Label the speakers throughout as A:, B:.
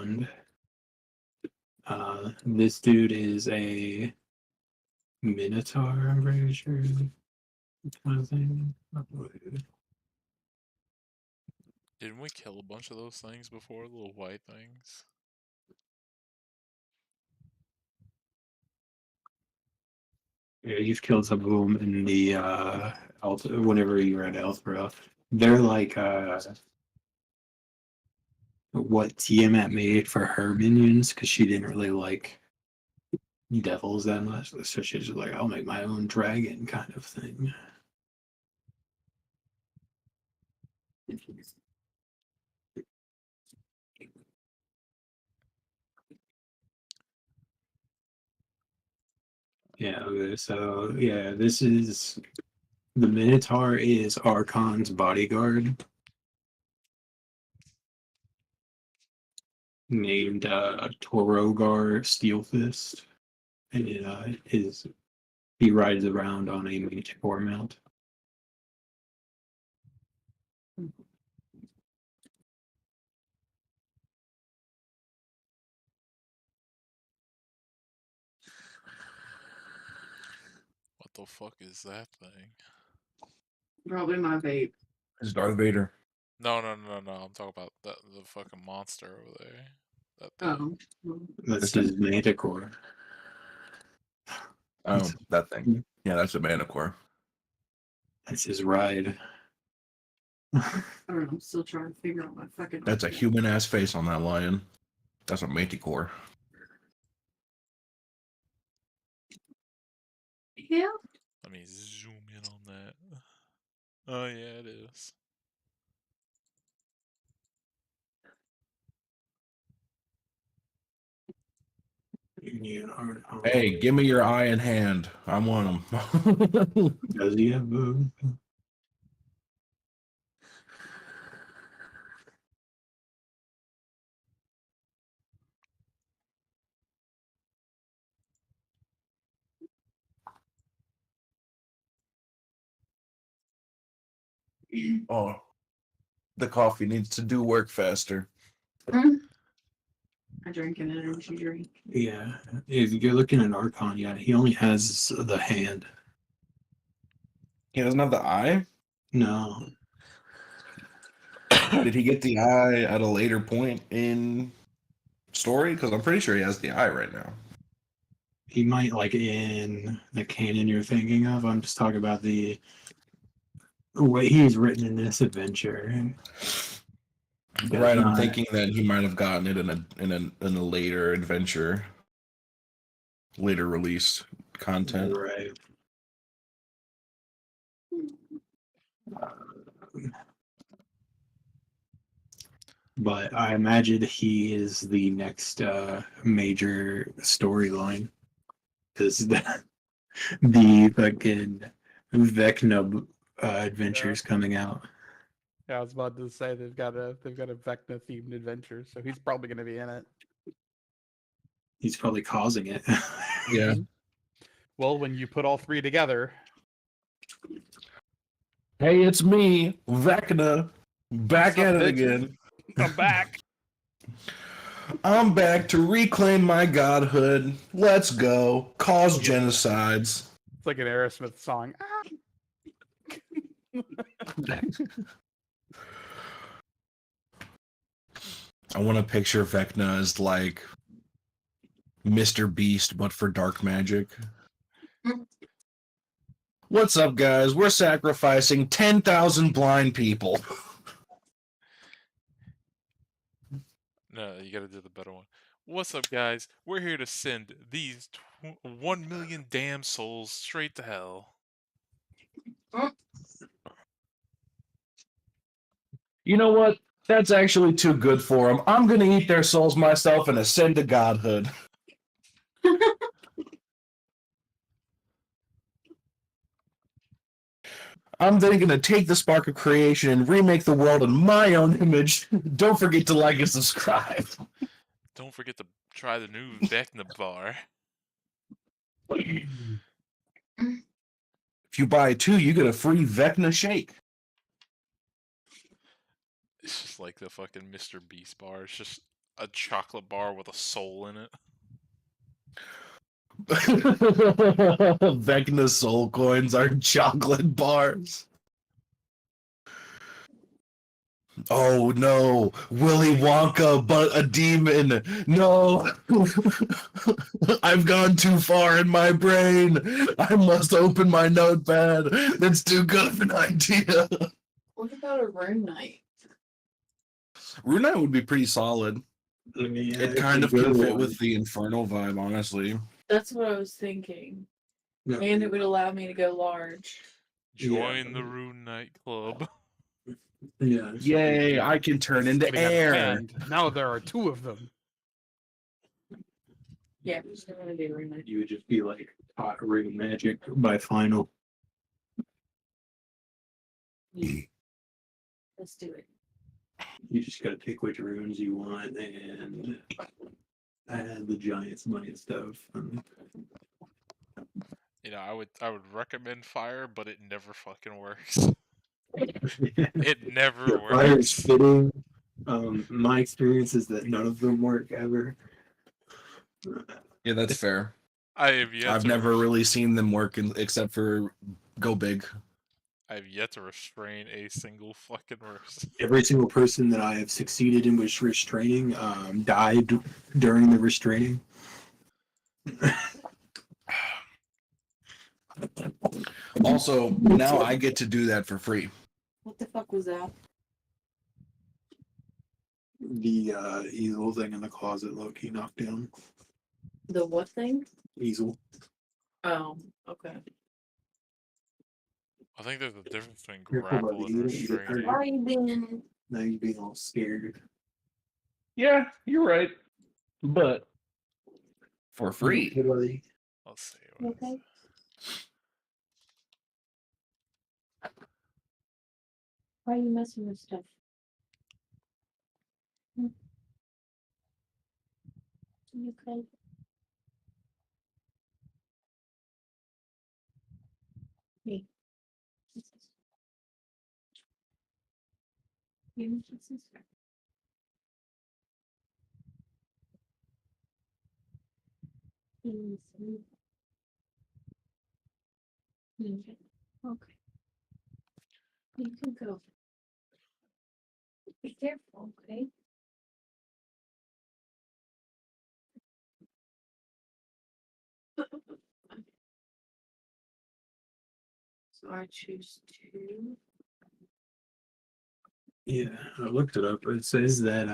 A: around. This dude is a Minotaur, I'm pretty sure. Kind of thing.
B: Didn't we kill a bunch of those things before? Little white things?
A: Yeah, you've killed some of them in the whenever you were at Elfborough. They're like what Tiamat made for her minions because she didn't really like devils that much. So she's just like, I'll make my own dragon kind of thing. Yeah, okay, so yeah, this is the Minotaur is Archon's bodyguard. Named Torogar Steelfist. And he rides around on a Manticore mount.
B: What the fuck is that thing?
C: Probably my vape.
D: It's Darth Vader.
B: No. I'm talking about the fucking monster over there. That thing.
C: Oh.
A: That's his Manticore.
D: Oh, that thing. Yeah, that's a Manticore.
A: That's his ride.
C: I don't know, I'm still trying to figure out my fucking.
D: That's a human ass face on that lion. That's a Manticore.
C: Yeah.
B: Let me zoom in on that. Oh yeah, it is.
D: Hey, give me your eye and hand. I want them.
A: Does he have both?
D: Oh, the coffee needs to do work faster.
C: I drink an energy drink.
A: Yeah. If you're looking at Archon, yeah, he only has the hand.
D: He doesn't have the eye?
A: No.
D: Did he get the eye at a later point in story? Because I'm pretty sure he has the eye right now.
A: He might like in the canon you're thinking of. I'm just talking about the way he's written in this adventure.
D: Right, I'm thinking that he might have gotten it in a later adventure, later release content.
A: Right. But I imagine he is the next major storyline because the fucking Vecna adventures coming out.
E: Yeah, I was about to say they've got a Vecna themed adventure, so he's probably going to be in it.
A: He's probably causing it.
D: Yeah.
E: Well, when you put all three together.
D: Hey, it's me, Vecna, back at it again.
E: I'm back.
D: I'm back to reclaim my godhood. Let's go. Cause genocides.
E: It's like an Aerosmith song.
D: I want to picture Vecna as like Mr. Beast, but for dark magic. What's up, guys? We're sacrificing 10,000 blind people.
B: No, you gotta do the better one. What's up, guys? We're here to send these 1 million damn souls straight to hell.
D: You know what? That's actually too good for them. I'm going to eat their souls myself and ascend to godhood. I'm then going to take the spark of creation and remake the world in my own image. Don't forget to like and subscribe.
B: Don't forget to try the new Vecna bar.
D: If you buy 2, you get a free Vecna shake.
B: It's just like the fucking Mr. Beast bar. It's just a chocolate bar with a soul in it.
D: Vecna soul coins are chocolate bars. Oh no, Willy Wonka, but a demon. No, I've gone too far in my brain. I must open my notepad. That's too good of an idea.
C: What about a room night?
D: Rune Knight would be pretty solid.
A: I mean,
D: It kind of can fit with the Infernal vibe, honestly.
C: That's what I was thinking.
A: No,
C: And it would allow me to go large.
B: Join the Rune Knight Club.
A: yeah.
D: Yay, I can turn into
E: Getting out of
D: air.
E: hand. Now there are 2 of them.
C: Yeah, I'm just gonna do room night.
A: You would just be like hot ring magic by final.
C: Let's do it.
A: You just gotta pick which runes you want and add the giant's money and stuff.
B: You know, I would recommend fire, but it never fucking works. It never
A: Yeah, fire is
B: works.
A: fitting. My experience is that none of them work ever.
D: Yeah, that's fair.
B: I have yet
D: I've
B: to
D: never really seen them work except for Go Big.
B: I have yet to restrain a single fucking verse.
A: Every single person that I have succeeded in with restraining died during the restraining.
D: Also, now I get to do that for free.
C: What the fuck was that?
A: The easel thing in the closet, Loki knocked down.
C: The what thing?
A: Easel.
C: Oh, okay.
B: I think there's a difference between
A: Careful,
B: grapple
A: buddy,
B: and
A: you don't get hurt.
B: restraining.
C: Why are you being?
A: Now you're being all scared.
D: Yeah, you're right. But for free.
A: Okay, buddy.
B: Let's see. What
C: Okay. Why are you messing with stuff? You okay? Hey. What's this? You what's this? Easy. Okay. Okay. You can go. Be careful, okay? So I choose 2.
A: Yeah, I looked it up. It says that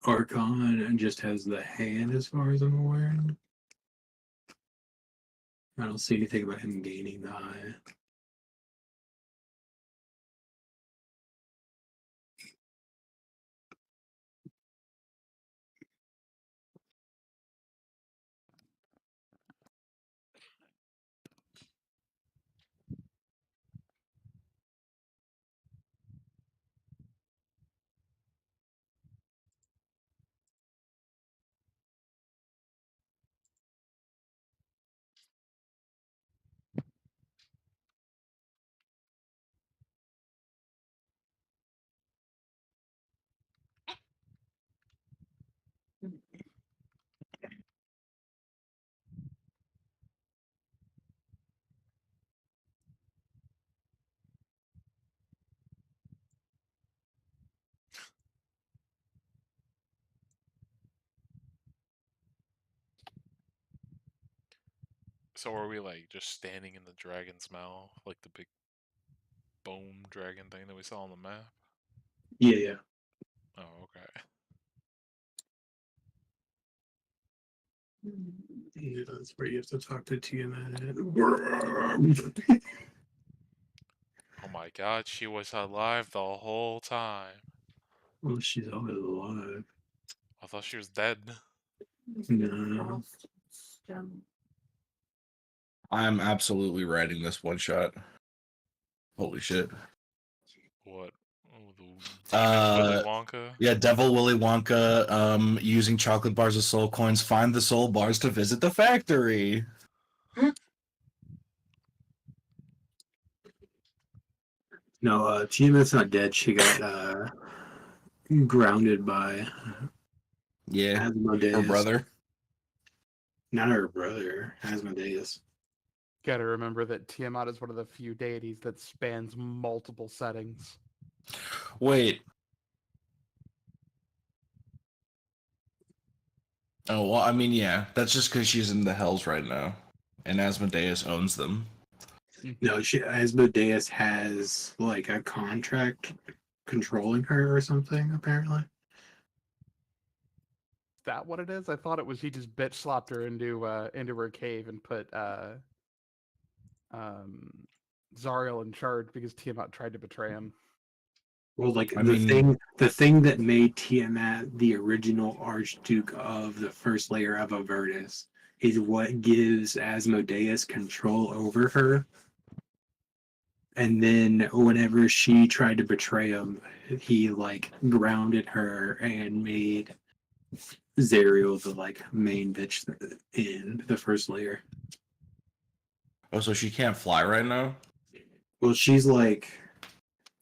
A: Archon just has the hand as far as I'm aware. I don't see anything about him gaining the eye.
B: So are we like just standing in the dragon's mouth, like the big bone dragon thing that we saw on the map?
A: Yeah.
B: Oh, okay.
A: Yeah, that's where you have to talk to Tiamat.
B: Oh my god, she was alive the whole time.
A: Well, she's always alive.
B: I thought she was dead.
A: No.
D: I'm absolutely writing this one shot. Holy shit.
B: What? Oh, the demon Willy Wonka?
D: Yeah, Devil Willy Wonka using chocolate bars as soul coins. Find the soul bars to visit the factory.
A: No, Tiamat's not dead. She got grounded by
D: Yeah, her
A: Asmodeus.
D: brother.
A: Not her brother, Asmodeus.
E: Gotta remember that Tiamat is one of the few deities that spans multiple settings.
D: Wait. Oh well, I mean, yeah, that's just because she's in the hells right now, and Asmodeus owns them.
A: No, Asmodeus has like a contract controlling her or something, apparently.
E: Is that what it is? I thought it was he just bitch slapped her into her cave and put Zariel in charge because Tiamat tried to betray him.
A: Well, like
D: I mean,
A: the thing that made Tiamat the original Archduke of the first layer of Avernus is what gives Asmodeus control over her. And then whenever she tried to betray him, he like grounded her and made Zariel the like main bitch in the first layer.
D: oh, so she can't fly right now?
A: Well, she's like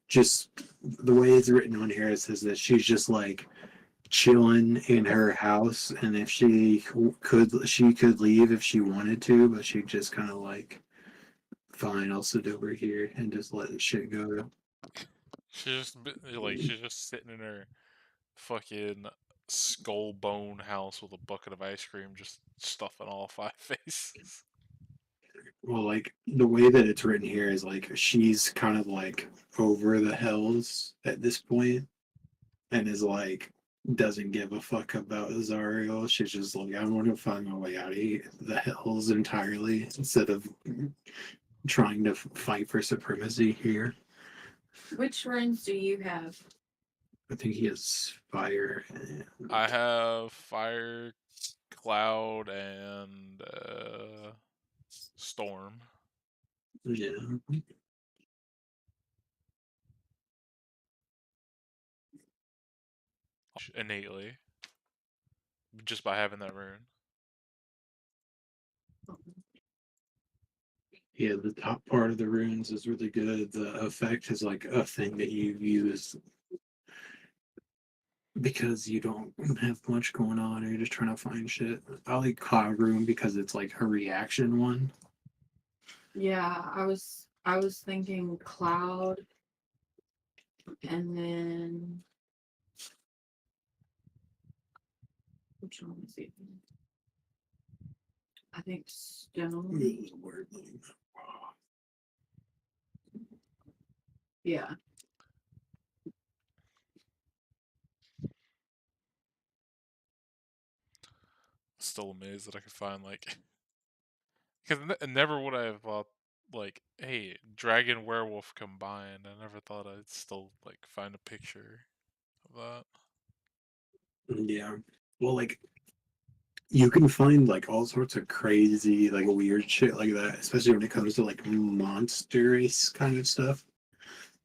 A: just the way it's written on here, it says that she's just like chilling in her house, and if she could leave if she wanted to, but she just kind of like, fine, I'll sit over here and just let the shit go.
B: She's just sitting in her fucking skull bone house with a bucket of ice cream, just stuffing all 5 faces.
A: Well, like the way that it's written here is like she's kind of like over the hells at this point, and is like doesn't give a fuck about Zariel. She's just like, I want to find my way out of the hells entirely instead of trying to fight for supremacy here.
C: Which runes do you have?
A: I think he has fire. And...
B: I have fire, cloud, and storm.
A: Yeah.
B: Innately, just by having that rune.
A: Yeah, the top part of the runes is really good. The effect is like a thing that you use because you don't have much going on or you're just trying to find shit. I like Cloud Rune because it's like a reaction one.
C: Yeah, I was thinking cloud, and then which one was it? I think stone.
A: It was a word.
C: Yeah.
B: Still amazed that I could find like, because never would I have thought like, hey, dragon werewolf combined. I never thought I'd still like find a picture of that.
A: Yeah. Well, like you can find like all sorts of crazy, like weird shit like that, especially when it comes to like monster race kind of stuff.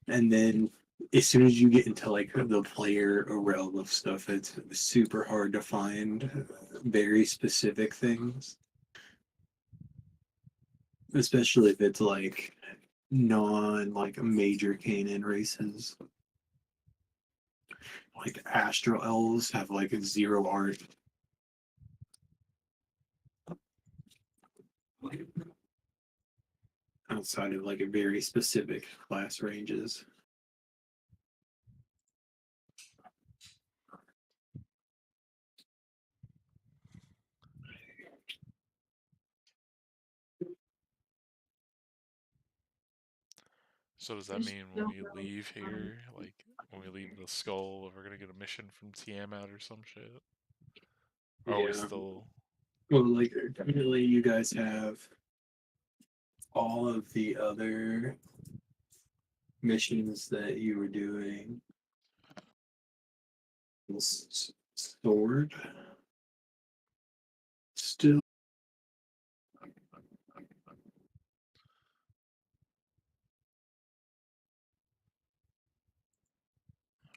A: And then as soon as you get into like the player realm of stuff, it's super hard to find very specific things, especially if it's like non like major canon races. Like astral elves have like zero art. Outside of like a very specific class ranges.
B: So does that mean when we leave here, like when we leave the skull, we're gonna get a mission from Tiamat or some shit? Or are we still?
A: Well, like definitely you guys have all of the other missions that you were doing. Sword. Still.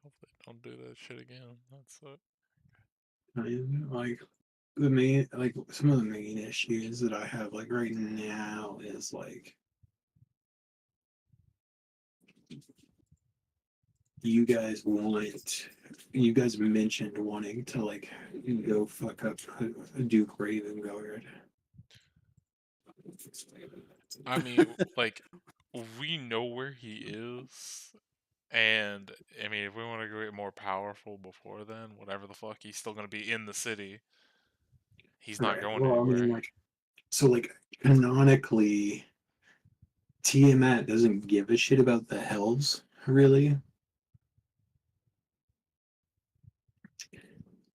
B: Hopefully, don't do that shit again. That's it.
A: Like the main, like some of the main issues that I have like right now is like you guys want you guys mentioned wanting to like go fuck up Duke Ravengard.
B: I mean, like, we know where he is, and I mean, if we want to go get more powerful before then, whatever the fuck, he's still gonna be in the city. He's not
A: Right.
B: going
A: Well, I mean,
B: anywhere.
A: like, so like canonically, Tiamat doesn't give a shit about the Hells, really.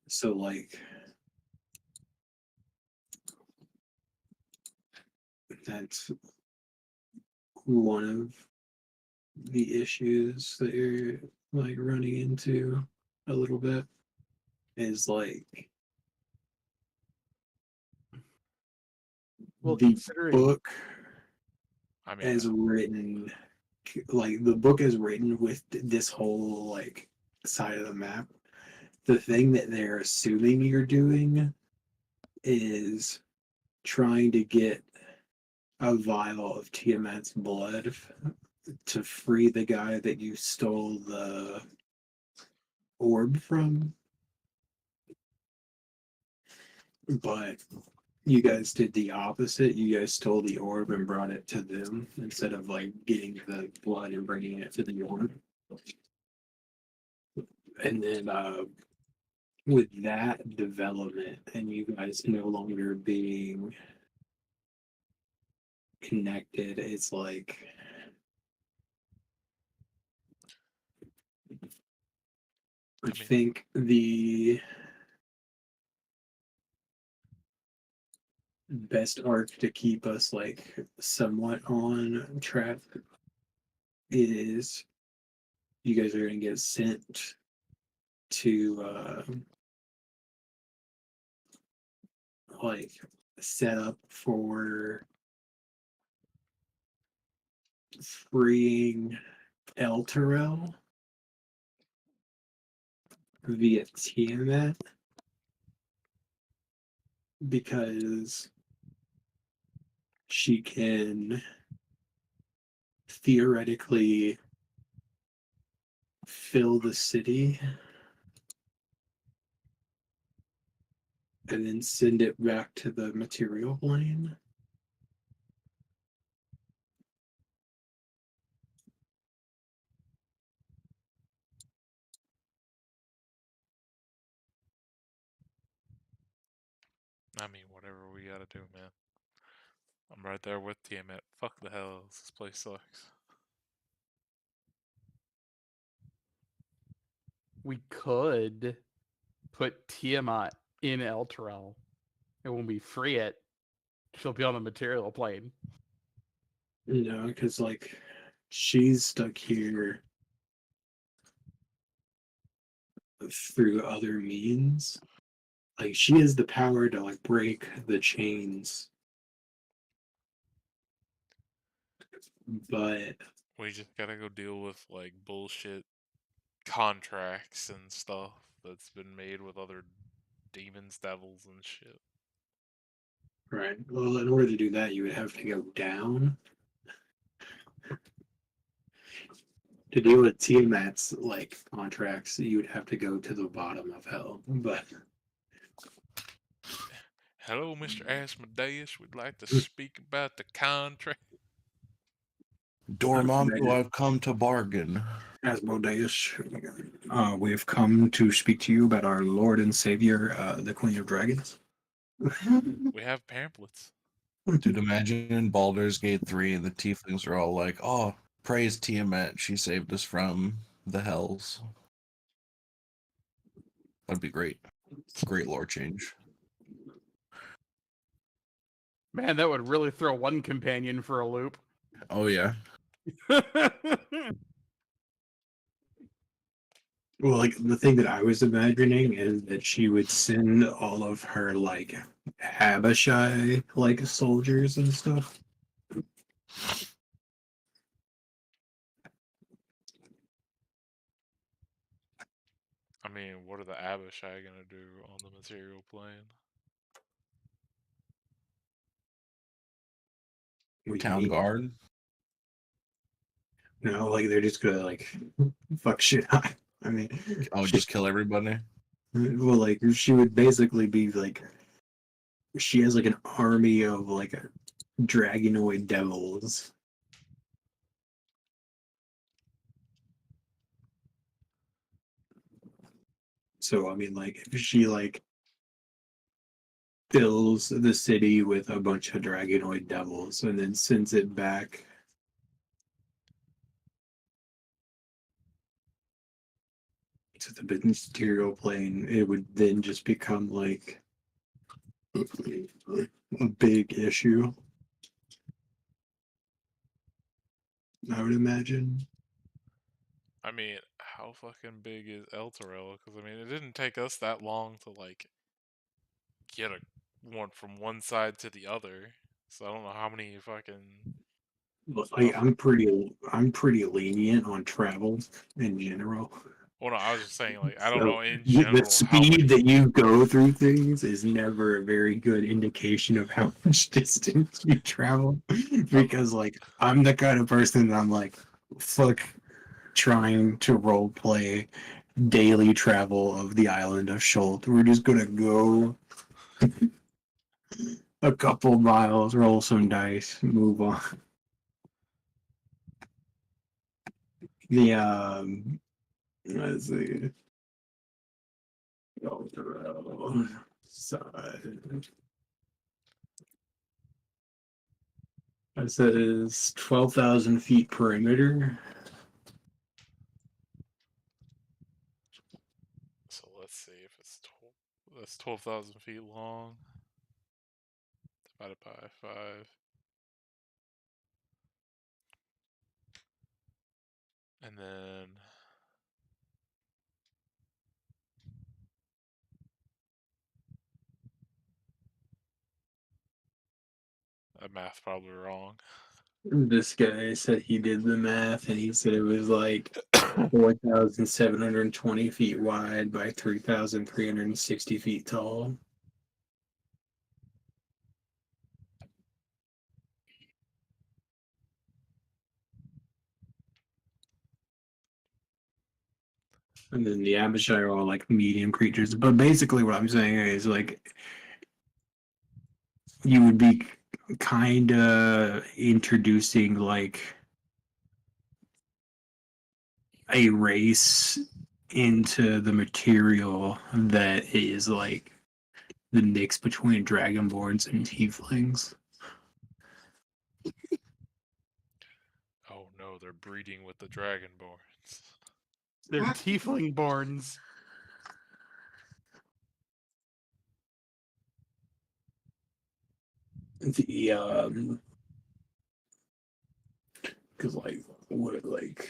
A: So like, that's one of the issues that you're like running into a little bit is like
E: Well,
A: the
E: considering
A: book
B: I mean,
A: as written, like the book is written with this whole like side of the map. The thing that they're assuming you're doing is trying to get a vial of Tiamat's blood to free the guy that you stole the orb from. But you guys did the opposite. You guys stole the orb and brought it to them instead of like getting the blood and bringing it to the orb. And then with that development and you guys no longer being connected, it's like I
B: mean,
A: think the best arc to keep us like somewhat on track is you guys are going to get sent to like set up for freeing El Terrell via Tiamat because she can theoretically fill the city and then send it back to the material plane.
B: I mean, whatever we gotta do, man. I'm right there with Tiamat. Fuck the Hells. This place sucks.
E: we could put Tiamat in Elturel, and when we free it, she'll be on the material plane.
A: You know, because like she's stuck here through other means. Like she has the power to like break the chains, but
B: We just gotta go deal with like bullshit contracts and stuff that's been made with other demons, devils, and shit.
A: right. Well, in order to do that, you would have to go down. To deal with Tiamat's like contracts, you would have to go to the bottom of hell. But
B: Hello, Mr. Asmodeus. We'd like to speak about the contract.
D: Dormammu, I've come to bargain.
A: Asmodeus, we have come to speak to you about our Lord and Savior, the Queen of Dragons.
B: We have pamphlets.
D: Dude, imagine in Baldur's Gate 3, the tieflings are all like, oh, praise Tiamat, she saved us from the hells. That'd be great. Great lore change.
E: Man, that would really throw one companion for a loop.
D: Oh, yeah.
A: Well, like the thing that I was imagining is that she would send all of her like Abishai like soldiers and stuff.
B: I mean, what are the Abishai gonna do on the material plane?
A: We
D: Town
A: need-
D: guard.
A: No, like they're just gonna like fuck shit up. I mean,
D: Oh, just kill everybody.
A: well, like she would basically be like, she has like an army of like dragonoid devils. So I mean, like if she like fills the city with a bunch of dragonoid devils and then sends it back to the material plane, it would then just become like a big issue. I would imagine.
B: I mean, how fucking big is Elturel? Because I mean, it didn't take us that long to like get a one from one side to the other. So I don't know how many fucking
A: But like,
B: stuff.
A: I'm pretty lenient on travel in general.
B: Well, no, I was just saying like I don't
A: So
B: know in
A: the
B: general how many.
A: speed that you go through things is never a very good indication of how much distance you travel. Because like I'm the kind of person that I'm like, fuck trying to role play daily travel of the island of Schult. We're just gonna go a couple miles, roll some dice, move on. The let's see. Side. It says 12,000 feet perimeter.
B: So let's see if it's that's 12,000 feet long divided by 5, and then that math probably wrong.
A: This guy said he did the math and he said it was like 4,720 feet wide by 3,360 feet tall. And then the Abishai are all like medium creatures. But basically, what I'm saying is like you would be kind of introducing like a race into the material that is like the mix between dragonborns and tieflings.
B: Oh no, they're breeding with the dragonborns.
E: They're tiefling borns.
A: The because like what like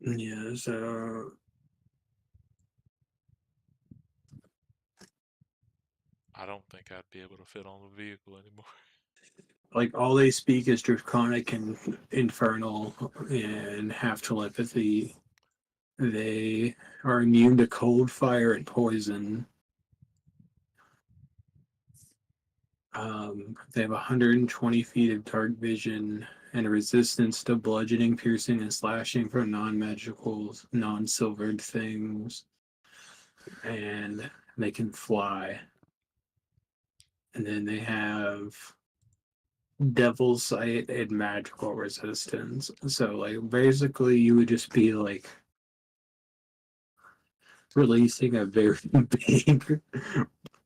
A: yeah, so
B: I don't think I'd be able to fit on the vehicle anymore.
A: like all they speak is draconic and infernal and have telepathy. They are immune to cold, fire, and poison. They have 120 feet of dark vision and a resistance to bludgeoning, piercing, and slashing from non-magical, non-silvered things. And they can fly. And then they have devil's sight and magical resistance. So like basically you would just be like releasing a very big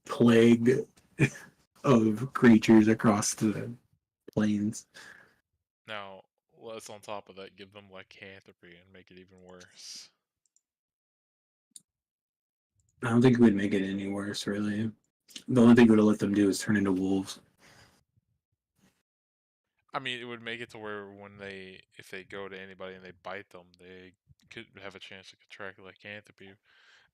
A: plague of creatures across the plains.
B: Now, let's on top of that give them lycanthropy and make it even worse.
A: I don't think it would make it any worse, really. The only thing it would let them do is turn into wolves.
B: I mean, it would make it to where if they go to anybody and they bite them, they could have a chance to contract lycanthropy,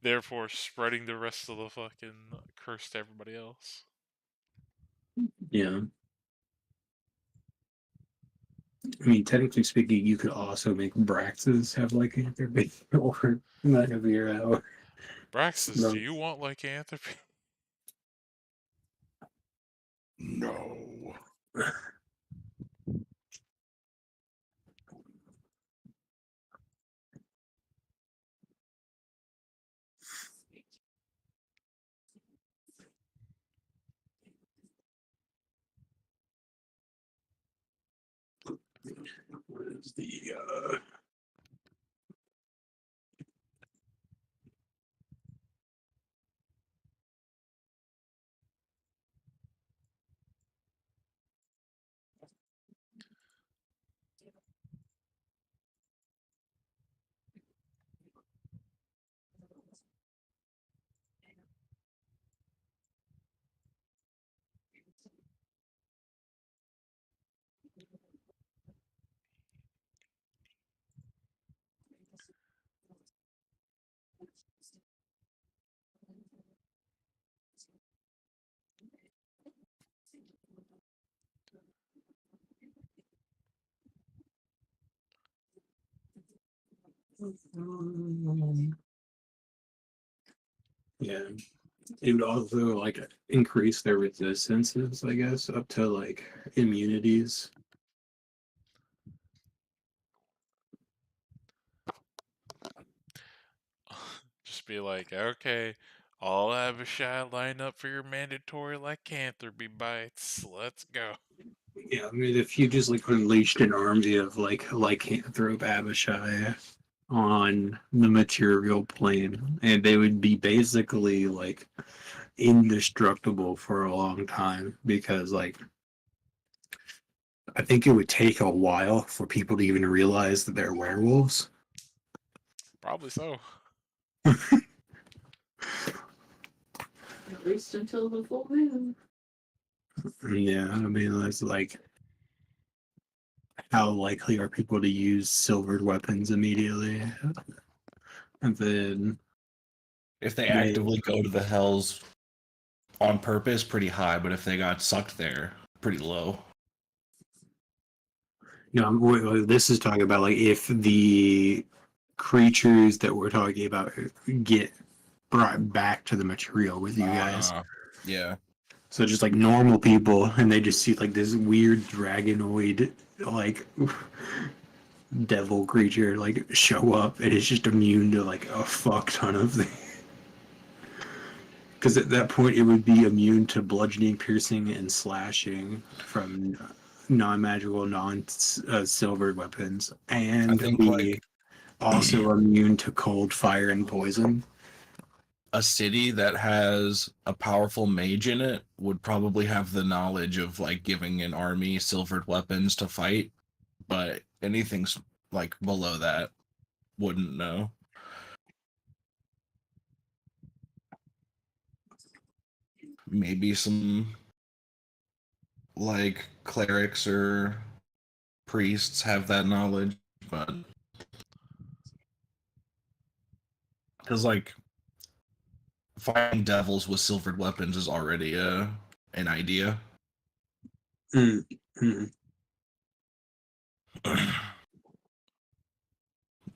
B: therefore spreading the rest of the fucking curse to everybody else.
A: Yeah. I mean, technically speaking, you could also make Braxes have lycanthropy or not a beer out.
B: Braxis,
A: No.
B: do you want lycanthropy?
D: No.
A: What is the yeah. It would also like increase their resistances, I guess, up to like immunities.
B: Just be like, okay, I'll have a shot line up for your mandatory lycanthropy bites. Let's go.
A: Yeah, I mean, if you just like unleashed an army of like lycanthrope Abishai on the material plane, and they would be basically like indestructible for a long time because like I think it would take a while for people to even realize that they're werewolves.
B: Probably so.
C: At least until the full moon.
A: Yeah, I mean, that's like how likely are people to use silvered weapons immediately? And then
D: If they
A: Yeah.
D: actively go to the hells on purpose, pretty high, but if they got sucked there, pretty low.
A: this is talking about like if the creatures that we're talking about get brought back to the material with you guys.
D: Yeah.
A: So just like normal people, and they just see like this weird dragonoid, like devil creature, like show up, and it's just immune to like a fuck ton of things. Because at that point, it would be immune to bludgeoning, piercing, and slashing from non-magical, non-silvered weapons, and
D: think,
A: be
D: like-
A: also immune to cold, fire, and poison.
D: A city that has a powerful mage in it would probably have the knowledge of like giving an army silvered weapons to fight, but anything's like below that wouldn't know. Maybe some like clerics or priests have that knowledge, but because like fighting devils with silvered weapons is already an idea.
A: Mm, mm.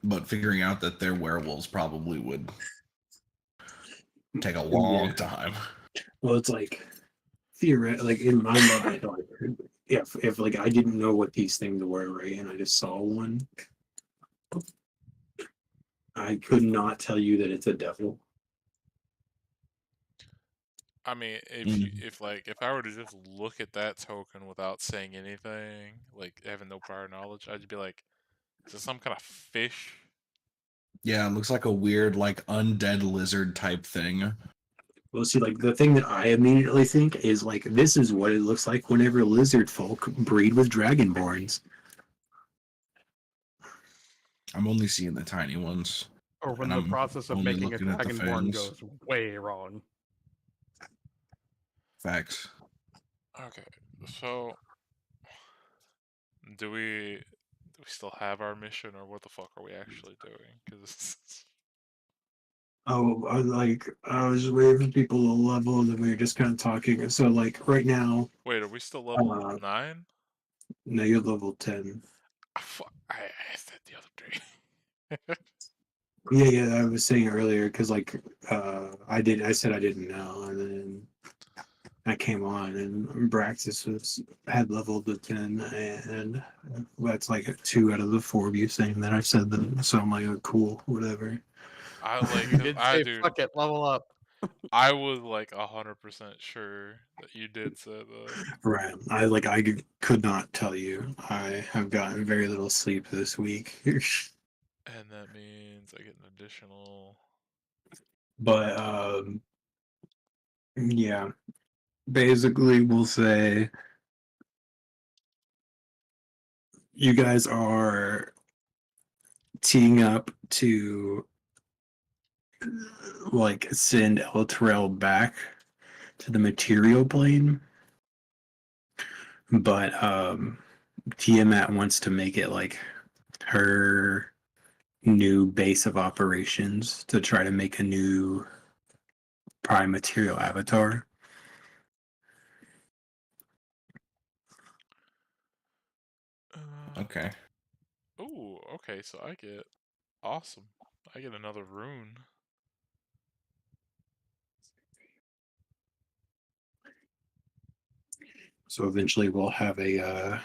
D: But figuring out that they're werewolves probably would take a long
A: Yeah.
D: time.
A: Well, it's like theoretically, like in my mind, like if like I didn't know what these things were, right, and I just saw one, I could not tell you that it's a devil.
B: I mean,
D: Mm.
B: if I were to just look at that token without saying anything, like having no prior knowledge, I'd be like, is this some kind of fish?
D: Yeah, it looks like a weird, like undead lizard type thing.
A: Well, see, like the thing that I immediately think is like this is what it looks like whenever lizard folk breed with dragonborns.
D: I'm only seeing the tiny ones.
E: Or when
D: And
E: the
D: I'm
E: process of
D: only
E: making a
D: looking at the
E: dragonborn
D: fangs.
E: goes way wrong.
D: Facts.
B: Okay, so do we still have our mission, or what the fuck are we actually doing? Because
A: Oh, I was waiting for people to level, and then we were just kind of talking. So like right now,
B: wait, are we still level
A: Uh,
B: 9?
A: no, you're level 10.
B: Fuck, I said the other day.
A: Yeah, I was saying earlier because like I said I didn't know, and then I came on and Braxis had leveled to 10, and that's like 2 out of the 4 of you saying that I said them. So I'm like, oh, cool, whatever.
B: I like,
E: You
B: 'cause
E: did
B: I
E: say
B: do.
E: fuck it, level up.
B: I was like 100% sure that you did say that.
A: Right. I could not tell you. I have gotten very little sleep this week.
B: And that means I get an additional.
A: But yeah. Basically we'll say you guys are teeing up to like send El Terrell back to the material plane. But Tiamat wants to make it like her new base of operations to try to make a new prime material avatar.
D: Okay.
B: Ooh, okay, so I get awesome. I get another rune.
A: So eventually we'll have a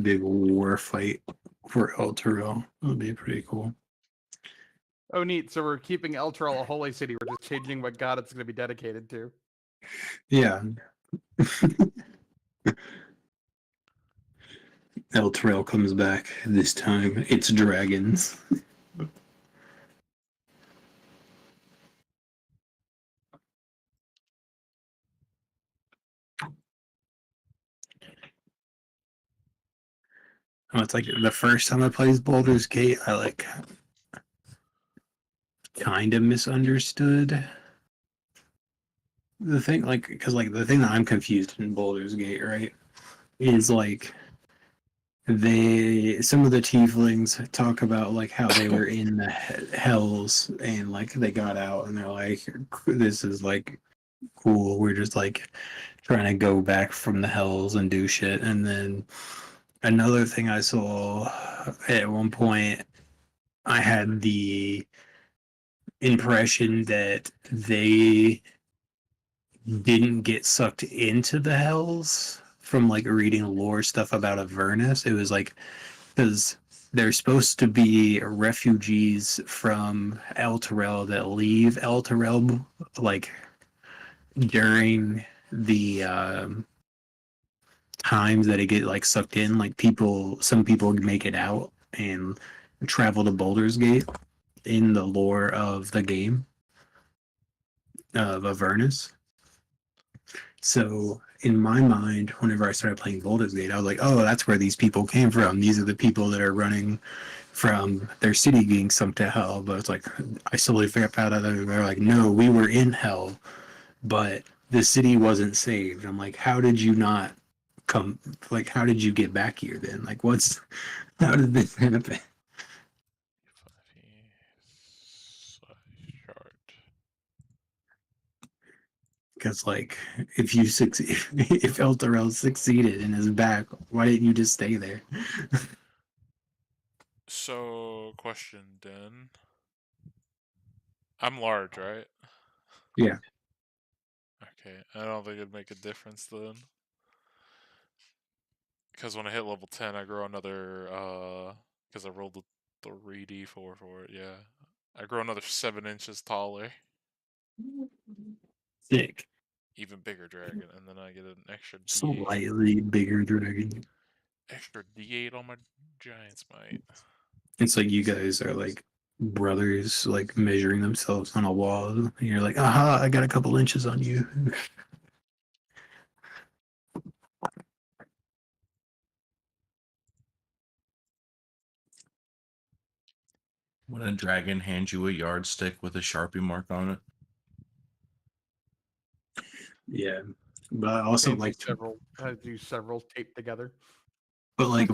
A: big war fight for El Terrell. That'll be pretty cool.
E: Oh, neat. So we're keeping Elturel a holy city. We're just changing what god it's going to be dedicated to.
A: Yeah. El Terrell comes back. This time it's dragons. Oh, it's like the first time I played Baldur's Gate, I like kind of misunderstood the thing, like, because like the thing that I'm confused in Baldur's Gate, right, is like some of the tieflings talk about like how they were in the hells and like they got out and they're like, this is like cool. We're just like trying to go back from the hells and do shit. And then another thing I saw at one point, I had the impression that they didn't get sucked into the hells from like reading lore stuff about Avernus. It was like because they're supposed to be refugees from El Terrell that leave El Terrell like during the times that it get like sucked in. Like some people make it out and travel to Baldur's Gate in the lore of the game of Avernus. So in my mind, whenever I started playing Baldur's Gate, I was like, oh, that's where these people came from. These are the people that are running from their city being sunk to hell. But it's like, I slowly figured out that they're like, no, we were in hell, but the city wasn't saved. I'm like, how did you not come? Like, how did you get back here then? Like, how did this happen?
B: Chart.
A: Because like, if you succeed, if El Terrell succeeded and is back, why didn't you just stay there?
B: So, question, Den. I'm large, right?
A: Yeah.
B: Okay, I don't think it'd make a difference then. Because when I hit level 10, I grow another, because I rolled a 3d4 for it, yeah. I grow another 7 inches taller.
A: Sick.
B: Even bigger dragon, and then I get an extra D8.
A: Slightly bigger dragon.
B: Extra D8 on my giant's might.
A: It's like you guys are like brothers, like measuring themselves on a wall. And you're like, aha, I got a couple inches on you.
D: When a dragon hands you a yardstick with a Sharpie mark on it.
A: Yeah. But I also
E: Fancy
A: like
E: do several taped together.
A: but like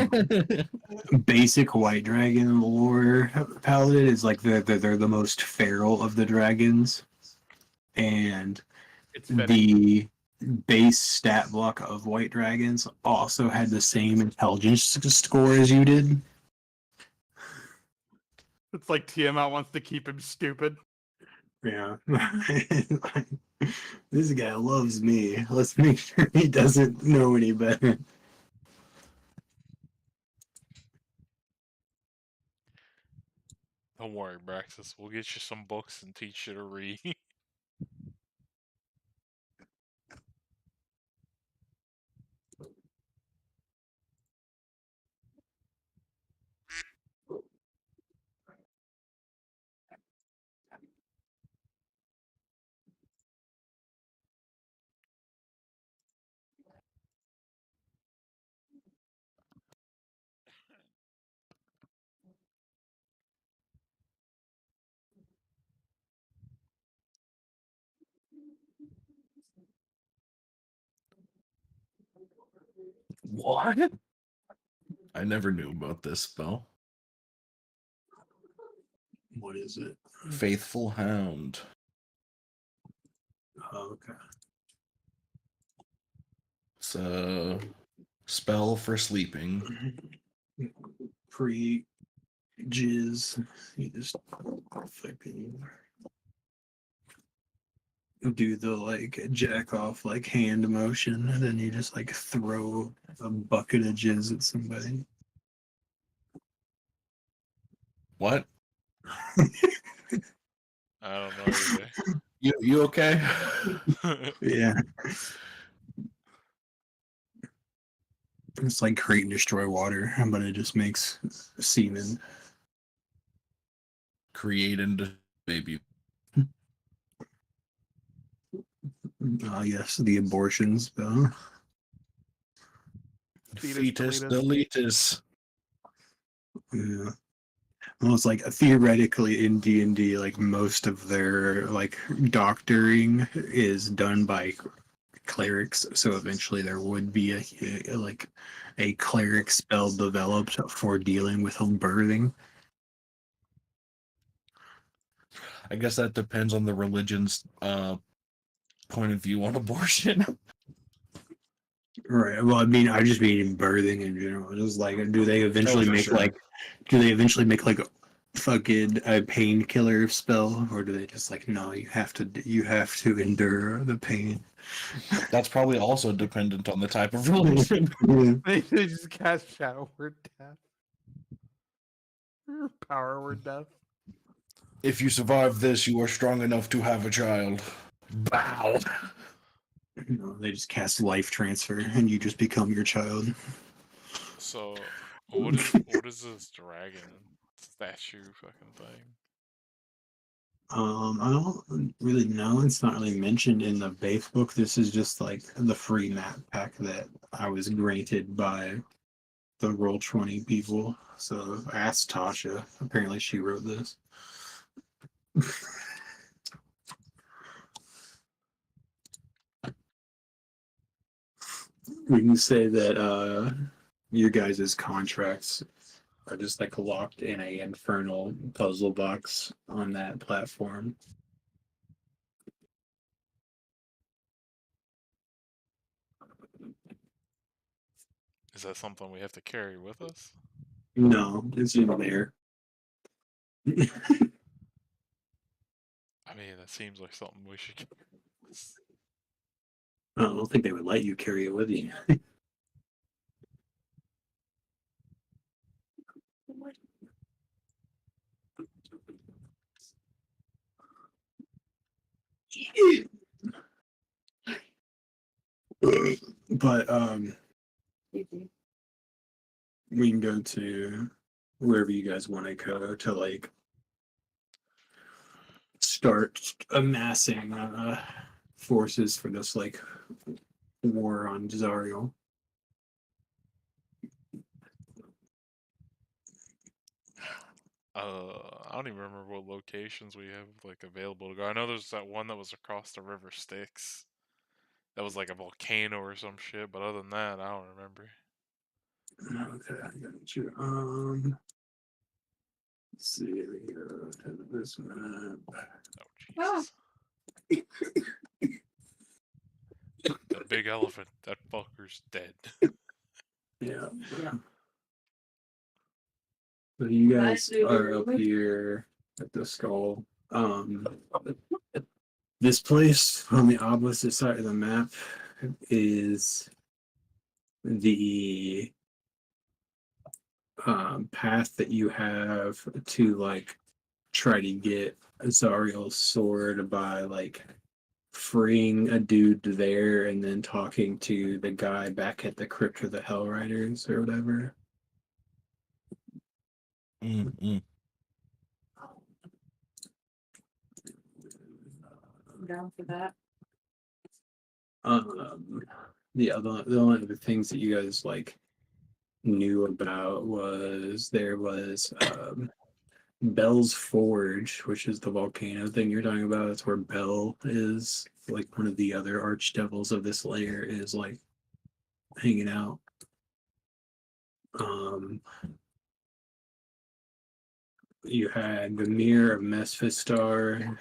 A: basic white dragon lore paladin is like they're the most feral of the dragons. And
E: It's fitting.
A: the base stat block of white dragons also had the same intelligence score as you did.
E: It's like Tiamat wants to keep him stupid.
A: Yeah. This guy loves me. Let's make sure he doesn't know any better.
B: Don't worry, Braxis. We'll get you some books and teach you to read.
D: What? I never knew about this spell.
A: What is it?
D: Faithful Hound.
A: Oh, okay.
D: It's a spell for sleeping.
A: Pre jizz. You just fucking do the like jack off like hand motion, and then you just like throw a bucket of jizz at somebody.
D: What?
B: I don't know either.
D: You okay?
A: Yeah. It's like create and destroy water, but it just makes semen.
D: Create and baby.
A: Yes, the abortions, though.
E: Fetus
D: Fetus deletus.
A: Yeah. Well, it's like theoretically in D&D, like most of their like doctoring is done by clerics. So eventually there would be like a cleric spell developed for dealing with birthing.
D: I guess that depends on the religion's point of view on abortion.
A: Right. Well, I mean, I just mean birthing in general. Just like, do they eventually
D: for
A: make
D: sure.
A: like, do they eventually make like fucking a painkiller spell, or do they just like, no, you have to endure the pain?
D: That's probably also dependent on the type of religion.
A: Yeah.
E: They just cast Shadow Word Death. Or Power Word Death.
D: If you survive this, you are strong enough to have a child. Bow.
A: No, they just cast life transfer, and you just become your child.
B: So, what is this dragon statue fucking thing?
A: I don't really know. It's not really mentioned in the base book. This is just like the free map pack that I was granted by the Roll20 people. So I asked Tasha. Apparently, she wrote this. We can say that your guys' contracts are just like locked in a infernal puzzle box on that platform.
B: Is that something we have to carry with us?
A: No, it's in there.
B: I mean, that seems like something we should.
A: I don't think they would let you carry it with you. But we can go to wherever you guys want to go to like start amassing forces for this like war on Zariel.
B: I don't even remember what locations we have like available to go. I know there's that one that was across the River Styx. That was like a volcano or some shit, but other than that, I don't remember.
A: Okay, I got you. Let's see here. This map.
B: Oh Jesus! That big elephant, that fucker's dead.
A: Yeah. So you guys are up here at the skull. This place on the opposite side of the map is the path that you have to like try to get Zariel's sword by like freeing a dude there and then talking to the guy back at the Crypt of the Hell Riders or whatever.
D: Mm-mm.
C: I'm down for that.
A: The only other things that you guys like knew about was there was Bell's Forge, which is the volcano thing you're talking about. It's where Bell is, like one of the other archdevils of this layer, is like hanging out. You had the Mirror of Mesphistar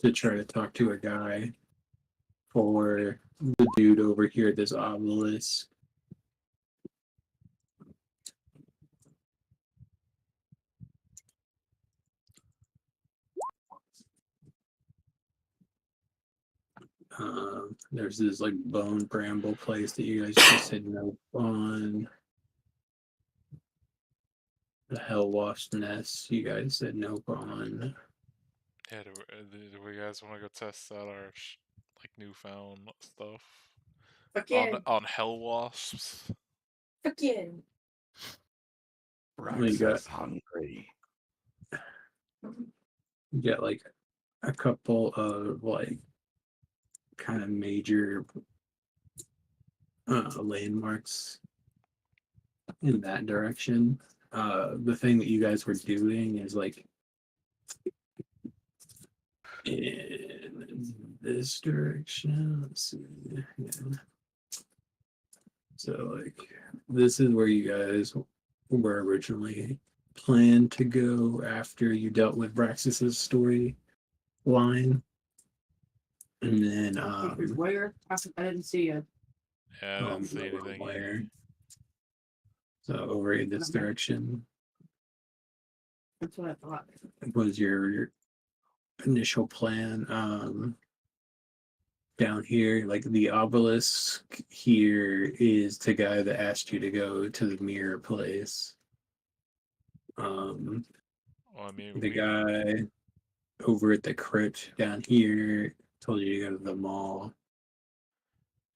A: to try to talk to a guy for the dude over here at this obelisk. There's this like bone bramble place that you guys just said no on. The Hell Wasp Nest, you guys said no on.
B: Yeah, do we guys want to go test out our like newfound stuff
C: Fuck yeah.
B: on hell wasps?
C: Fuck yeah.
A: You got-
E: Raxus hungry.
A: You get like a couple of like kind of major landmarks in that direction. The thing that you guys were doing is like in this direction. Let's see. Yeah. So like this is where you guys were originally planned to go after you dealt with Braxis's story line. And then
C: Where? I didn't see it.
B: Yeah, I didn't see anything either.
A: So over in this direction
C: That's what I thought.
A: was your initial plan. Down here, like the obelisk here is the guy that asked you to go to the mirror place.
B: Well, I mean,
A: The guy over at the crypt down here told you to go to the mall.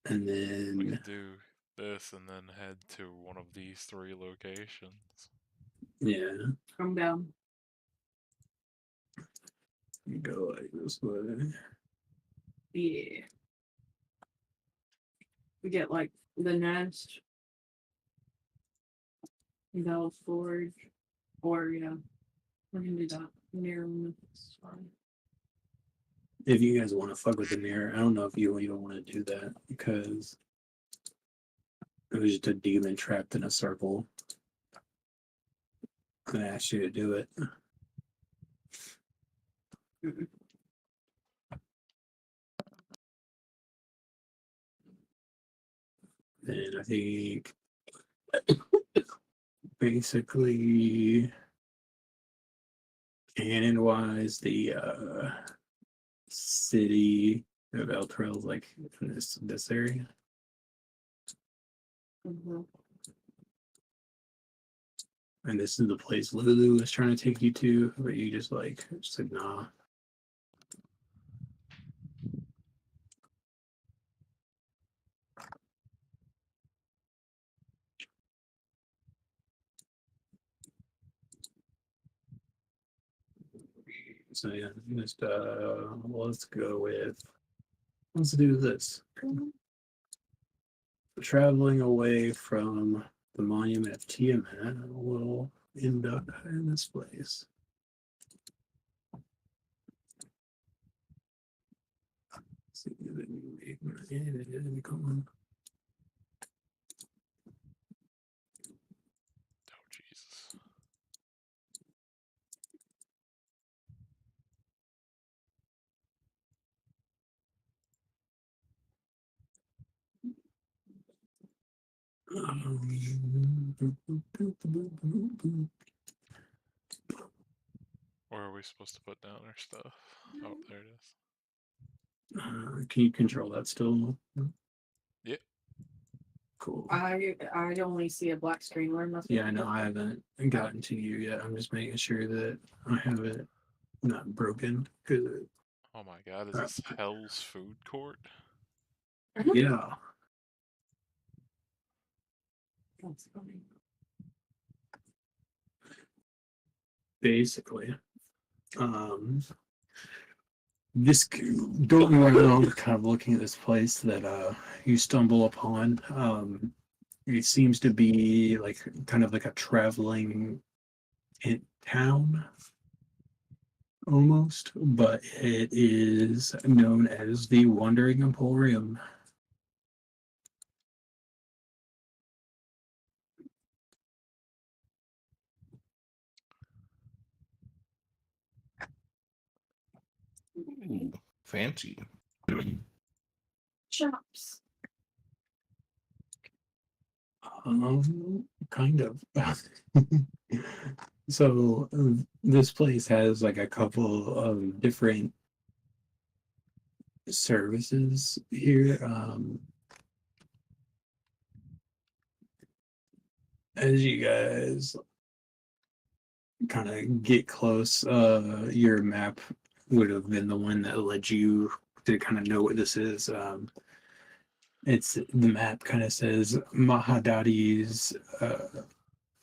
A: And
B: we
A: then
B: could do this and then head to one of these 3 locations.
A: yeah,
C: Come down.
A: you go like this way.
C: Yeah. We get like the nest, Bell's Forge, or yeah, we can do that. Near it's fine.
A: If you guys want to fuck with the mirror, I don't know if you even want to do that because it was just a demon trapped in a circle. I asked you to do it.
C: Mm-mm.
A: And I think basically canon wise, the city of Eltrell is like in this area.
C: Mhm.
A: And this is the place Lulu was trying to take you to, but you just said nah. So yeah, just let's do this. Traveling away from the monument of Tiamat, we'll end up in this place. See,
B: Oh, Jesus. Where are we supposed to put down our stuff? Oh, there it is.
A: Can you control that still?
B: Yeah.
A: Cool.
C: I only see a black screen. Where must
A: Yeah, I know I haven't gotten to you yet. I'm just making sure that I have it not broken. Cause
B: Oh my god, is this Hell's Food Court?
A: yeah,
C: That's funny.
A: basically. This going around, kind of looking at this place that you stumble upon. It seems to be like kind of like a traveling town almost, but it is known as the Wandering Emporium.
D: Ooh, fancy.
C: Chops.
A: Kind of. So this place has like a couple of different services here. As you guys kind of get close, your map would have been the one that led you to kind of know what this is. It's the map kind of says Mahadadi's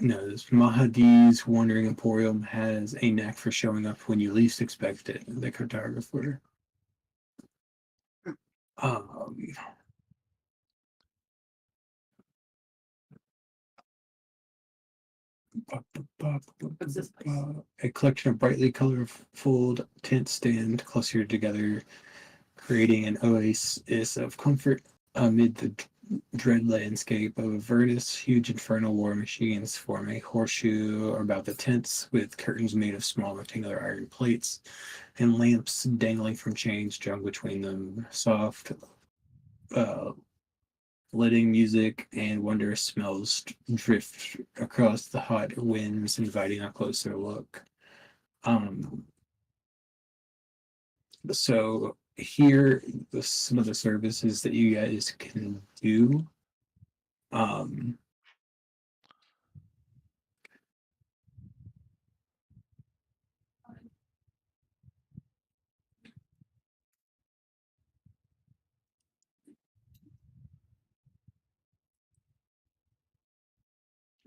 A: no, this Mahadi's Wandering Emporium has a knack for showing up when you least expect it. The cartographer. Um,
C: What's this place?
A: a collection of brightly colorful tents stand closer together, creating an oasis of comfort amid the dread landscape of Avernus. Huge infernal war machines form a horseshoe about the tents, with curtains made of small rectangular iron plates and lamps dangling from chains strung between them. Soft, letting music and wondrous smells drift across the hot winds, inviting a closer look. So here, some of the services that you guys can do.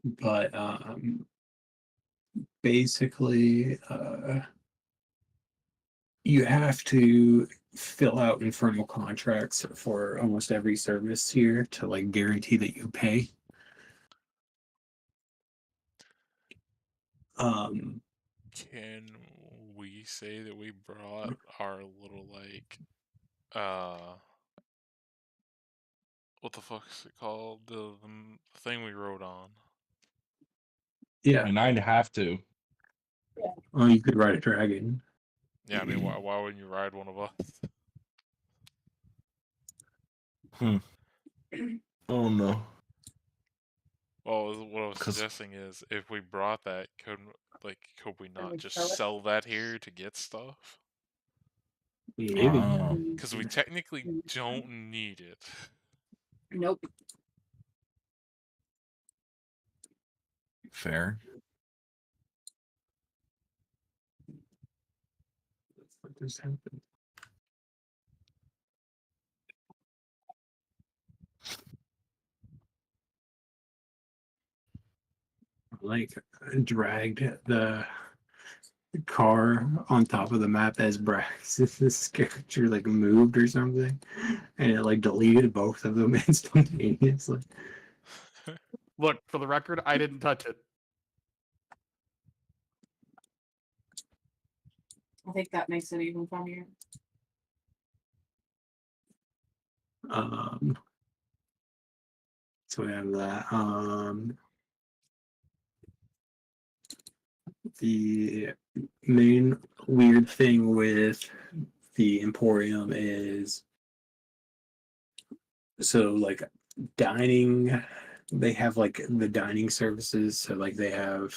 A: But basically, you have to fill out informal contracts for almost every service here to like guarantee that you pay.
B: Can we say that we brought our little like what the fuck is it called? The thing we rode on.
A: Yeah,
D: And I'd have to.
A: oh, you could ride a dragon.
B: Yeah, I mean, why wouldn't you ride one of us?
D: Oh no.
B: Well, what I was
D: 'Cause-
B: suggesting is if we brought that, could we not
C: we
B: just
C: sell it?
B: sell that here to get stuff?
A: Maybe.
B: Because we technically don't need it.
C: Nope.
D: Fair.
A: What just happened? Like dragged the car on top of the map as Brax's character like moved or something, and it like deleted both of them instantaneously.
E: Look, for the record, I didn't touch it.
C: I think that makes it even funnier.
A: So we have that. The main weird thing with the Emporium is so like dining, they have like the dining services. So like they have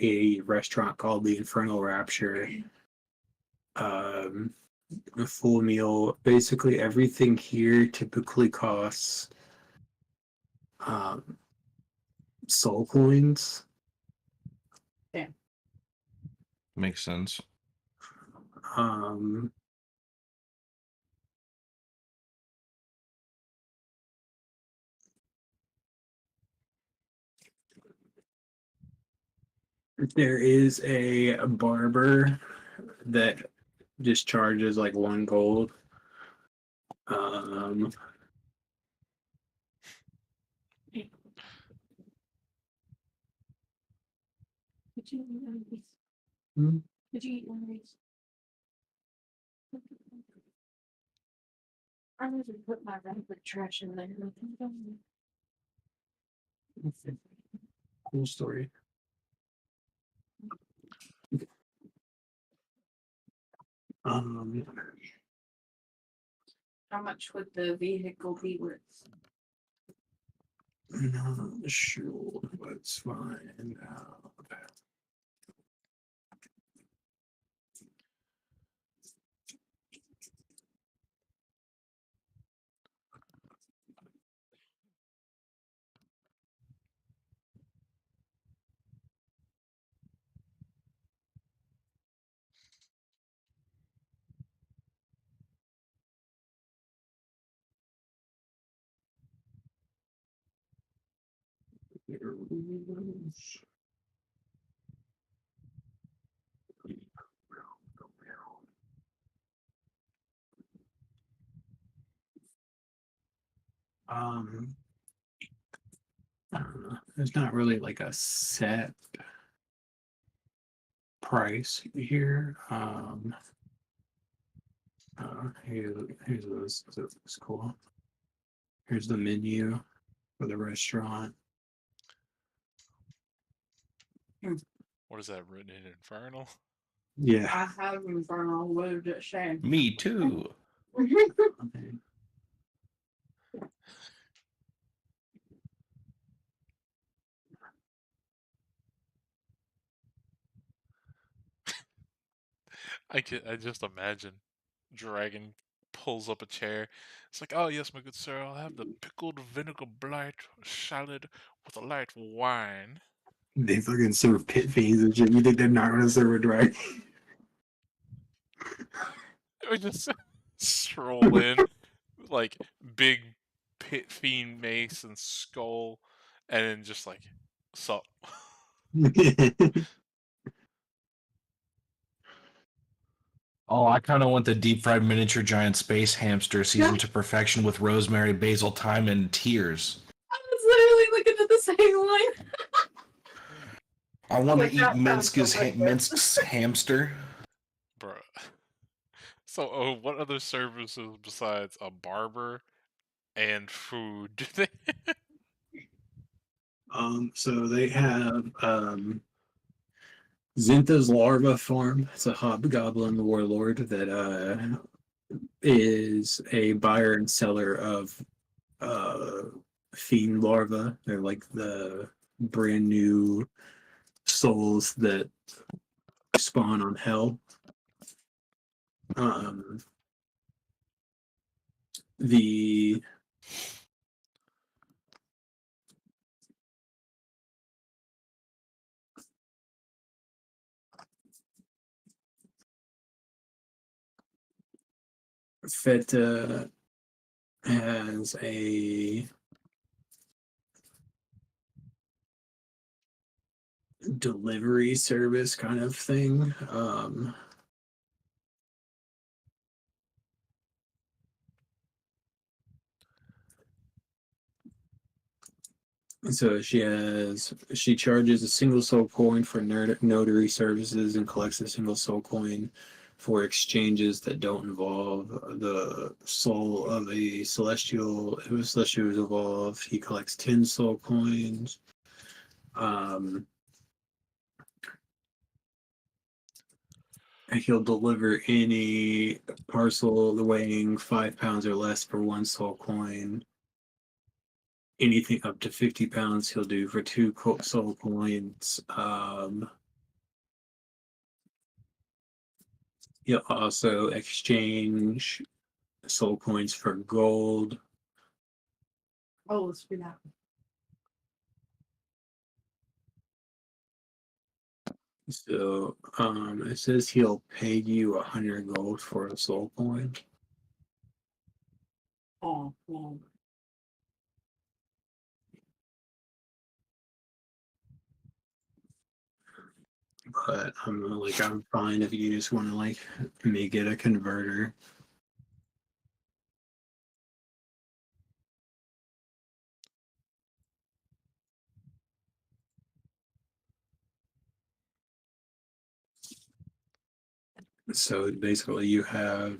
A: a restaurant called the Infernal Rapture. A full meal. Basically, everything here typically costs soul coins.
D: Makes sense.
A: Um, there is a barber that just charges like 1 gold.
C: Did you eat one of these?
A: Hmm?
C: Did you eat one of these? I need to put my rabbit trash in there.
A: Cool story.
C: How much would the vehicle be worth?
A: Not sure. Let's find out. I don't know. There's not really like a set price here. Here's this. This is cool. Here's the menu for the restaurant.
B: What is that written in Infernal?
A: Yeah.
C: I have Infernal. What did it say?
D: Me too.
A: Okay.
B: I just imagine Dragon pulls up a chair. It's like, oh yes, my good sir, I'll have the pickled vinegar blight salad with a light wine.
A: They fucking serve pit fiends and shit. You think they're not gonna serve it right?
B: We just stroll in, like big pit fiend mace and skull, and then just like, sup.
D: Oh, I kind of want the deep fried miniature giant space hamster seasoned to perfection with rosemary, basil, thyme, and tears.
C: I was literally looking at the same one.
D: I want to
C: Like,
D: eat
C: that sounds so much better.
D: Minsk's hamster.
B: Bruh. So, what other services besides a barber and food do they?
A: So they have Zinta's larva farm. It's a hobgoblin warlord that is a buyer and seller of fiend larvae. They're like the brand new souls that spawn on hell. The Feta has a delivery service kind of thing. So she charges a single soul coin for notary services and collects a single soul coin for exchanges that don't involve the soul of a celestial. If a celestial is involved, he collects 10 soul coins. He'll deliver any parcel weighing 5 pounds or less for 1 soul coin. Anything up to 50 pounds he'll do for 2 soul coins. You'll also exchange soul points for gold.
C: Oh, let's do that.
A: So it says he'll pay you 100 gold for a soul point.
C: Oh, well.
A: But I'm fine if you just want to like make it a converter. So basically you have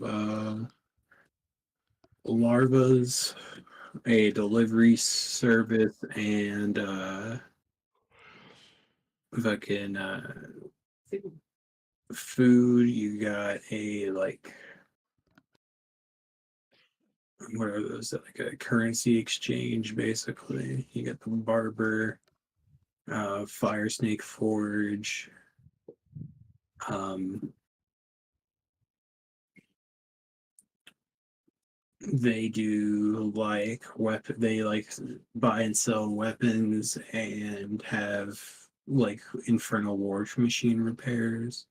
A: larvas, a delivery service, and fucking food. You got a like what are those, like a currency exchange basically. You got the barber, fire snake forge, um they do like weapon, they like buy and sell weapons and have like infernal war machine repairs.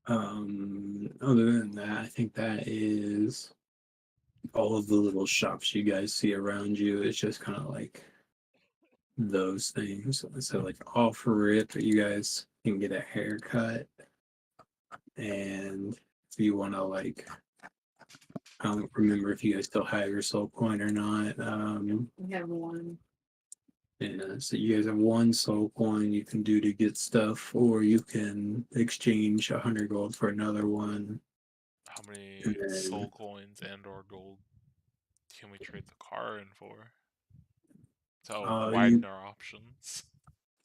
A: Other than that, I think that is all of the little shops you guys see around you. It's just kind of like those things. So like off rip, you guys can get a haircut, and if you want to like, I don't remember if you guys still have your soul coin or not.
C: We have one.
A: Yeah, so you guys have one soul coin you can do to get stuff, or you can exchange 100 gold for another one.
B: How many
A: And then
B: soul coins and or gold can we trade the car in for? To widen
A: you
B: our options.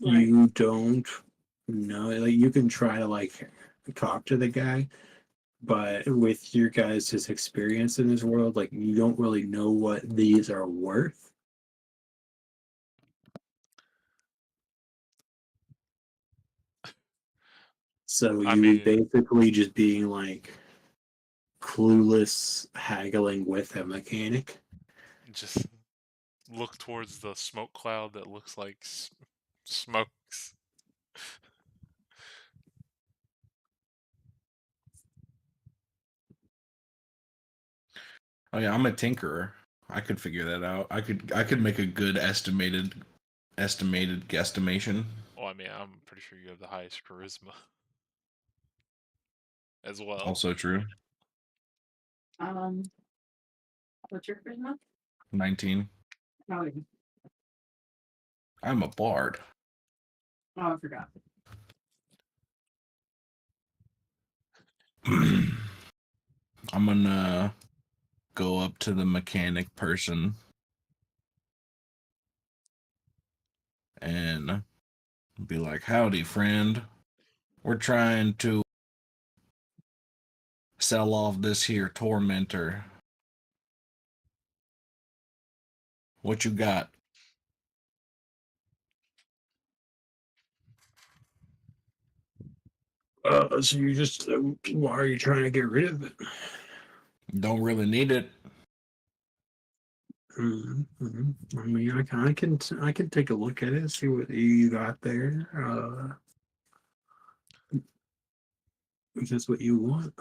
C: Right.
A: you don't know, like you can try to like talk to the guy, but with your guys' experience in this world, like you don't really know what these are worth. So
B: I
A: you would
B: mean,
A: basically just being like clueless haggling with a mechanic.
B: just look towards the smoke cloud that looks like smokes.
D: Oh yeah, I'm a tinkerer. I could figure that out. I could make a good estimated guesstimation.
B: Well, I mean, I'm pretty sure you have the highest charisma as well.
D: Also true.
C: What's your charisma?
D: 19.
C: Oh, yeah.
D: I'm a bard.
C: Oh, I forgot.
D: I'm gonna go up to the mechanic person and be like, "Howdy, friend. We're trying to sell off this here tormentor. What you got?"
A: So you just why are you trying to get rid of it?
D: Don't really need it.
A: Mm-hmm. I mean, I can take a look at it, see what you got there. If that's what you want.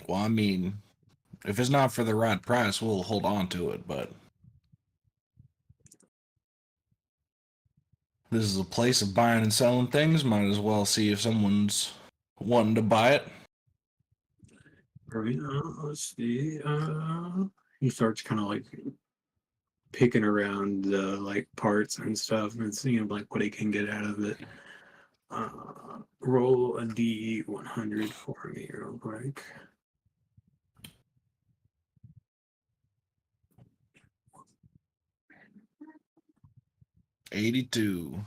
D: Well, I mean, if it's not for the right price, we'll hold on to it, but this is a place of buying and selling things. Might as well see if someone's wanting to buy it.
A: Right. Let's see. He starts kind of like picking around the like parts and stuff and seeing like what he can get out of it. Roll a D100 for me real quick.
D: 82.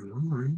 A: Alright.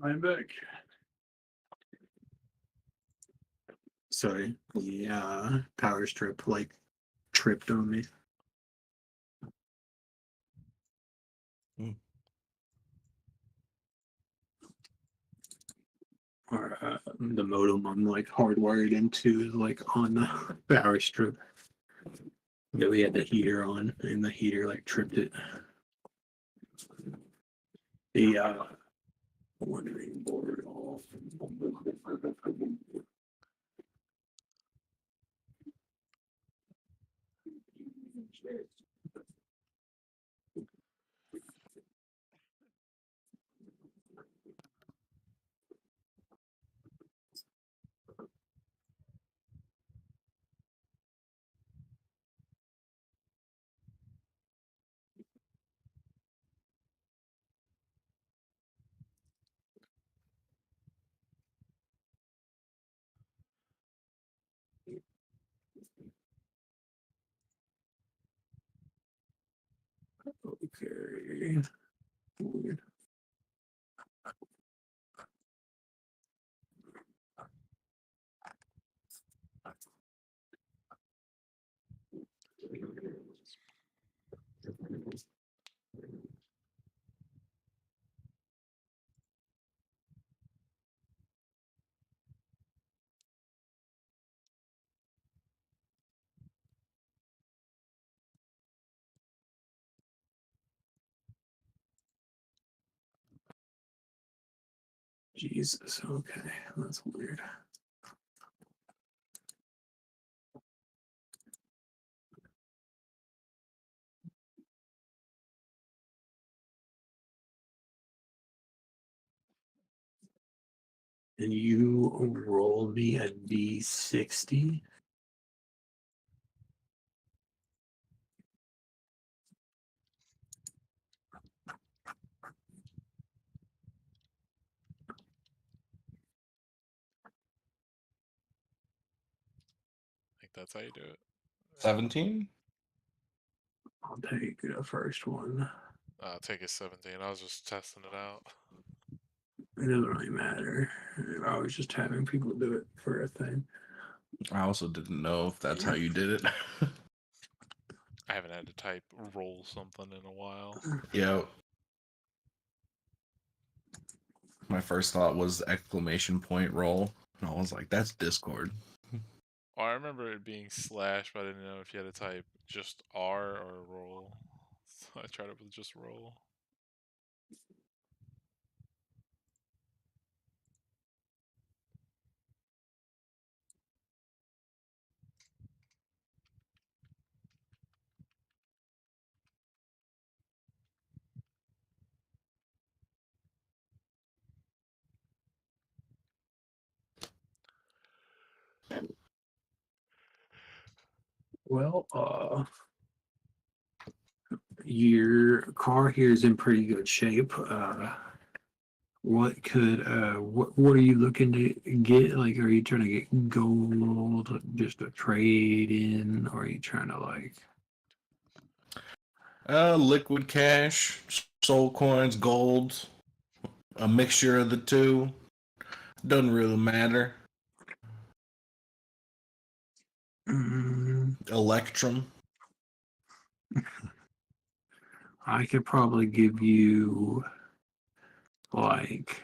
A: I'm back. Sorry. Yeah, power strip like tripped on me. Or the modem I'm like hardwired into is like on the power strip. Yeah, we had the heater on, and the heater like tripped it. The wondering board off. Okay. Weird. Jesus, okay, that's weird. And you roll me a D60.
B: I think that's how you do it.
D: 17?
A: I'll take the first one.
B: Take a 17. I was just testing it out.
A: It doesn't really matter. I was just having people do it for a thing.
D: I also didn't know if that's how you did it.
B: I haven't had to type roll something in a while.
D: Yeah. My first thought was exclamation point roll. And I was like, that's Discord.
B: Oh, I remember it being slash, but I didn't know if you had to type just R or roll. So I tried it with just roll.
A: Well, your car here is in pretty good shape. What are you looking to get? Like, are you trying to get gold, just a trade in, or are you trying to like?
D: Liquid cash, soul coins, gold, a mixture of the two. Doesn't really matter. Electrum.
A: I could probably give you like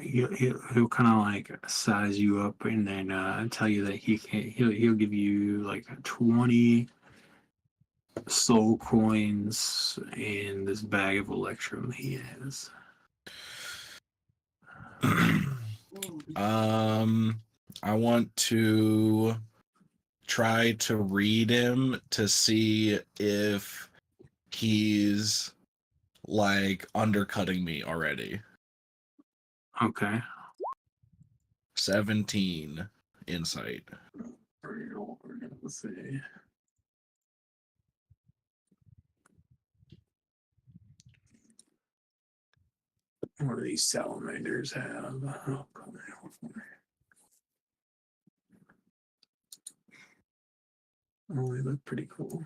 A: he'll kind of like size you up and then tell you that he'll give you like 20 soul coins and this bag of electrum he has.
D: I want to try to read him to see if he's like undercutting me already.
A: Okay.
D: 17 insight.
A: Let's see. What do these salamanders have? Oh, come on. Oh, they look pretty cool.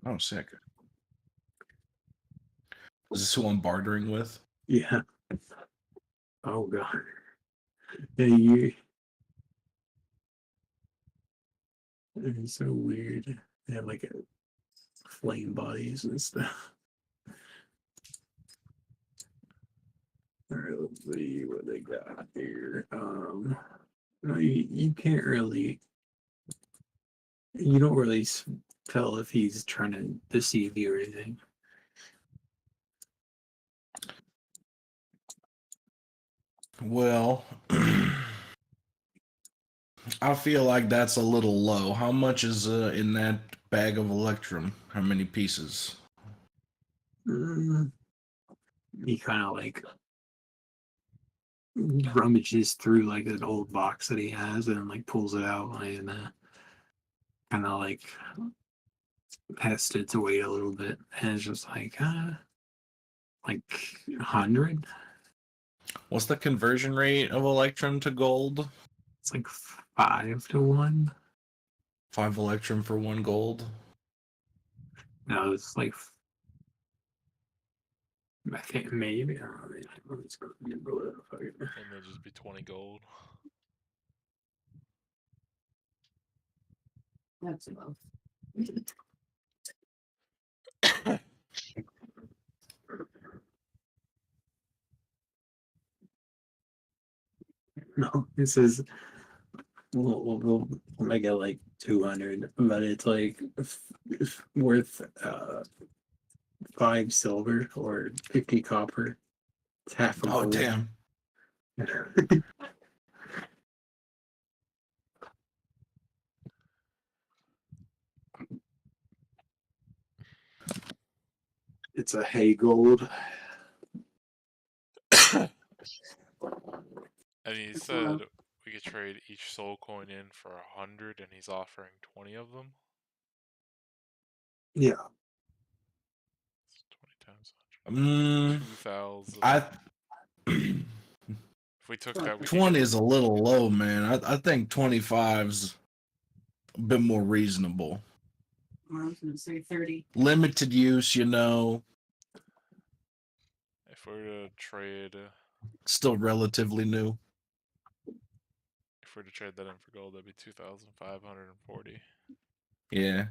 D: Oh, sick. Is this who I'm bartering with?
A: Yeah. Oh god. Yeah, you. It's so weird. They have like flame bodies and stuff. All right, let's see what they got here. No, you can't really. You don't really tell if he's trying to deceive you or anything.
D: Well, I feel like that's a little low. How much is in that bag of electrum? How many pieces?
A: He kind of like rummages through like an old box that he has and like pulls it out and kind of like tests its weight a little bit and it's just like 100.
D: What's the conversion rate of electrum to gold?
A: It's like 5 to 1.
D: 5 electrum for 1 gold.
A: No, it's like I think maybe I don't know. Let's go get it up here.
B: And they'll just be 20 gold.
C: That's enough.
A: No, it says we'll make it like 200, but it's like worth 5 silver or 50 copper. It's half a
D: Oh,
A: gold.
D: damn.
A: It's a hay gold.
B: And he said we could trade each soul coin in for 100, and he's offering 20 of them.
A: Yeah.
B: It's 20 times 100. 2,000.
D: I
B: If we took that, we could
D: 20
B: get
D: is a little low, man. I think 25's a bit more reasonable.
C: I was gonna say 30.
D: Limited use, you know,
B: if we were to trade
D: still relatively new.
B: if we were to trade that in for gold, that'd be 2,540.
D: Yeah.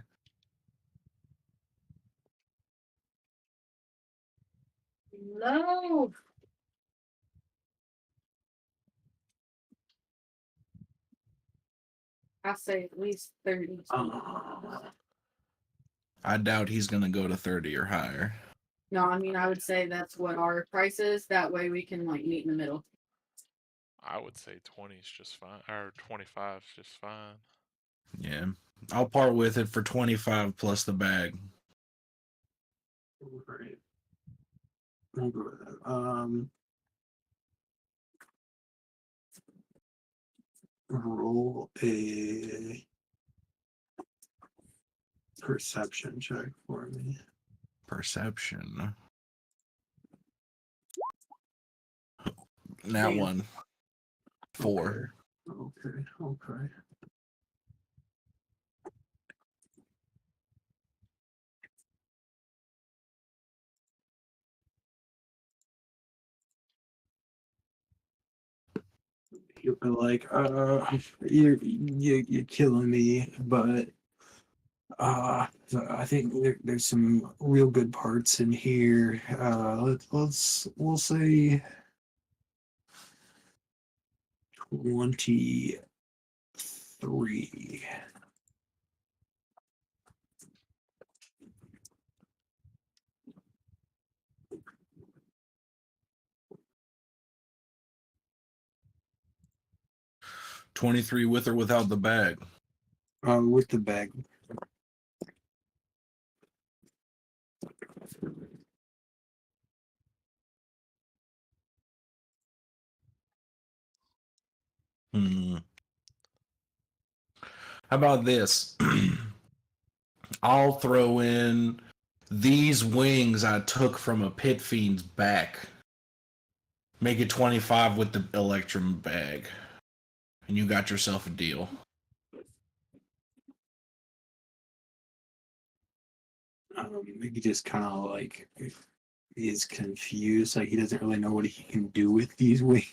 C: No. I say at least 30.
D: I doubt he's going to go to 30 or higher.
C: No, I mean I would say that's what our price is. That way we can like meet in the middle.
B: I would say 20 is just fine, or 25 is just fine.
D: Yeah. I'll part with it for 25 plus the bag.
A: Right. I'll go with that. roll a perception check for me.
D: Perception. That
C: Damn.
D: one. 4.
A: Okay. You'll be like, you're killing me, but so I think there's some real good parts in here. We'll say 23.
D: 23 with or without the bag.
A: With the bag.
D: Hmm. How about this? I'll throw in these wings I took from a pit fiend's back. Make it 25 with the Electrum bag. And you got yourself a deal.
A: He just kind of like is confused. Like he doesn't really know what he can do with these wings.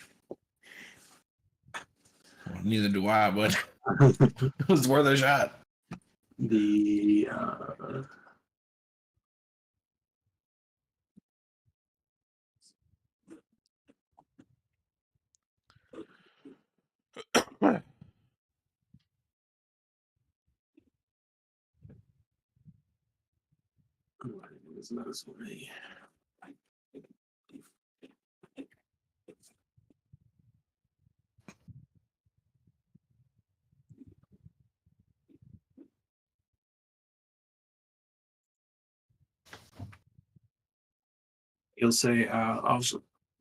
D: Well, neither do I, but it was worth a shot.
A: The was those way. He'll say,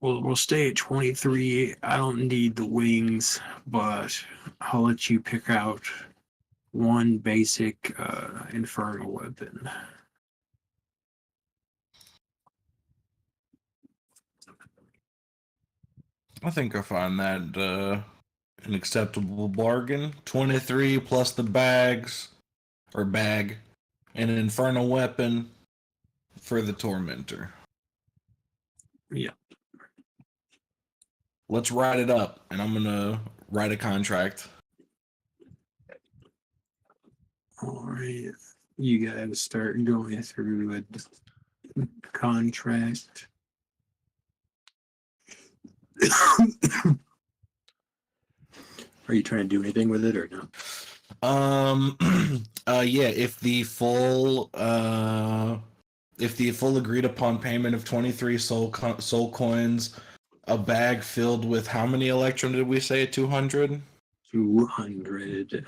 A: we'll stay at 23. I don't need the wings, but I'll let you pick out one basic infernal weapon.
D: I think I find that an acceptable bargain. 23 plus the bags, or bag, and an infernal weapon for the tormentor.
A: Yeah.
D: Let's write it up, and I'm gonna write a contract.
A: All right. You guys start going through a contract. Are you trying to do anything with it or no?
D: Yeah, if the full agreed upon payment of 23 soul coins, a bag filled with how many Electrum did we say? 200?
A: 200.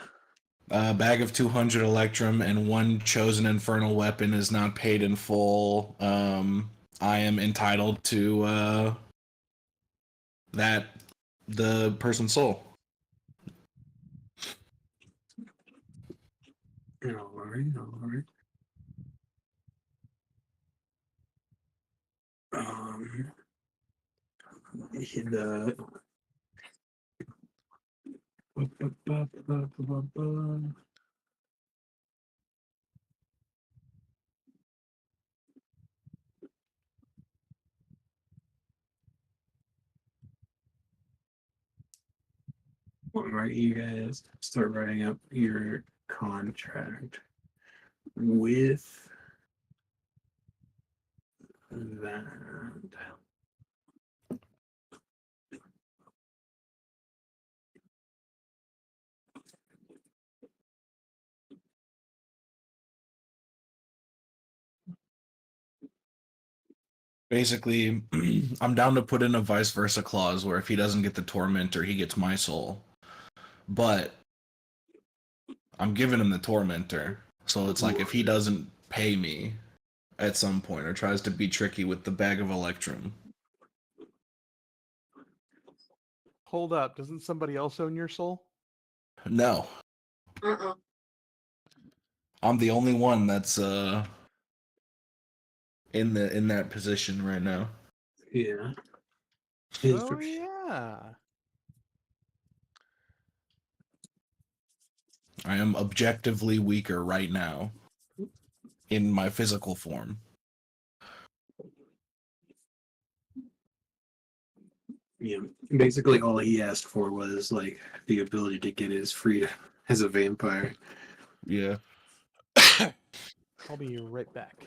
D: A bag of 200 Electrum and one chosen infernal weapon is not paid in full. I am entitled to the person's soul.
A: All right. The right, you guys start writing up your contract with that.
D: Basically, I'm down to put in a vice versa clause where if he doesn't get the tormentor, he gets my soul. But I'm giving him the tormentor. So it's like if he doesn't pay me at some point or tries to be tricky with the bag of Electrum.
E: Hold up. Doesn't somebody else own your soul?
D: No, I'm the only one that's in that position right now.
A: Yeah.
E: Oh yeah.
D: I am objectively weaker right now in my physical form.
A: Yeah. Basically, all he asked for was like the ability to get his freedom as a vampire.
D: Yeah.
E: I'll be right back.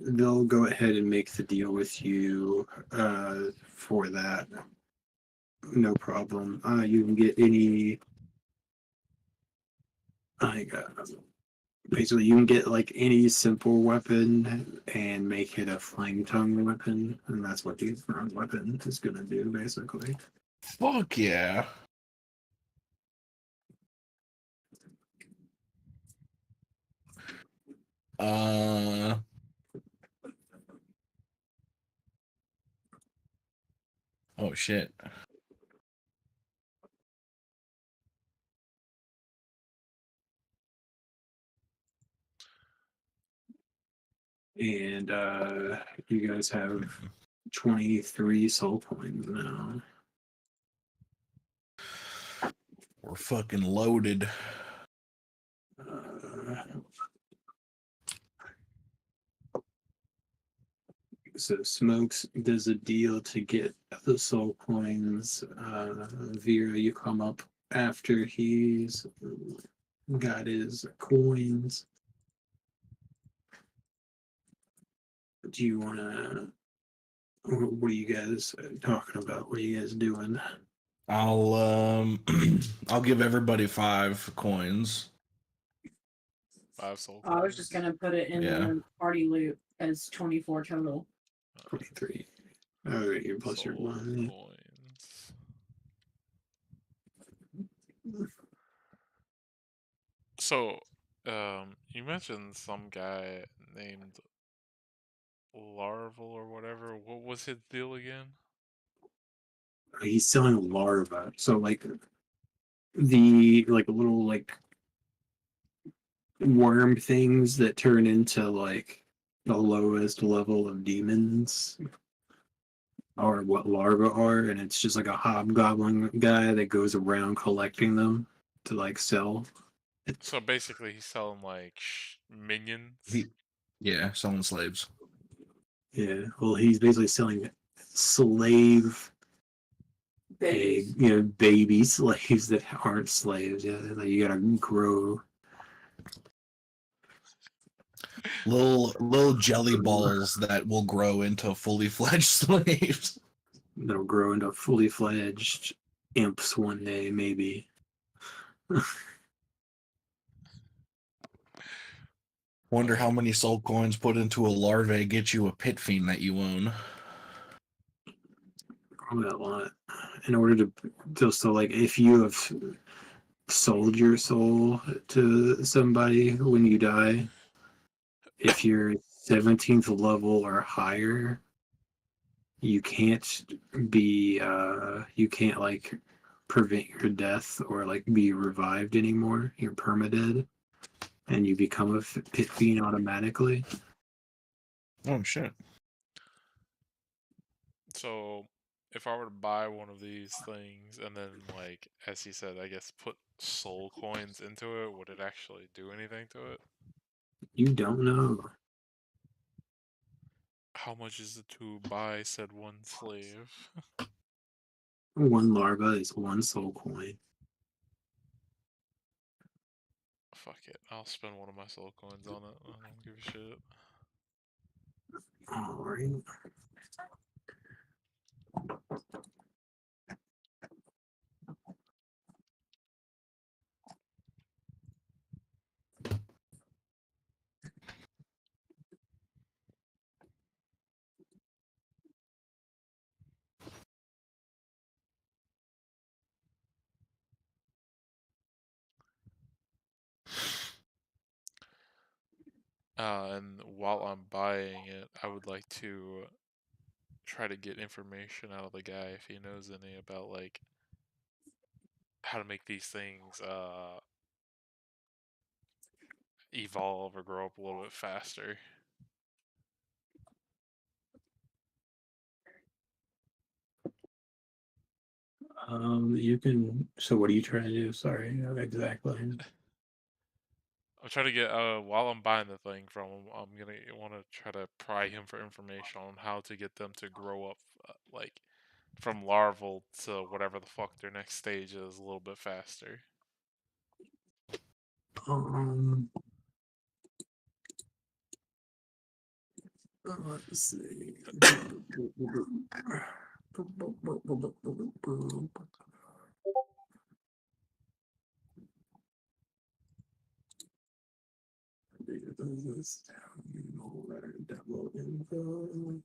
A: They'll go ahead and make the deal with you for that. No problem. You can get any like basically you can get like any simple weapon and make it a flame tongue weapon, and that's what the thrown weapon is gonna do basically.
D: Fuck yeah. Uh oh shit.
A: And you guys have 23 soul coins now.
D: We're fucking loaded.
A: Uh, so Smokes does a deal to get the soul coins. Vera, you come up after he's got his coins. Do you want to? What are you guys talking about? What are you guys doing?
D: I'll I'll give everybody 5 coins.
B: 5 soul
C: I was
B: coins.
C: just gonna put it in
D: Yeah.
C: the party loop as 24 total.
A: 23. All right, you're plus your
B: Soul
A: one.
B: coins. So, you mentioned some guy named Larval or whatever. What was his deal again?
A: He's selling larva. So like the like little like worm things that turn into like the lowest level of demons are what larvae are, and it's just like a hobgoblin guy that goes around collecting them to like sell.
B: So basically, he's selling like minions.
D: Yeah, selling slaves.
A: Yeah, well, he's basically selling slave
C: Babies.
A: baby slaves that aren't slaves. Yeah, like you gotta grow.
D: Little jelly balls that will grow into fully fledged slaves.
A: That'll grow into fully fledged imps one day, maybe.
D: Wonder how many soul coins put into a larvae get you a pit fiend that you own.
A: Probably a lot. In order to so like if you have sold your soul to somebody when you die, if you're 17th level or higher, you can't you can't like prevent your death or like be revived anymore. You're permadead and you become a pit fiend automatically.
D: Oh shit.
B: So, if I were to buy one of these things and then, like, as he said, I guess put soul coins into it, would it actually do anything to it?
A: You don't know.
B: How much is it to buy said one slave?
A: One larva is one soul coin.
B: Fuck it, I'll spend one of my soul coins on it. I don't give a shit.
A: All right.
B: And while I'm buying it, I would like to try to get information out of the guy if he knows any about like how to make these things evolve or grow up a little bit faster.
A: You can. So, what are you trying to do? Sorry, exactly.
B: I'm trying to get while I'm buying the thing from him, I'm gonna want to try to pry him for information on how to get them to grow up, like from larval to whatever the fuck their next stage is, a little bit faster.
A: Let's see. Double info.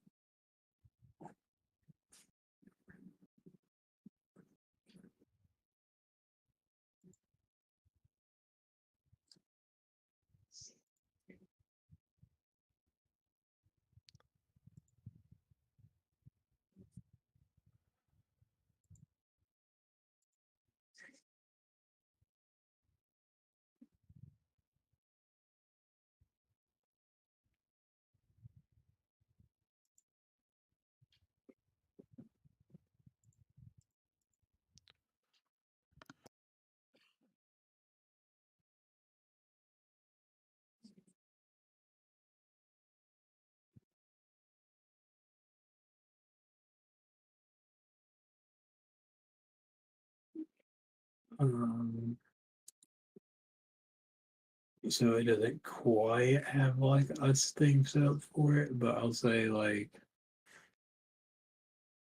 A: So it doesn't quite have like us things up for it, but I'll say like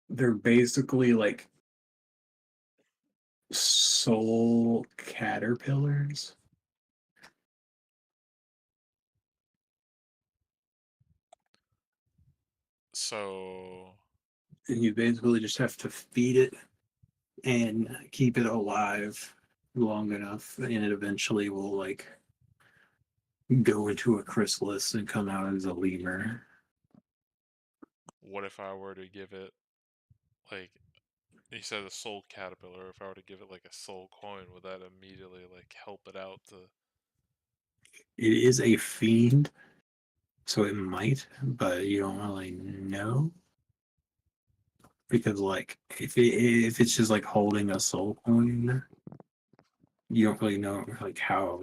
A: they're basically like soul caterpillars.
B: So
A: And you basically just have to feed it and keep it alive long enough, and it eventually will like go into a chrysalis and come out as a lemur.
B: what if I were to give it like you said a soul caterpillar? If I were to give it like a soul coin, would that immediately like help it out to?
A: It is a fiend, so it might, but you don't really know. Because like if it's just like holding a soul coin, you don't really know like how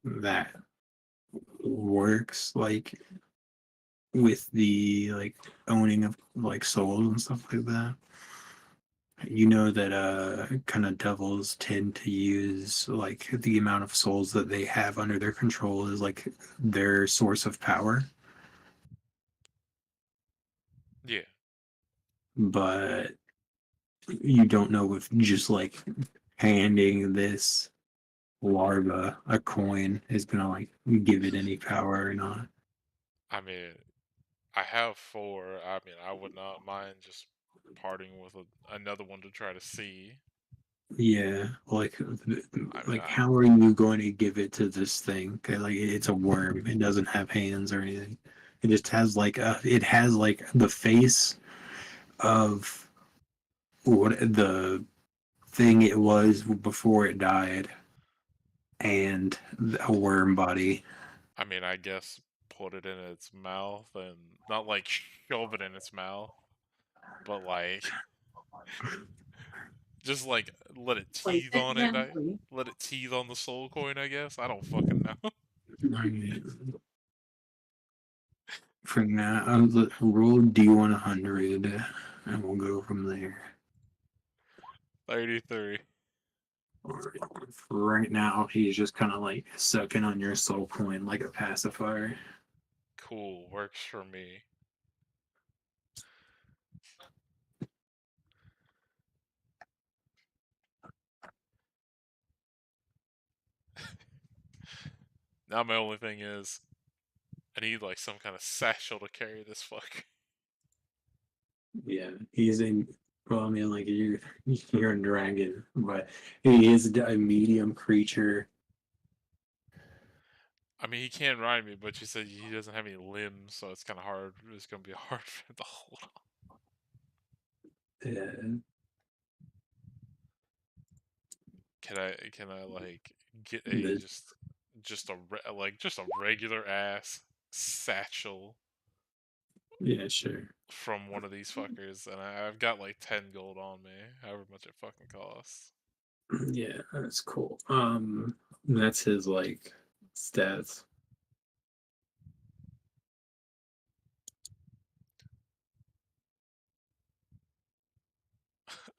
A: that works, like with the like owning of like souls and stuff like that. You know that kind of devils tend to use like the amount of souls that they have under their control is like their source of power.
B: Yeah.
A: But you don't know if just like handing this larva a coin is gonna like give it any power or not.
B: I mean, I have 4. I mean, I would not mind just parting with another one to try to see.
A: Yeah,
B: I mean,
A: like how are you going to give it to this thing? 'Kay, like it's a worm. It doesn't have hands or anything. It just has like it has like the face of what the thing it was before it died, and a worm body.
B: I guess put it in its mouth and not like shove it in its mouth, but like just like let it
C: Place
B: teeth
C: it
B: on it.
C: gently.
B: Let it teeth on the soul coin. I guess I don't fucking know.
A: For now, roll D100, and we'll go from there.
B: 33.
A: For right now, he's just kind of like sucking on your soul coin like a pacifier.
B: Cool, works for me. Now my only thing is, I need like some kind of satchel to carry this fucker.
A: Yeah, he's in. Well, I mean, like you're a dragon, but he is a medium creature.
B: I mean, he can ride me, but you said he doesn't have any limbs, so it's kind of hard. It's gonna be hard for him to hold on.
A: Yeah.
B: Can I like get a
A: The-
B: just a just a regular ass satchel
A: yeah, sure.
B: from one of these fuckers, and I've got like 10 gold on me, however much it fucking costs.
A: Yeah, that's cool. That's his like stats.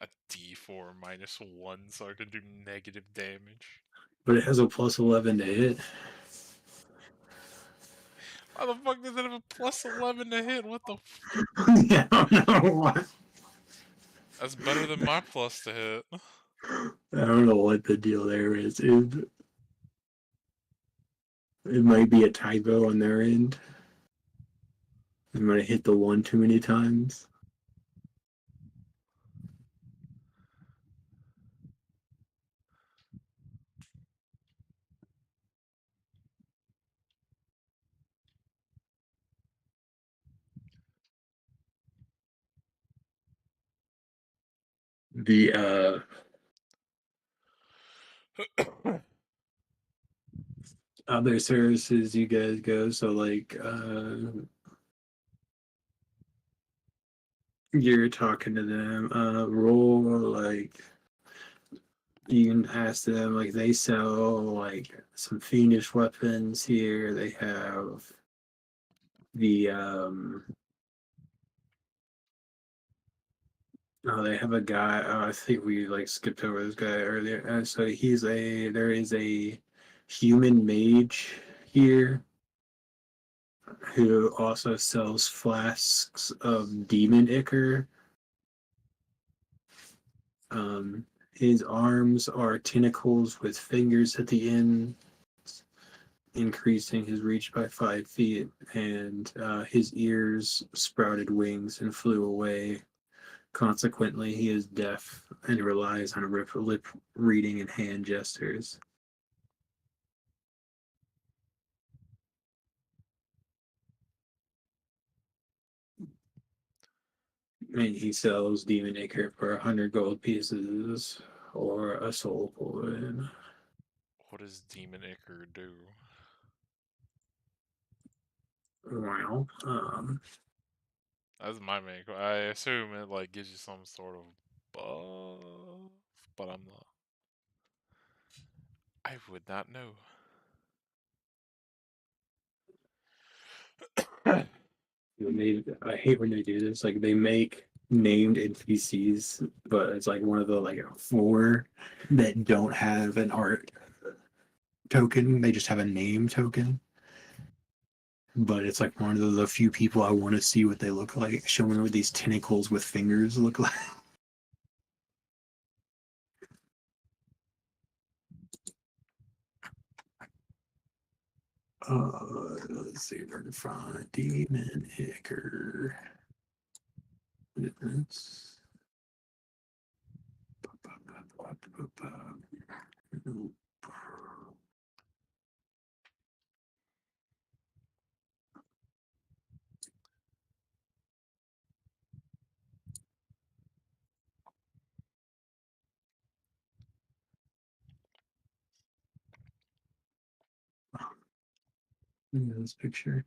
B: A D4 -1, so I can do negative damage.
A: But it has a plus 11 to hit.
B: Why the fuck does it have a +11 to hit? What the?
A: Yeah, I don't know why.
B: That's better than my plus to hit.
A: I don't know what the deal there is. It might be a typo on their end. They might have hit the one too many times. The other services you guys go, so like you're talking to them, roll like you can ask them like they sell like some fiendish weapons here. They have the oh, they have a guy. I think we like skipped over this guy earlier. So there is a human mage here who also sells flasks of demon ichor. His arms are tentacles with fingers at the end, increasing his reach by 5 feet, and his ears sprouted wings and flew away. Consequently, he is deaf and relies on lip reading and hand gestures. And he sells demon ichor for 100 gold pieces or a soul coin.
B: What does Demon Ichor do?
A: Wow.
B: That's my main. I assume it like gives you some sort of buff, but I'm not. I would not know.
A: I hate when they do this. Like they make named NPCs, but it's like one of the like 4 that don't have an art token. They just have a name token. But it's like one of the few people I want to see what they look like. Show me what these tentacles with fingers look like. Let's see if I can find Demon Ichor. Fitness. Look at this picture.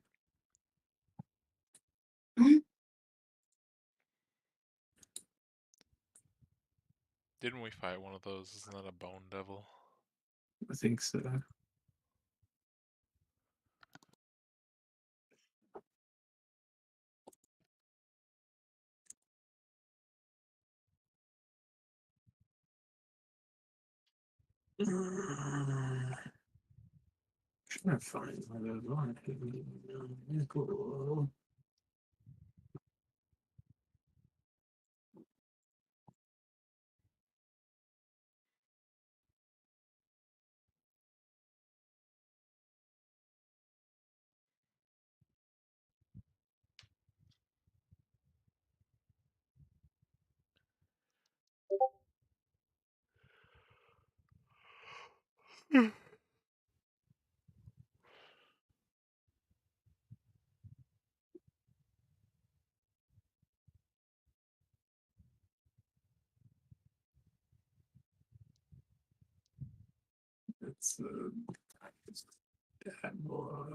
B: Didn't we fight one of those? Isn't that a bone devil?
A: I think so. Trying to find one of those. Cool. So, that will,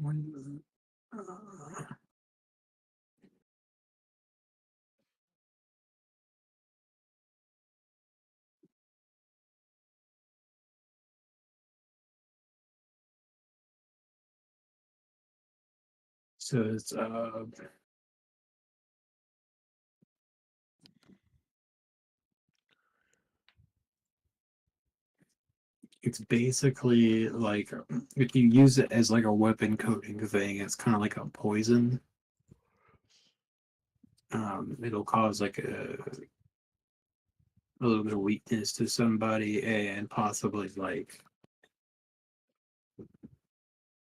A: when, so it's basically like if you use it as like a weapon coating thing, it's kind of like a poison. It'll cause like a little bit of weakness to somebody and possibly like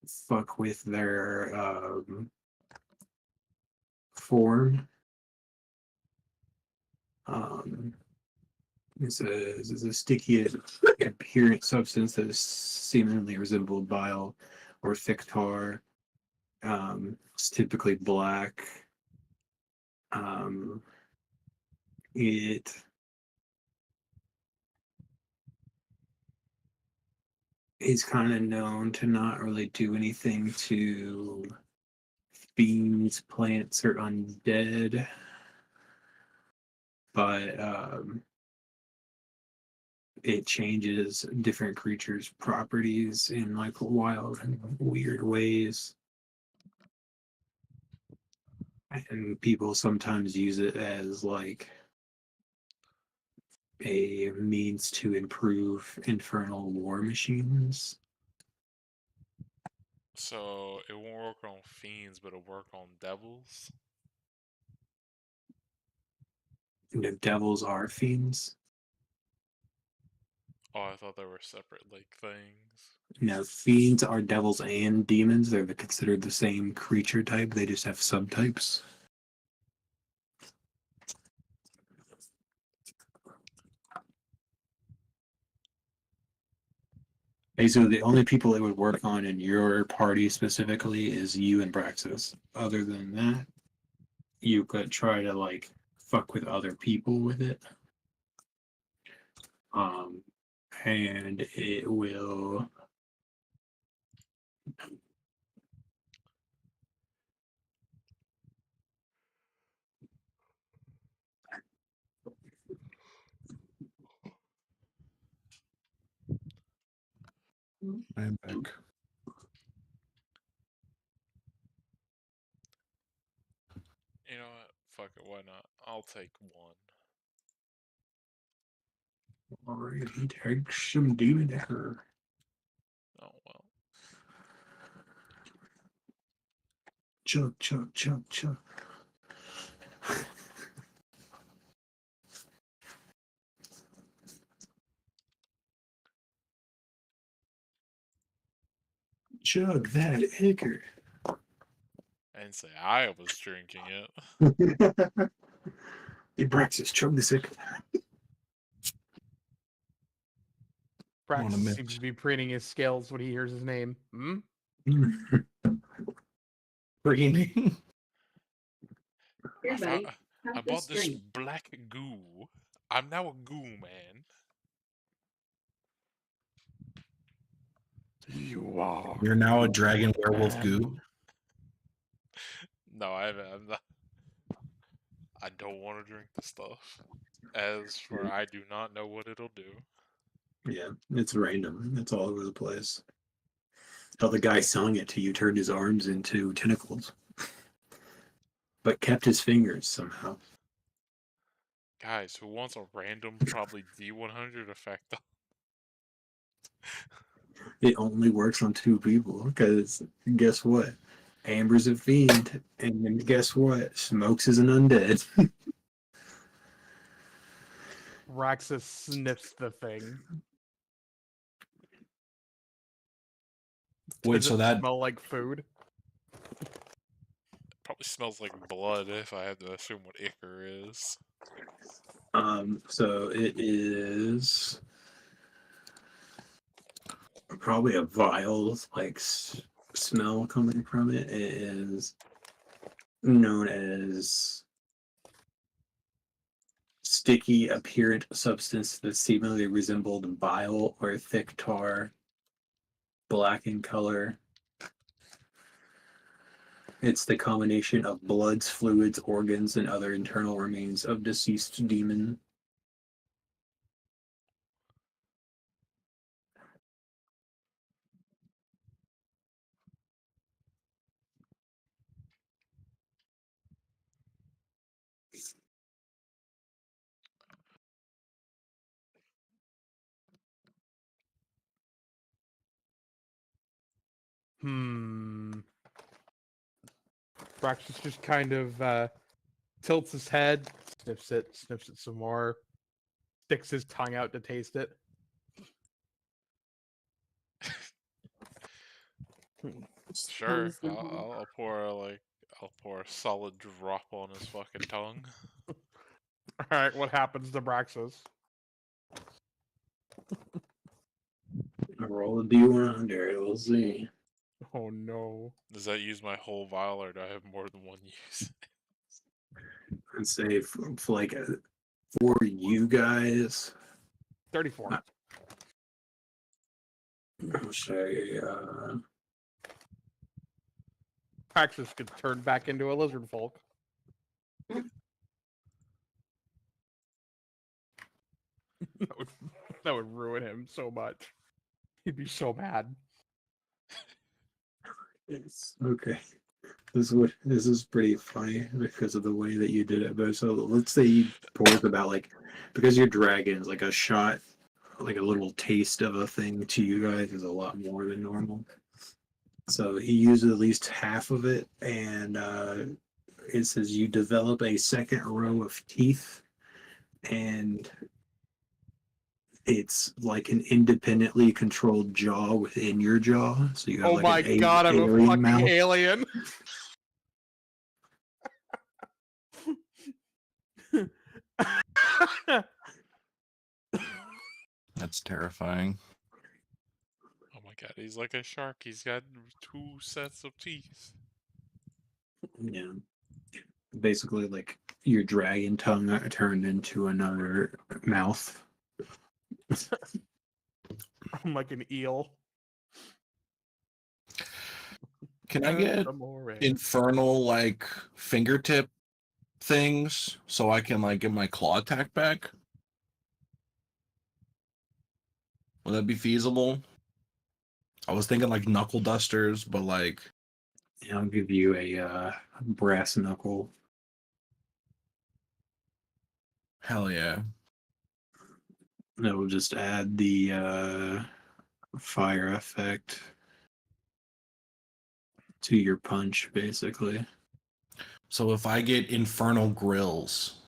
A: fuck with their form. It's a sticky appearance substance that is seemingly resembled bile or thick tar. It's typically black. It is kind of known to not really do anything to fiends, plants, or undead, but it changes different creatures' properties in like wild and weird ways. And people sometimes use it as like a means to improve infernal war machines.
B: So it won't work on fiends, but it'll work on devils.
A: You know, devils are fiends.
B: Oh, I thought they were separate like things.
A: No, fiends are devils and demons. They're considered the same creature type. They just have subtypes. Basically, the only people it would work on in your party specifically is you and Praxis. Other than that, you could try to like fuck with other people with it. And it will
D: I'm back.
B: You know what? Fuck it, why not? I'll take one.
A: already take some demon hair.
B: Oh well.
A: Chug, chug, chug, chug. Chug that ichor.
B: I didn't say I was drinking it.
A: Hey, Praxis, chug this ichor.
E: Braxton
D: mix.
E: seems to be preening his scales when he hears his name. Hmm?
D: Preening.
C: Here, buddy.
B: I
C: Have
B: bought this
C: drink.
B: black goo. I'm now a goo man.
E: You are.
D: You're now a dragon werewolf goo.
B: No, I'm not. I don't want to drink the stuff. As for I do not know what it'll do.
A: Yeah, it's random. It's all over the place. How the guy selling it to you turned his arms into tentacles, but kept his fingers somehow.
B: Guys, who wants a random, probably D100 effect?
A: It only works on two people because guess what? Amber's a fiend, and then guess what? Smokes is an undead.
E: Raxus sniffs the thing.
D: Wait,
E: Does
D: so
E: it
D: that
E: smell like food?
B: Probably smells like blood if I had to assume what ichor is.
A: So it is probably a vile smell coming from it. It is known as sticky apparent substance that seemingly resembled bile or thick tar, black in color. It's the combination of bloods, fluids, organs, and other internal remains of deceased demon.
E: Raxus just kind of tilts his head, sniffs it some more, sticks his tongue out to taste it.
B: Sure,
C: Suppose the whole-
B: I'll pour a solid drop on his fucking tongue.
E: Alright, what happens to Braxus?
A: Roll a d100, we'll see.
E: Oh no.
B: Does that use my whole vial, or do I have more than one use?
A: I'd say for you guys,
E: 34.
A: I'll say
E: Praxis could turn back into a lizard folk. that would ruin him so much. He'd be so mad.
A: it's okay. This is pretty funny because of the way that you did it. But so let's say he pours about because you're dragons, like a shot, like a little taste of a thing to you guys is a lot more than normal. So he uses at least half of it, and it says you develop a second row of teeth, and it's like an independently controlled jaw within your jaw. So you have
E: Oh
A: like
E: my
A: an
E: god, I'm a
A: alien
E: fucking
A: mouth.
E: alien.
D: that's terrifying.
B: Oh my god, he's like a shark. He's got 2 sets of teeth.
A: Yeah. Basically, like your dragon tongue turned into another mouth.
E: I'm like an eel.
D: Can I get infernal fingertip things so I can get my claw attack back? Would that be feasible? I was thinking knuckle dusters, but
A: Yeah, I'll give you a brass knuckle.
D: hell yeah.
A: That will just add the fire effect to your punch, basically.
D: So if I get infernal grills,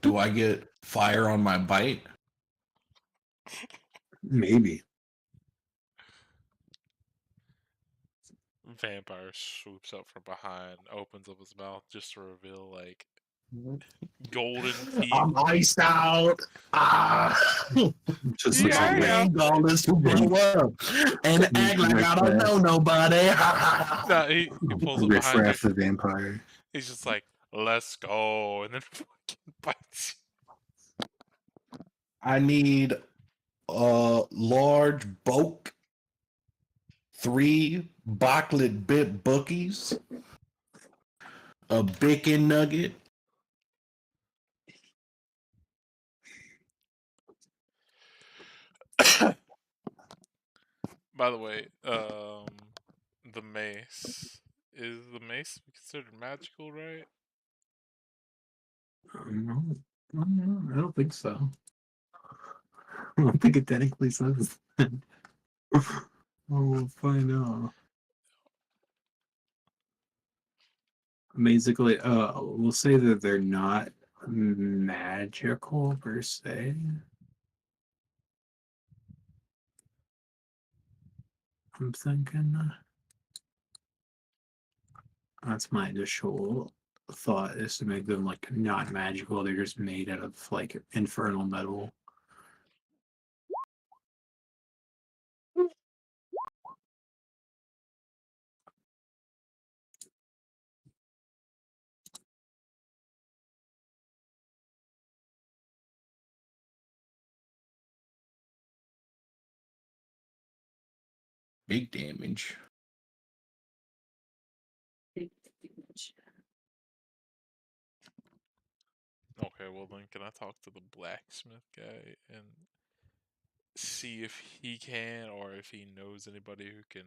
D: do I get fire on my bite?
A: Maybe.
B: Vampire swoops up from behind, opens up his mouth just to reveal golden teeth.
D: I'm iced out.
A: Just
E: looks like
D: I ain't gonna listen to grow up and act like I don't know nobody.
B: No, he pulls up behind
A: riff
B: you.
A: the vampire.
B: He's just like, "Let's go," and then fucking bites you.
D: I need a large bulk, 3 Bocklet bit bookies, a bacon nugget.
B: By the way, the mace is the mace considered magical, right?
A: I don't think so. I don't think it technically says that. We'll find out. Basically, we'll say that they're not magical per se. I'm thinking that's my initial thought, is to make them like not magical. They're just made out of like infernal metal.
D: Big damage.
C: Big damage.
B: Okay, well then, can I talk to the blacksmith guy and see if he can, or if he knows anybody who can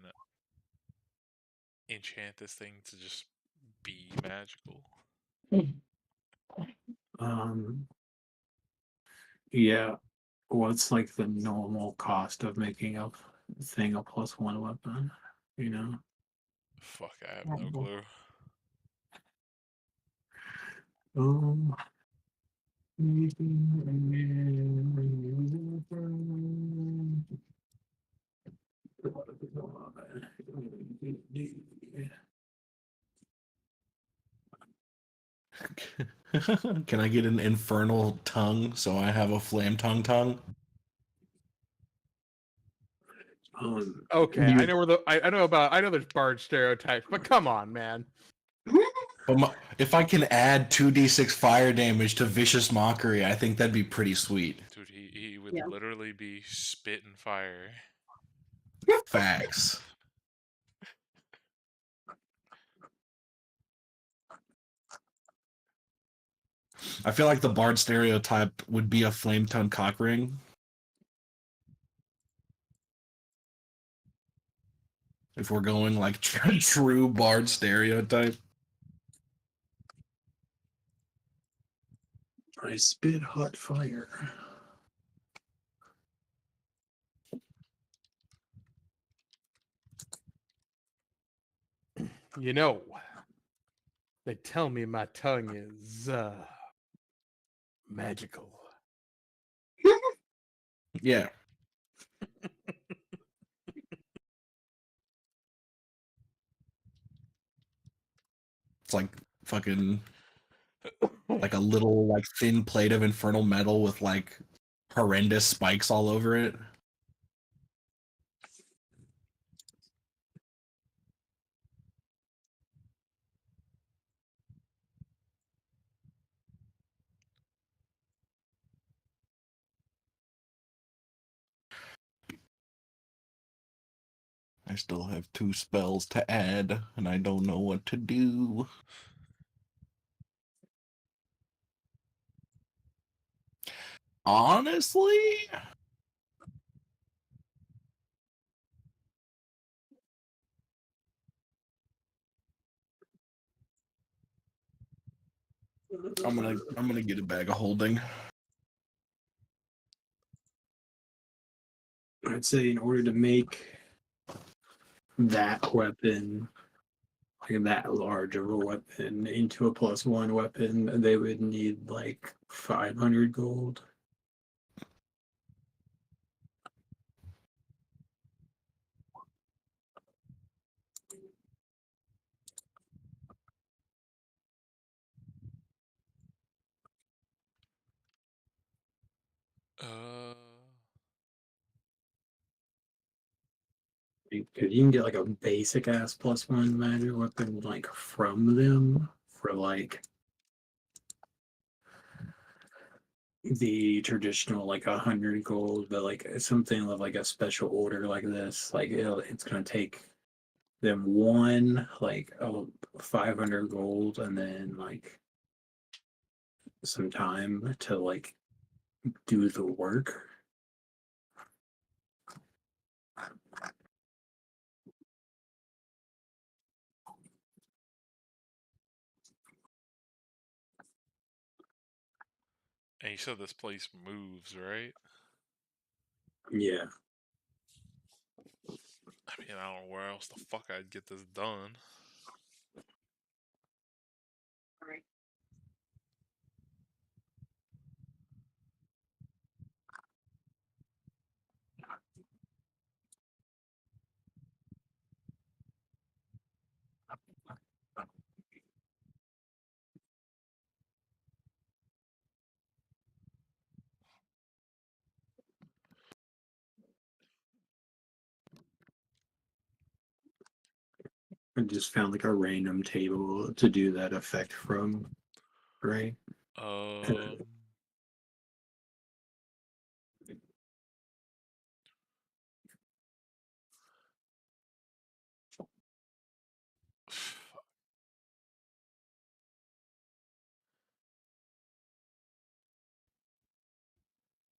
B: enchant this thing to just be magical?
A: Yeah. What's like the normal cost of making a thing a +1 weapon? You know?
B: Fuck, I have no clue.
A: Um.
D: Can I get an infernal tongue so I have a flame tongue?
E: Okay, I
A: You-
E: know where I know there's bard stereotypes, but come on, man.
D: But if I can add 2d6 fire damage to vicious mockery, I think that'd be pretty sweet.
B: Dude, he would
C: Yeah.
B: literally be spitting fire.
D: Facts. I feel like the bard stereotype would be a flame tongue cock ring. If we're going like true bard stereotype.
A: I spit hot fire.
E: You know, they tell me my tongue is magical.
D: Yeah. It's like fucking like a little like thin plate of infernal metal with like horrendous spikes all over it. I still have 2 spells to add, and I don't know what to do. Honestly, I'm gonna get a bag of holding.
A: I'd say in order to make that weapon, like that large of a weapon, into a +1 weapon, they would need like 500 gold.
B: Uh,
A: Because you can get like a basic ass +1 magic weapon like from them for like the traditional like 100 gold, but like something of like a special order like this, like it's gonna take them one like 500 gold and then like some time to like do the work.
B: and you said this place moves, right?
A: Yeah.
B: I mean, I don't know where else the fuck I'd get this done.
C: All right.
A: I just found like a random table to do that effect from, right?
B: Um,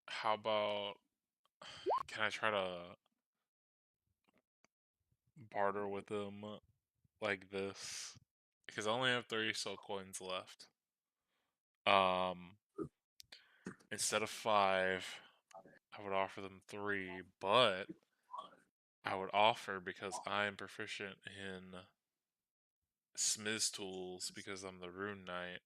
B: how about can I try to barter with them like this? Because I only have 30 soul coins left. Um, instead of 5, I would offer them 3, but I would offer because I am proficient in Smith's tools because I'm the Rune Knight.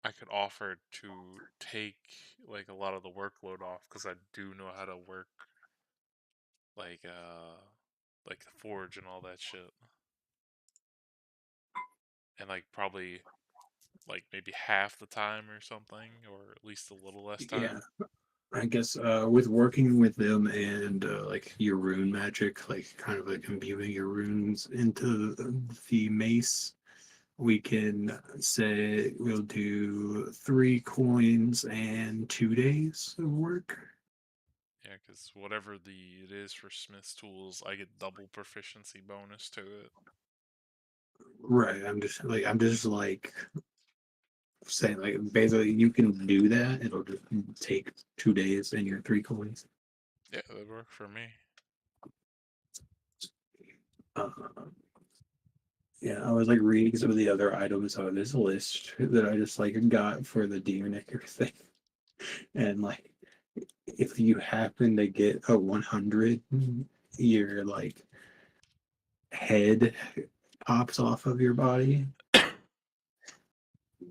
B: I could offer to take like a lot of the workload off because I do know how to work like like the forge and all that shit. And like probably like maybe half the time or something, or at least a little less
A: Yeah,
B: time.
A: I guess with working with them and like your rune magic, like kind of like imbuing your runes into the mace, we can say we'll do 3 coins and 2 days of work.
B: Yeah, because whatever it is for Smith's tools, I get double proficiency bonus to it.
A: Right. I'm just like saying like basically you can do that. It'll just take 2 days and your 3 coins.
B: Yeah, that worked for me.
A: Uh, yeah, I was like reading some of the other items on this list that I just like got for the Deernicker thing. And like if you happen to get a 100, your like head pops off of your body.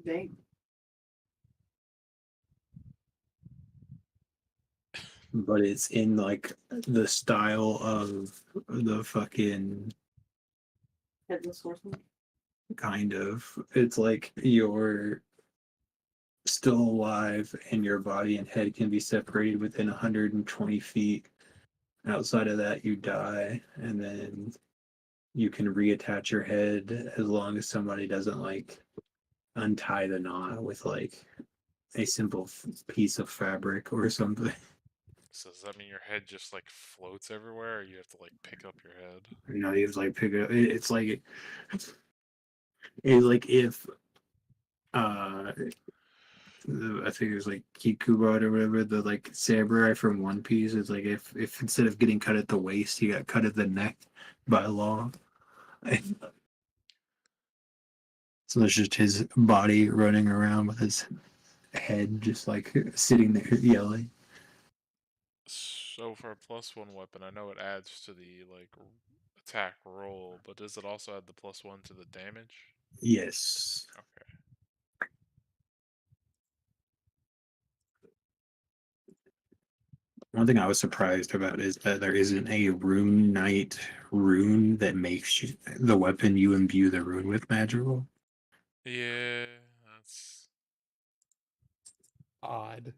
C: Dang.
A: But it's in like the style of the fucking
C: Headless horseman.
A: kind of. It's like you're still alive and your body and head can be separated within 120 feet. Outside of that, you die, and then you can reattach your head as long as somebody doesn't like untie the knot with like a simple piece of fabric or something.
B: So does that mean your head just like floats everywhere, or you have to like pick up your head?
A: You know, you just like pick it up. It's like if uh I think it was like Kikubat or whatever, the like samurai from One Piece. It's like if instead of getting cut at the waist, he got cut at the neck by law. So it's just his body running around with his head just like sitting there yelling.
B: So for a +1 weapon, I know it adds to the like attack roll, but does it also add the +1 to the damage?
A: Yes.
B: Okay.
A: One thing I was surprised about is that there isn't a rune knight rune that makes the weapon you imbue the rune with magical.
B: Yeah, that's
E: Odd.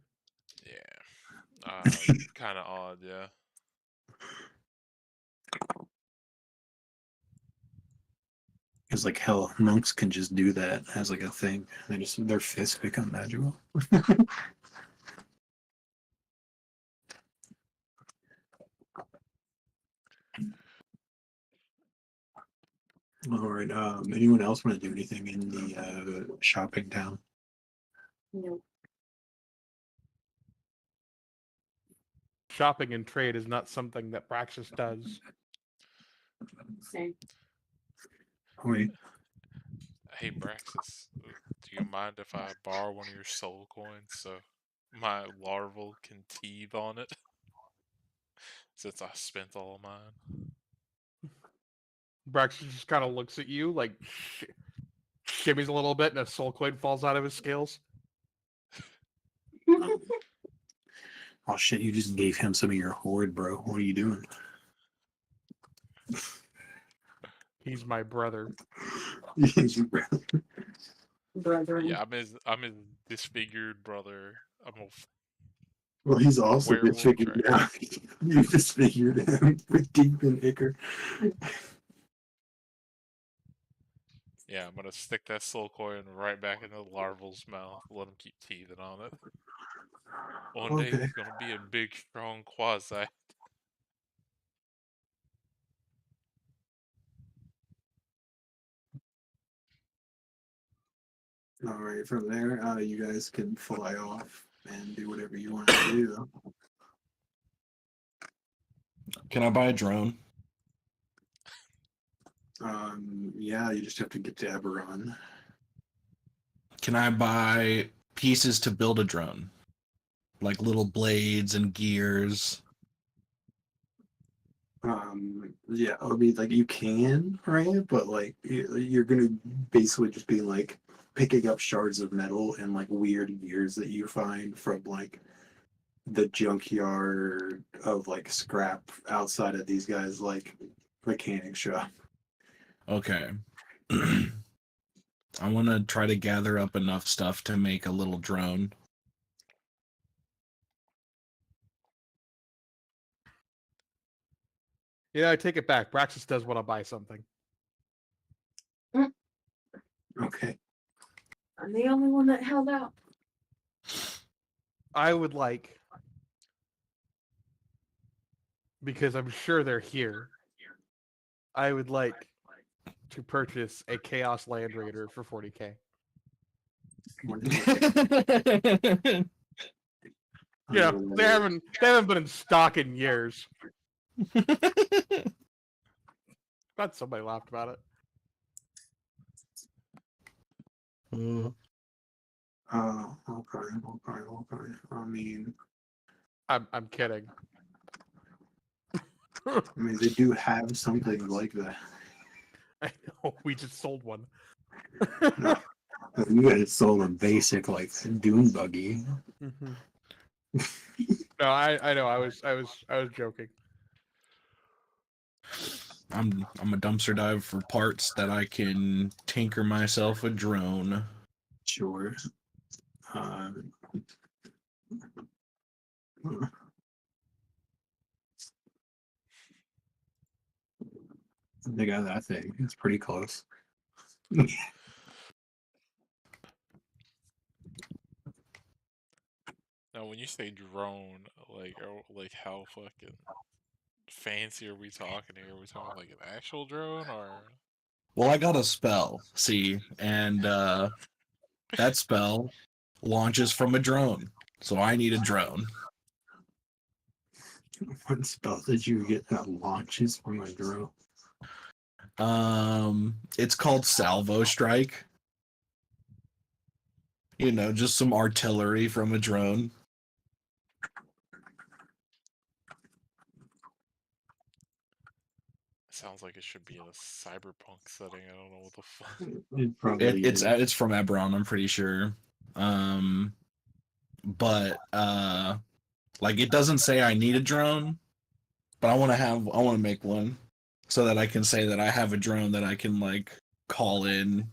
B: yeah. Kind of odd, yeah.
A: Because like hell, monks can just do that as like a thing. They just their fists become magical. All right. Anyone else want to do anything in the shopping town?
C: No.
E: Shopping and trade is not something that Praxis does.
C: Same.
A: Wait.
B: Hey Braxis, do you mind if I borrow one of your soul coins so my larval can teeve on it? Since I spent all of mine.
E: Praxis just kind of looks at you, like shimmies a little bit, and a soul coin falls out of his scales.
A: Oh shit! You just gave him some of your hoard, bro. What are you doing?
E: He's my brother.
C: Brethren.
B: Yeah, I'm his disfigured brother.
A: Well, he's also been
B: Werewolf
A: figured
B: dragon.
A: out. You just figured him with deep in Icker.
B: Yeah, I'm gonna stick that soul coin right back into the larval's mouth. Let him keep teething on it. One day
A: Okay.
B: he's gonna be a big, strong quasi.
A: All right. From there, you guys can fly off and do whatever you want to do.
D: Can I buy a drone?
A: Yeah, you just have to get to Eberron.
D: Can I buy pieces to build a drone? Like little blades and gears.
A: Yeah, I mean, like you can, right? But like you're gonna basically just be like picking up shards of metal and like weird gears that you find from like the junkyard of like scrap outside of these guys like mechanic shop.
D: Okay. I want to try to gather up enough stuff to make a little drone.
E: Yeah, I take it back. Braxis does want to buy something.
A: Okay.
C: I'm the only one that held out.
E: I would like, because I'm sure they're here, I would like to purchase a Chaos Land Raider for 40k. Yeah, they haven't been in stock in years. But somebody laughed about it.
A: Okay. I mean,
E: I'm kidding.
A: they do have something like that.
E: I know, we just sold one.
A: No, you guys sold a basic like dune buggy.
E: Mhm. No, I know. I was joking.
D: I'm a dumpster dive for parts that I can tinker myself a drone.
A: Sure. They got that thing. It's pretty close.
B: Now, when you say drone, like how fucking fancy are we talking here? Are we talking like an actual drone or?
D: Well, I got a spell, see, and that spell launches from a drone. So I need a drone.
A: What spell did you get that launches from a drone?
D: It's called Salvo Strike. You know, just some artillery from a drone.
B: Sounds like it should be in a cyberpunk setting. I don't know what the fuck.
A: It probably is.
D: It's from Eberron, I'm pretty sure. But like it doesn't say I need a drone, but I want to make one so that I can say that I have a drone that I can like call in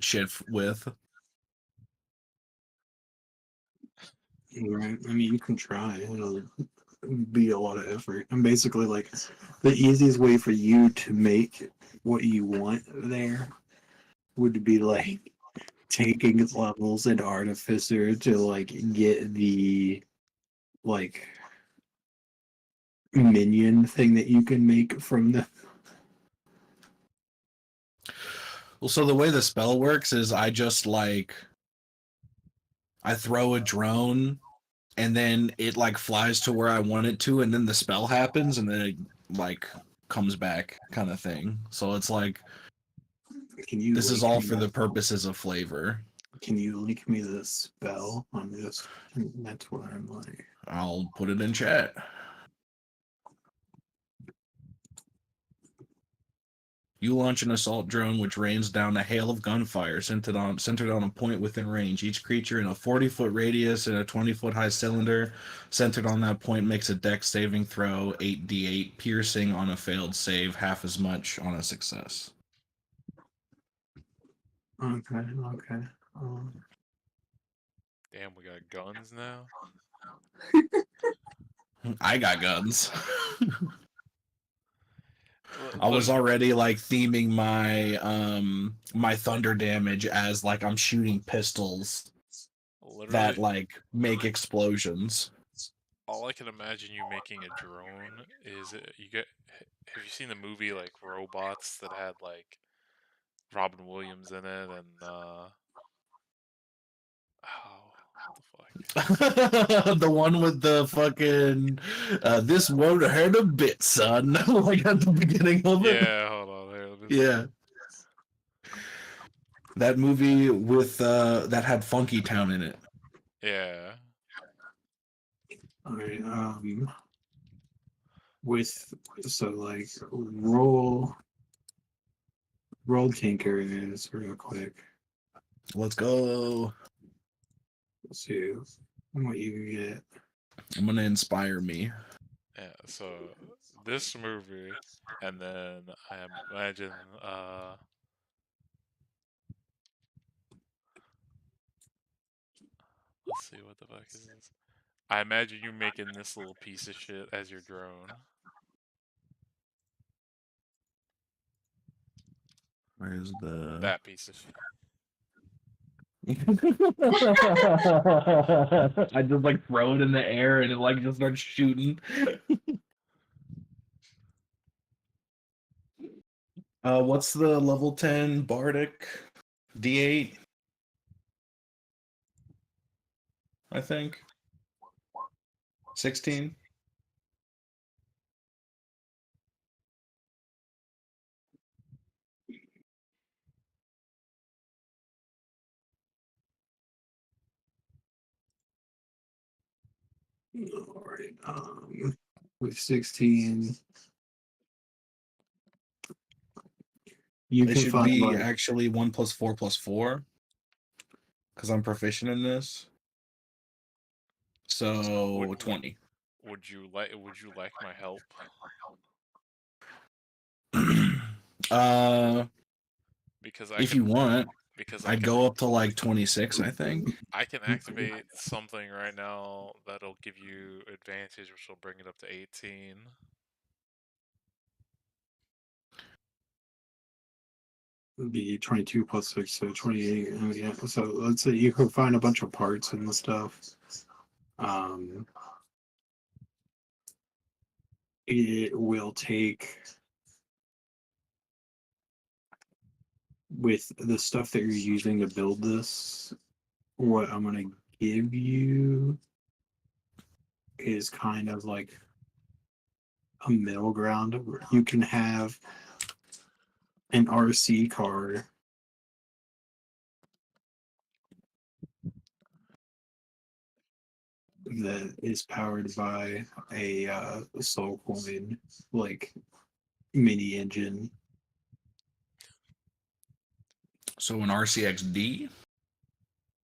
D: shit with.
A: Right. I mean, you can try. It'll be a lot of effort. And basically, like, the easiest way for you to make what you want there would be like taking levels in Artificer to like get the like minion thing that you can make from the.
D: Well, so the way the spell works is I just like I throw a drone and then it like flies to where I want it to and then the spell happens and then it like comes back kind of thing. So it's like
A: Can you?
D: this is
A: link
D: all
A: me
D: for the
A: that?
D: purposes of flavor.
A: Can you link me the spell? I'm just. That's what I'm like.
D: I'll put it in chat. You launch an assault drone which rains down a hail of gunfire centered on a point within range. Each creature in a 40-foot radius and a 20-foot high cylinder centered on that point makes a dex saving throw 8d8 piercing on a failed save, half as much on a success.
A: Okay.
B: Damn, we got guns now.
D: I got guns.
B: Li-
D: I was
B: lit-
D: already like theming my thunder damage as like I'm shooting pistols that
B: Literally,
D: like make explosions.
B: all I can imagine you making a drone is you get. Have you seen the movie like Robots that had like Robin Williams in it and oh, what the fuck?
D: The one with the fucking this won't hurt a bit, son. Like at the beginning of it.
B: Yeah, hold on there. Let me see.
D: Yeah. That movie with that had Funky Town in it.
B: Yeah.
A: All right. With so like roll tinker is real quick.
D: Let's go.
A: Let's see what you can get.
D: I'm gonna inspire me.
B: Yeah, so this movie, and then I imagine, let's see, what the fuck is this? I imagine you making this little piece of shit as your drone.
D: Where's the
B: That piece of shit.
D: I just like throw it in the air and it like just starts shooting. What's the level 10 Bardic D8? I think 16.
A: All right. With 16, you
D: It
A: can
D: should
A: find
D: be
A: like
D: actually 1 + 4 + 4 because I'm proficient in this. So
B: Would
D: 20.
B: would you like my help? Because I
D: If you
B: can
D: want,
B: because
D: I'd go up to like 26, I think.
B: I can activate something right now that'll give you advantage, which will bring it up to 18.
A: would be 22 plus 6, so 28. Yeah. So let's say you can find a bunch of parts and stuff. It will take with the stuff that you're using to build this. What I'm gonna give you is kind of like a middle ground where you can have an RC car that is powered by a soul coin like mini engine.
D: So an RCXD.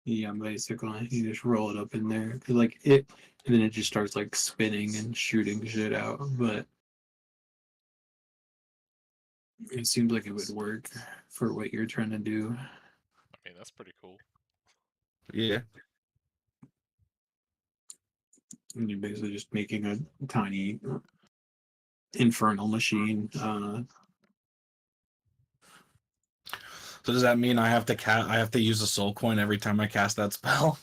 A: Yeah, basically you just roll it up in there, 'cause, like it, and then it just starts like spinning and shooting shit out. But it seems like it would work for what you're trying to do.
B: I mean, that's pretty cool.
D: Yeah.
A: And you're basically just making a tiny infernal machine.
D: So does that mean I have to I have to use a soul coin every time I cast that spell?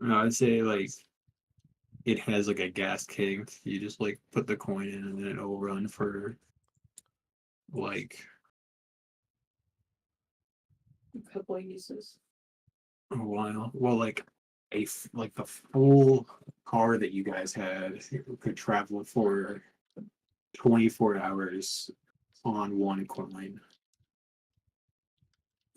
A: I'd say like it has like a gas tank. You just like put the coin in and then it'll run for like
C: A couple of uses.
A: a while. Well, like like the full car that you guys had could travel for 24 hours on one coin.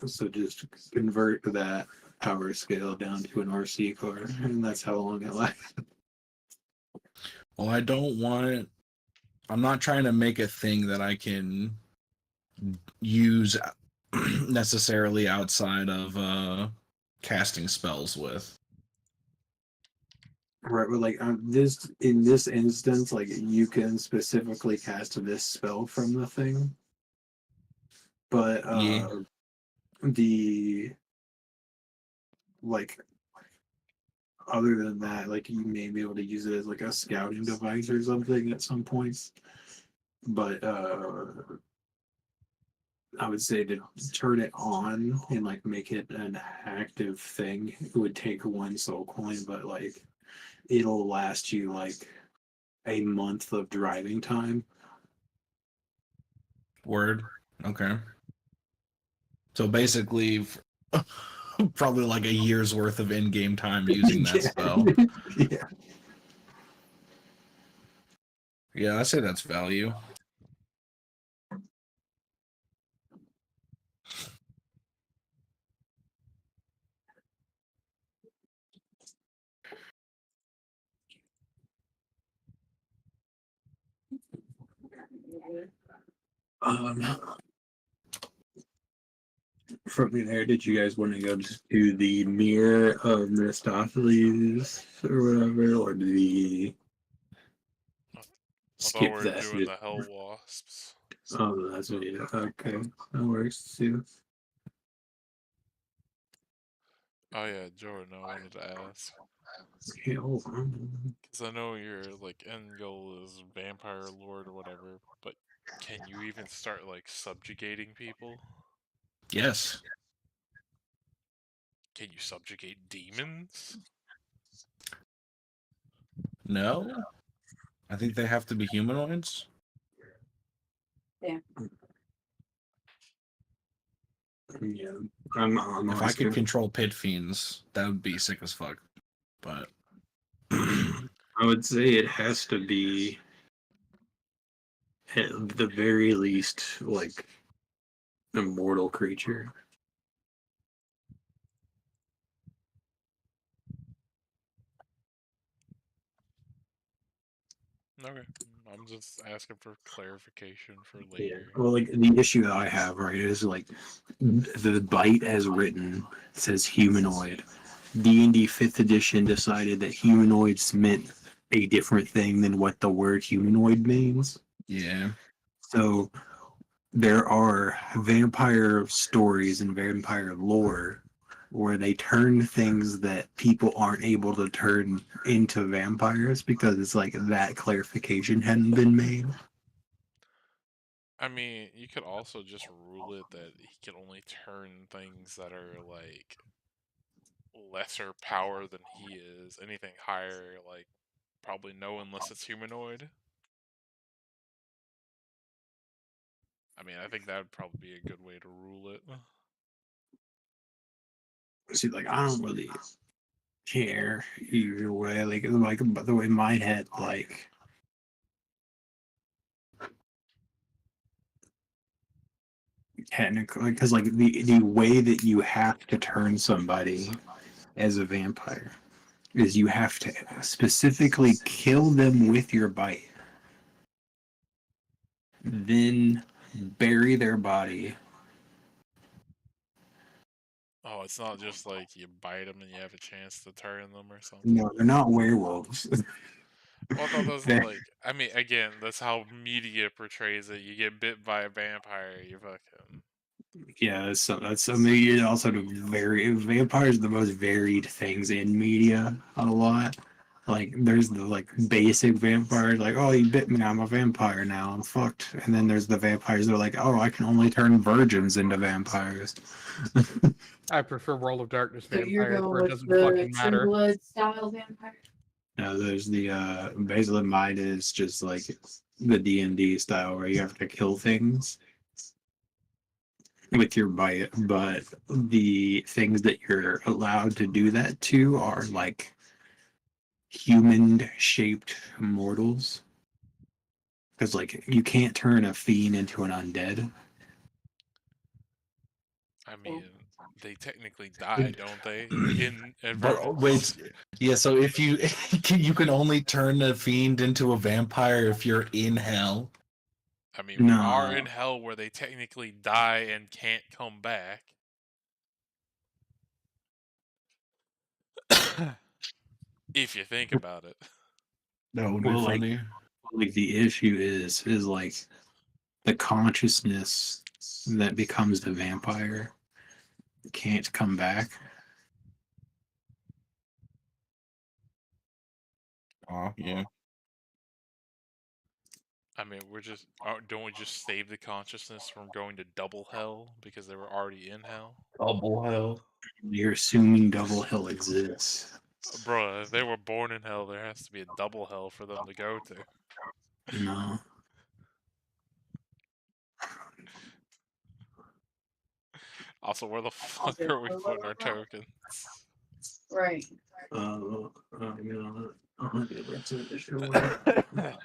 A: So just convert that power scale down to an RC car, and that's how long it lasts.
D: Well, I don't want. I'm not trying to make a thing that I can use necessarily outside of casting spells with.
A: Right, but like this in this instance, like you can specifically cast this spell from the thing, but the like other than that, like you may be able to use it as like a scouting device or something at some points. But I would say to turn it on and like make it an active thing, it would take one soul coin, but like it'll last you like a month of driving time.
D: Word. Okay. So basically, probably like a year's worth of in-game time using that spell.
A: Yeah.
D: Yeah, I say that's value.
A: Um, from there, did you guys want to go to the Mirror of Mistopheles or whatever, or do we
B: I thought we
A: skip
B: were
A: that?
B: doing the Hell Wasps.
A: Oh, that's what you. Okay, that works too.
B: Oh yeah, Jordan, I wanted to ask.
A: Okay, hold on.
B: Because I know your like end goal is vampire lord or whatever, but can you even start like subjugating people?
D: Yes.
B: Can you subjugate demons?
D: No. I think they have to be humanoids.
A: Yeah, I'm
D: If I
A: honestly.
D: could control pit fiends, that would be sick as fuck. But
A: I would say it has to be at the very least like a mortal creature.
B: Okay, I'm just asking for clarification for
A: Yeah.
B: later.
A: Well, like the issue that I have, right, is like the bite as written says humanoid. D&D 5th edition decided that humanoids meant a different thing than what the word humanoid means.
D: yeah.
A: So there are vampire stories and vampire lore where they turn things that people aren't able to turn into vampires because it's like that clarification hadn't been made.
B: I mean, you could also just rule it that he can only turn things that are like lesser power than he is. Anything higher, like probably no, unless it's humanoid. I mean, I think that would probably be a good way to rule it.
A: See, like I don't really care either way. Like, but the way my head, like, technically, because like the way that you have to turn somebody as a vampire is you have to specifically kill them with your bite, then bury their body.
B: Oh, it's not just like you bite them and you have a chance to turn them or something.
A: No, they're not werewolves.
B: Well, I thought that was
A: They're-
B: like, I mean, again, that's how media portrays it. You get bit by a vampire, you fucking.
A: yeah, that's I mean, it also vampires are the most varied things in media a lot. Like there's the like basic vampires, like, oh, you bit me, I'm a vampire now, I'm fucked. And then there's the vampires that are like, oh, I can only turn virgins into vampires.
E: I prefer World of Darkness
C: So you're
E: vampires
C: going
E: where it
C: with
E: doesn't
C: the
E: fucking
C: True
E: matter.
C: Blood style vampire?
A: Now there's the basically mine is just like the D&D style where you have to kill things with your bite, but the things that you're allowed to do that to are like human shaped mortals. Because like you can't turn a fiend into an undead.
B: I mean, they technically die, don't they? In
D: But
B: Inverness.
D: wait, yeah. So if you you can only turn a fiend into a vampire if you're in hell.
B: I mean, we are
A: No.
B: in hell where they technically die and can't come back. If you think about it.
D: That would be
A: Well,
D: funny.
A: like the issue is like the consciousness that becomes the vampire can't come back.
D: Oh, yeah.
B: I mean, don't we just save the consciousness from going to double hell because they were already in hell?
D: Double hell.
A: You're assuming double hell exists.
B: Bruh, if they were born in hell, there has to be a double hell for them to go to.
A: No.
B: Also, where the fuck are we putting our tokens?
C: Right.
A: You know, I'll be able to additional one.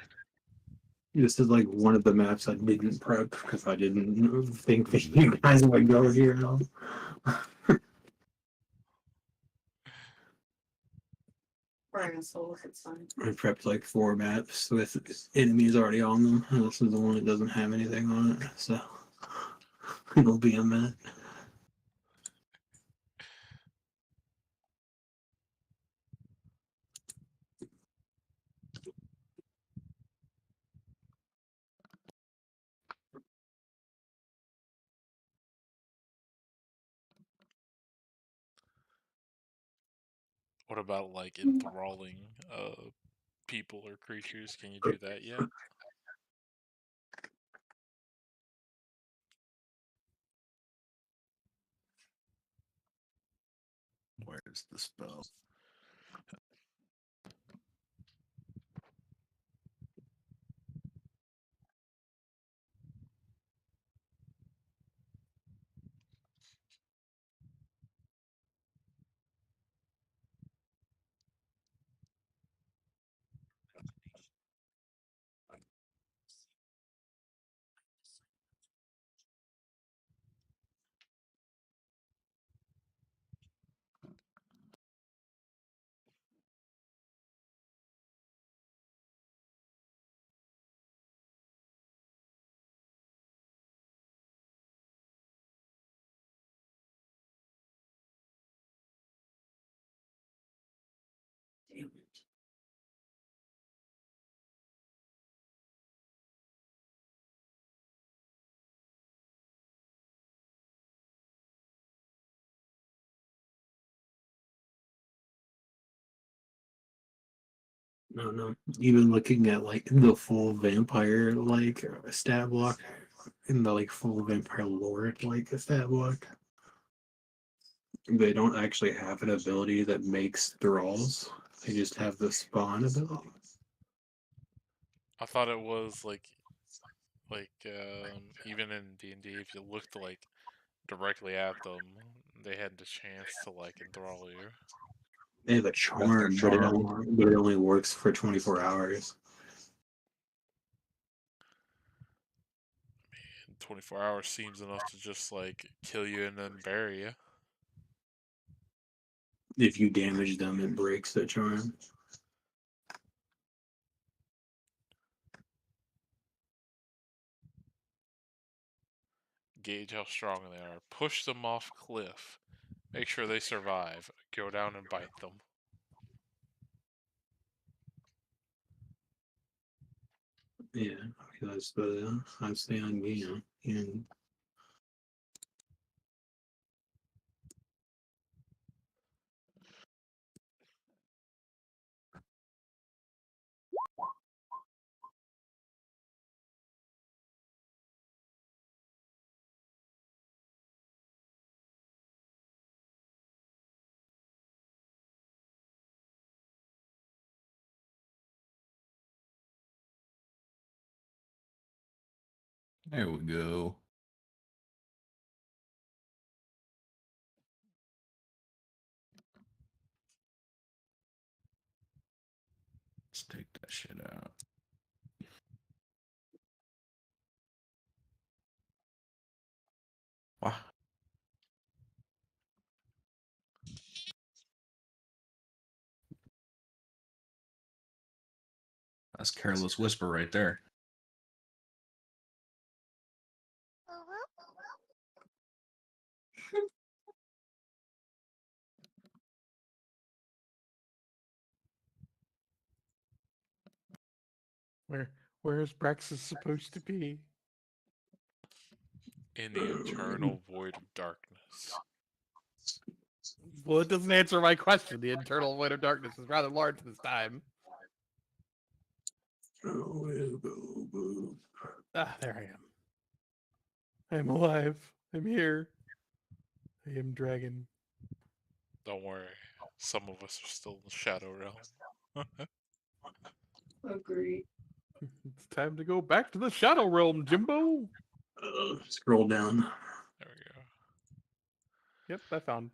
A: This is like one of the maps I didn't prep because I didn't think that you guys would go here.
C: For assholes, it's fine.
A: I prepped like 4 maps with enemies already on them, and this is the one that doesn't have anything on it, so it'll be a minute.
B: What about like enthralling people or creatures? Can you do that yet?
D: Where's the spell?
C: Damn it.
A: No. Even looking at like the full vampire like stat block in the like full vampire lore like stat block, they don't actually have an ability that makes thralls. They just have the spawn ability.
B: I thought it was like even in D&D, if you looked like directly at them, they had the chance to like enthrall you.
A: They have a charm, but it only works for 24 hours.
B: 24 hours seems enough to just like kill you and then bury you.
A: If you damage them, it breaks the charm.
B: Gauge how strong they are. Push them off cliff. Make sure they survive. Go down and bite them.
A: Yeah, because I'm staying, and
D: There we go. Let's take that shit out. Wow. That's Careless Whisper right there.
E: Where's Brexus supposed to be?
B: In the eternal void of darkness.
E: Well, it doesn't answer my question. The internal void of darkness is rather large this time. Ah, there I am. I'm alive. I'm here. I am dragon.
B: Don't worry. Some of us are still in the Shadow Realm.
C: Agree.
E: It's time to go back to the Shadow Realm, Jimbo.
A: Scroll down.
B: There we go.
E: Yep, I found.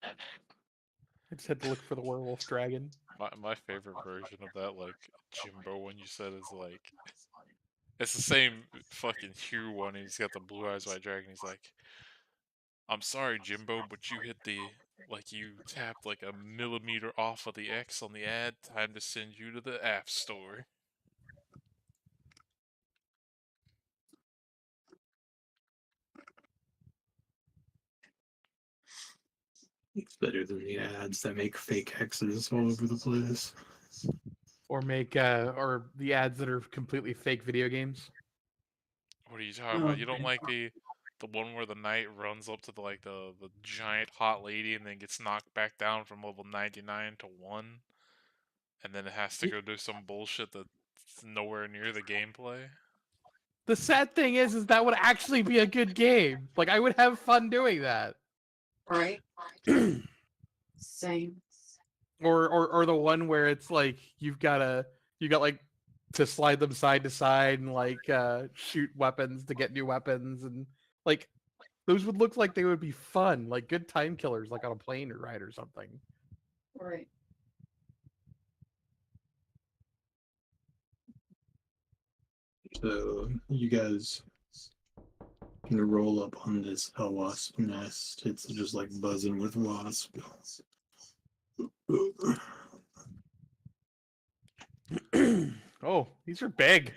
E: I just had to look for the werewolf dragon.
B: My favorite version of that, like Jimbo one you said, is like it's the same fucking Hugh one. And he's got the blue eyes white dragon. He's like, I'm sorry, Jimbo, but you hit the you tapped like a millimeter off of the X on the ad. Time to send you to the App Store.
A: It's better than the ads that make fake hexes all over the place.
E: Or make or the ads that are completely fake video games.
B: What are you talking about? You don't like the one where the knight runs up to the giant hot lady and then gets knocked back down from level 99 to 1, and then it has to go do some bullshit that's nowhere near the gameplay?
E: The sad thing is that would actually be a good game. Like I would have fun doing that.
C: Right? Same.
E: Or the one where it's like you got like to slide them side to side and like shoot weapons to get new weapons, and like those would look like they would be fun, like good time killers, like on a plane or ride or something.
C: Right.
A: So you guys can roll up on this wasp nest. It's just like buzzing with wasps.
E: Oh, these are big.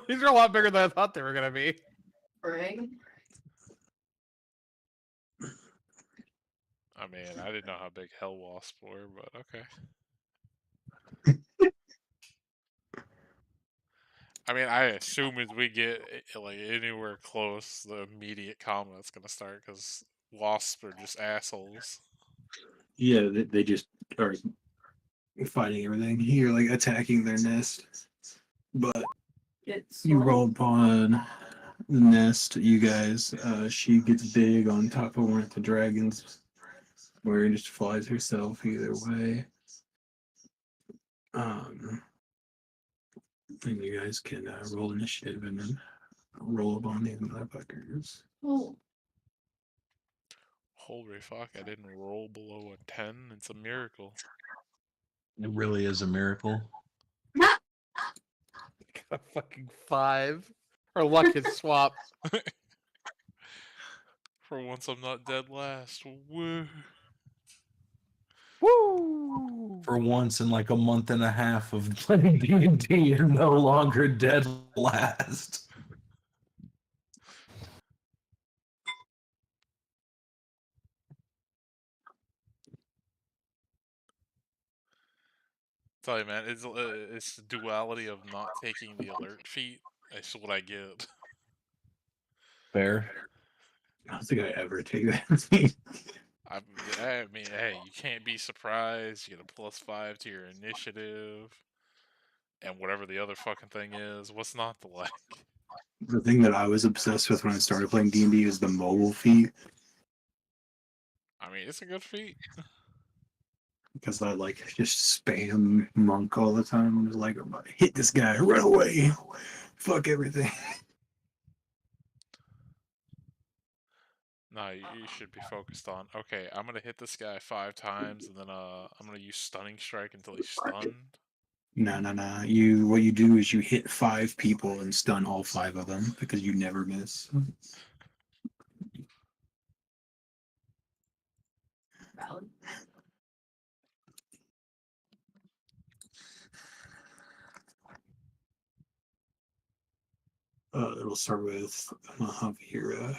E: These are a lot bigger than I thought they were gonna be.
C: Right?
B: I mean, I didn't know how big hell wasps were, but okay. I mean, I assume as we get anywhere close, the immediate combat's gonna start because wasps are just assholes.
A: Yeah, they just are fighting everything. You're like attacking their nest, but
C: It's
A: you roll upon the nest. You guys, she gets big on top of one of the dragons, where it just flies herself either way. And you guys can roll initiative and then roll up on these motherfuckers.
C: Oh,
B: Holy fuck! I didn't roll below a 10. It's a miracle.
D: It really is a miracle.
E: A fucking 5. Our luck is swapped.
B: For once, I'm not dead last. Woo!
E: Woo!
D: For once in like a month and a half of playing D&D, you're no longer dead last.
B: Tell you, man, it's the duality of not taking the alert feat. That's what I get.
D: Fair.
A: I don't think I ever take that.
B: I mean, hey, you can't be surprised. You get a +5 to your initiative, and whatever the other fucking thing is. What's not to like?
A: The thing that I was obsessed with when I started playing D&D is the mobile feat,
B: I mean, it's a good feat.
A: because I like just spam monk all the time. I'm just like, hit this guy, run away, fuck everything.
B: No, you should be focused on. Okay, I'm gonna hit this guy 5 times, and then I'm gonna use stunning strike until he's stunned.
A: No. What you do is you hit 5 people and stun all 5 of them because you never miss.
C: valid.
A: It'll start with Mahavira.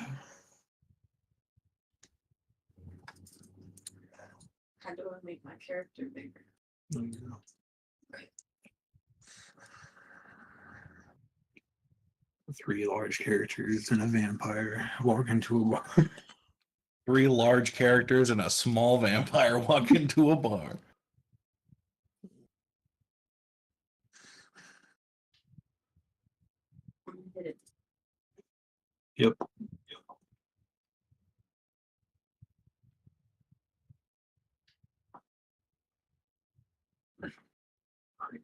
C: How do I make my character bigger?
A: There you go. 3 large characters and a vampire walk into a bar.
D: 3 large characters and a small vampire walk into a bar.
C: hit it.
A: Yep.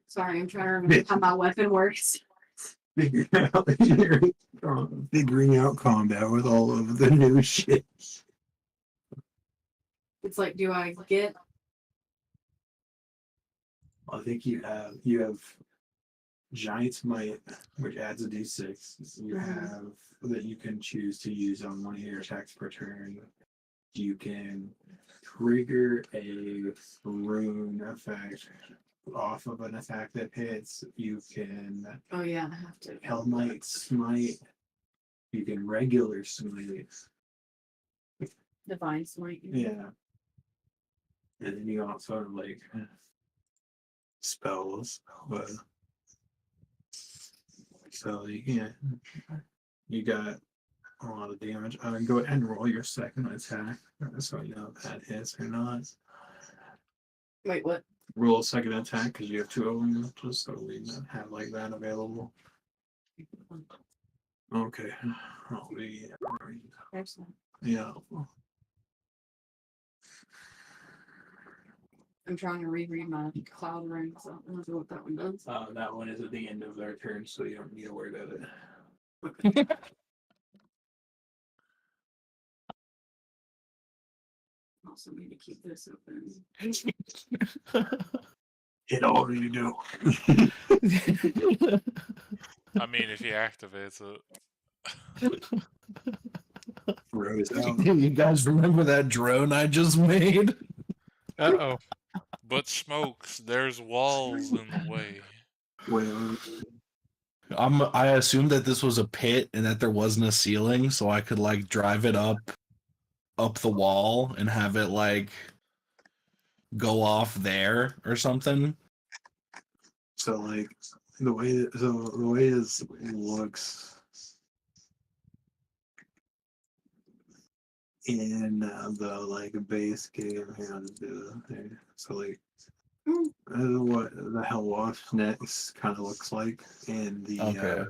C: Sorry, I'm trying to remember how my weapon works.
A: Figuring out combat with all of the new shit.
C: It's like, do I get?
A: I think you have Giant's Might, which adds a d6. You have that you can choose to use on one of your attacks per turn. You can trigger a rune effect off of an attack that hits. You can
C: Oh yeah, I have to.
A: Hellmite Smite. You can regular smite.
C: Divine smite.
A: Yeah. And then you also have like spells, but so you got a lot of damage. Go ahead and roll your second attack so you know if that hits or not.
C: Wait, what?
A: Roll a second attack because you have two of them, just so we have like that available. Okay. I'll be
C: Excellent.
A: yeah.
C: I'm trying to reread my cloud rings. I don't know what that one does.
A: That one is at the end of their turn, so you don't need to worry about it.
C: Also need to keep this open.
A: It already do.
B: I mean, if he activates it.
A: Rose out.
D: You guys remember that drone I just made?
E: Uh-oh.
B: But smokes, there's walls in the way.
A: Well,
D: I assumed that this was a pit and that there wasn't a ceiling, so I could like drive it up the wall and have it like go off there or something.
A: so like the way this looks in the like base game, so like what the Hell Wasp next kind of looks like in the
D: Okay.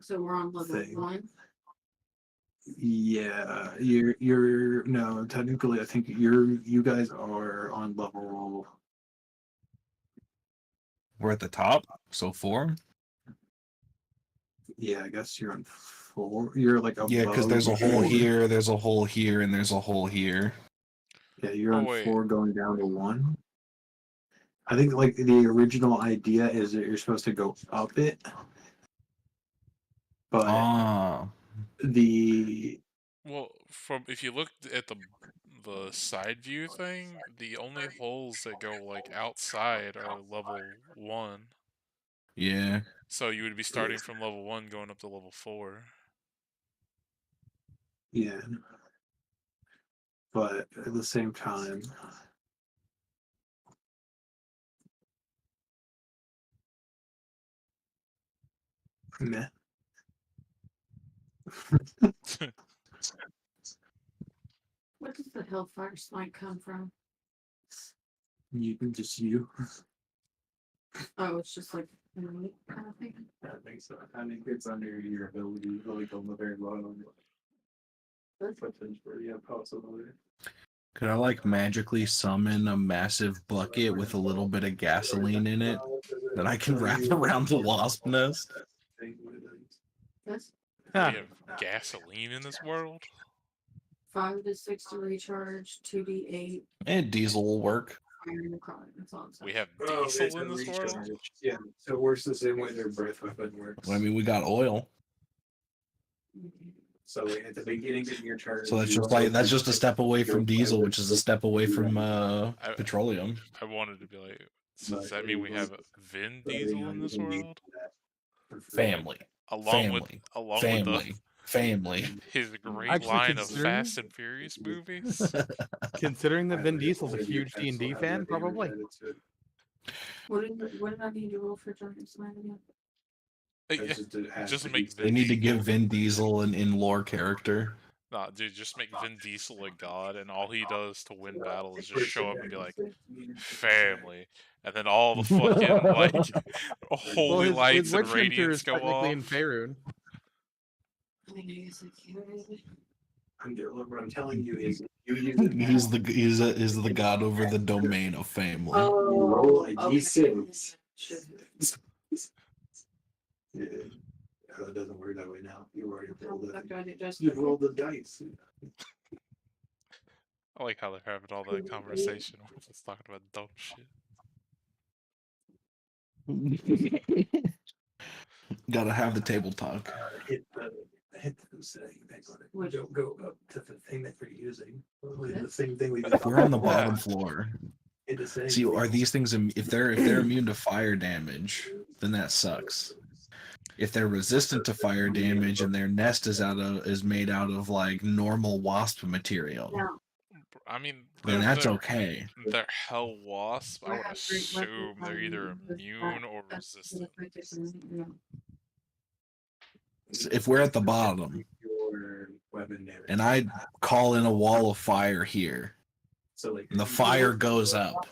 C: So we're on level
A: Thing.
C: 1.
A: yeah, you're no, technically I think you guys are on level.
D: We're at the top, so 4.
A: Yeah, I guess you're on 4. You're like above.
D: Yeah, because there's a hole
A: 4.
D: here, there's a hole here, and there's a hole here.
A: Yeah, you're
B: Oh,
A: on
B: wait.
A: 4 going down to 1. I think like the original idea is that you're supposed to go up it, but
D: Ah,
A: the
B: Well, if you look at the side view thing, the only holes that go like outside are level 1.
D: yeah.
B: So you would be starting from level 1 going up to level 4.
A: yeah, but at the same time, meh.
C: Where does the Hellfire Smite come from?
A: You.
C: Oh, it's just like kind of thing.
A: I think so. I think it's under your ability, like on the very bottom. Yeah, possibly.
D: Could I like magically summon a massive bucket with a little bit of gasoline in it that I can wrap around the wasp nest?
C: Yes.
B: We
E: Huh.
B: have gasoline in this world.
C: 5 to 6 to recharge. 2d8.
D: And diesel will work.
C: Fire in the car. That's all it's
B: We have diesel in this world.
A: Yeah, so it works the same way their breath weapon works.
D: I mean, we got oil,
A: So like, at the beginning of your turn,
D: so that's just a step away from diesel, which is a step away from petroleum.
B: I wanted to be like, so does that mean we have Vin Diesel in this world?
D: Family,
B: Along with
D: family.
B: his great
E: Actually,
B: line of
E: considering-
B: Fast and Furious movies.
E: Considering that Vin Diesel's a huge D&D fan, probably.
C: What did I need to roll for Giant Smite again?
B: Just make
D: They need to give Vin Diesel an in-lore character.
B: Nah, dude, just make Vin Diesel a god, and all he does to win battle is just show up and be like, family. and then all the fucking like
E: Well,
B: holy
E: his
B: lights and
E: witch hunter
B: radiance
E: is
B: go
E: technically in
B: off.
E: Faerun.
C: I mean, I guess I can't really.
A: What I'm telling you is, you use it now.
D: He's the god over the domain of family.
A: Roll a
C: okay.
A: d6.
C: Shit.
A: Yeah, it doesn't work that way now. You already
C: How
A: rolled
C: the fuck
A: it.
C: do I get just?
A: You rolled the dice.
B: I like how they're having all that conversation. We're just talking about dumb shit.
D: Gotta have the table talk.
A: Hit the setting thing on it. Don't go up to the thing that you're using. The same thing we did.
D: If we're on the
B: Yeah.
D: bottom floor,
A: Hit the setting
D: see,
A: thing.
D: are these things if they're immune to fire damage, then that sucks. If they're resistant to fire damage and their nest is made out of like normal wasp material,
C: Now,
B: I mean,
D: then that's okay.
B: They're hell wasp. I
C: I
B: would
C: have great weapon
B: assume they're either immune or resistant.
D: If we're at the bottom
A: Your weapon damage.
D: and I call in a wall of fire here,
A: So like
D: and the fire goes up,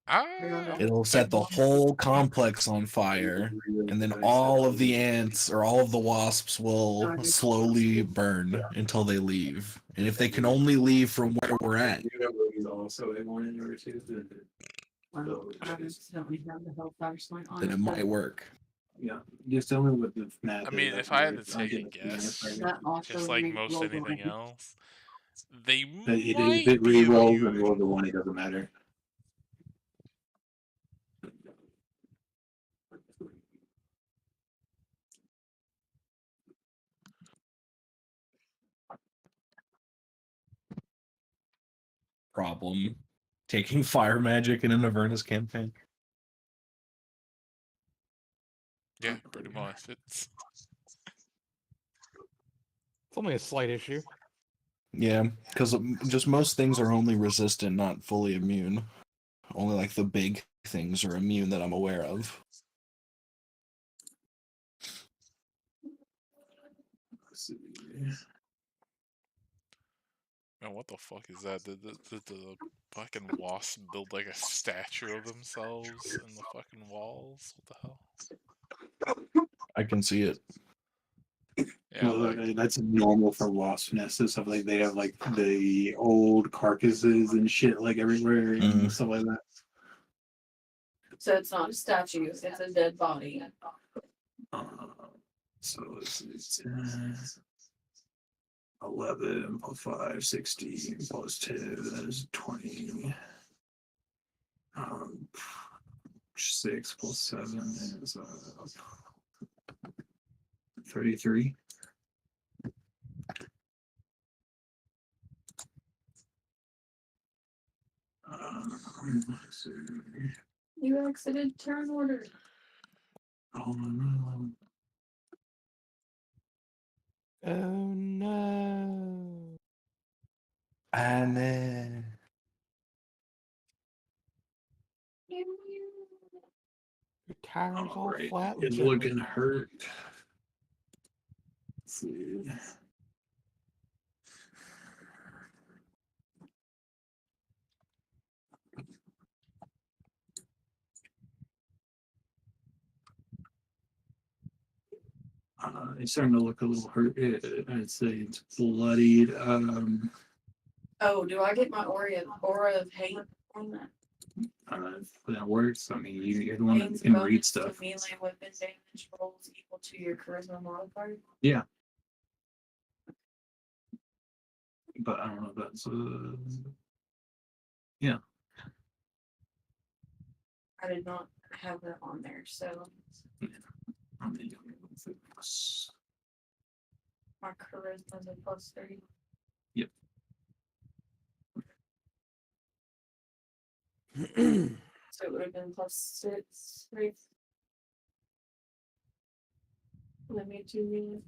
B: Ah,
D: it'll set the whole complex on fire, and then all of the ants or all of the wasps will slowly burn until they leave. And if they can only leave from where we're at,
A: He's also a one in order to.
C: Well, I accidentally have the hellfire smite on
D: then it might work.
A: Yeah, just tell me what the math.
B: I mean,
A: is.
B: if I had to
A: I'll
B: take a
A: get the
B: guess,
A: math right
C: That
A: now.
C: also
B: just like
C: makes
B: most
C: roll
B: anything
C: one.
B: else, they
A: But if
B: might
A: it
B: be
A: re-rolls and roll
B: immune.
A: the one, it doesn't matter.
D: Problem. Taking fire magic in an Avernus campaign.
B: Yeah, pretty much. It's
E: It's only a slight issue.
D: Yeah, because just most things are only resistant, not fully immune. Only like the big things are immune that I'm aware of.
A: Let's see.
B: man, what the fuck is that? Did the fucking wasp build like a statue of themselves in the fucking walls? What the hell?
D: I can see it.
B: Yeah,
A: Well,
B: like,
A: that's normal for wasp nests and stuff. Like they have like the old carcasses and shit like everywhere and
D: Mhm.
A: stuff like that.
C: So it's not a statue, it's a dead body.
A: Uh, so it's 11 plus 5, 16 plus 2, that is 20. 6 plus 7 is 33. Let's see.
C: You exited turn order.
A: Oh no.
E: Oh no.
D: And
E: Your tire's all
A: Alright,
E: flat.
A: it's
E: and
A: looking hurt. Let's see. It's starting to look a little hurt. I'd say it's bloodied.
C: Oh, do I get my aura of hate on that?
A: If that works. I mean, you're the one that
C: Gains
A: can
C: bonus
A: read
C: to
A: stuff.
C: melee weapon damage rolls equal to your charisma modifier.
A: But I don't know if that's yeah.
C: I did not have that on there, so
A: I mean,
C: my charisma is a +3.
A: Yep.
C: So it would have been +6, right? Let me do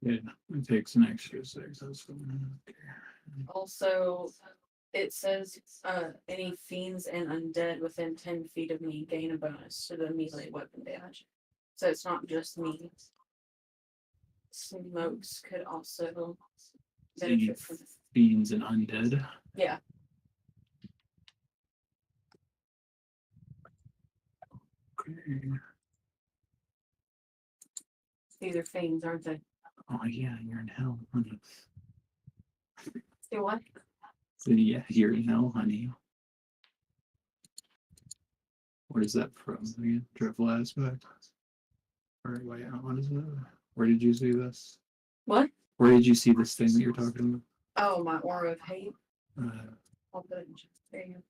A: Yeah, it takes an extra 6. That's fine. Okay.
C: Also, it says any fiends and undead within 10 feet of me gain a bonus to the melee weapon damage. So it's not just me. Smokes could also
A: Any
C: benefit from
A: fiends and undead.
C: yeah.
A: Okay.
C: These are fiends, aren't they?
A: Oh yeah, you're in hell, honey.
C: Do what?
A: So yeah, you're in hell, honey. What is that from again? Dreadful aspect. Or wait, what is it? Where did you see this?
C: What?
A: Where did you see this thing that you're talking
C: Oh, my aura of hate.
A: about?
C: I'll put it in. There you go.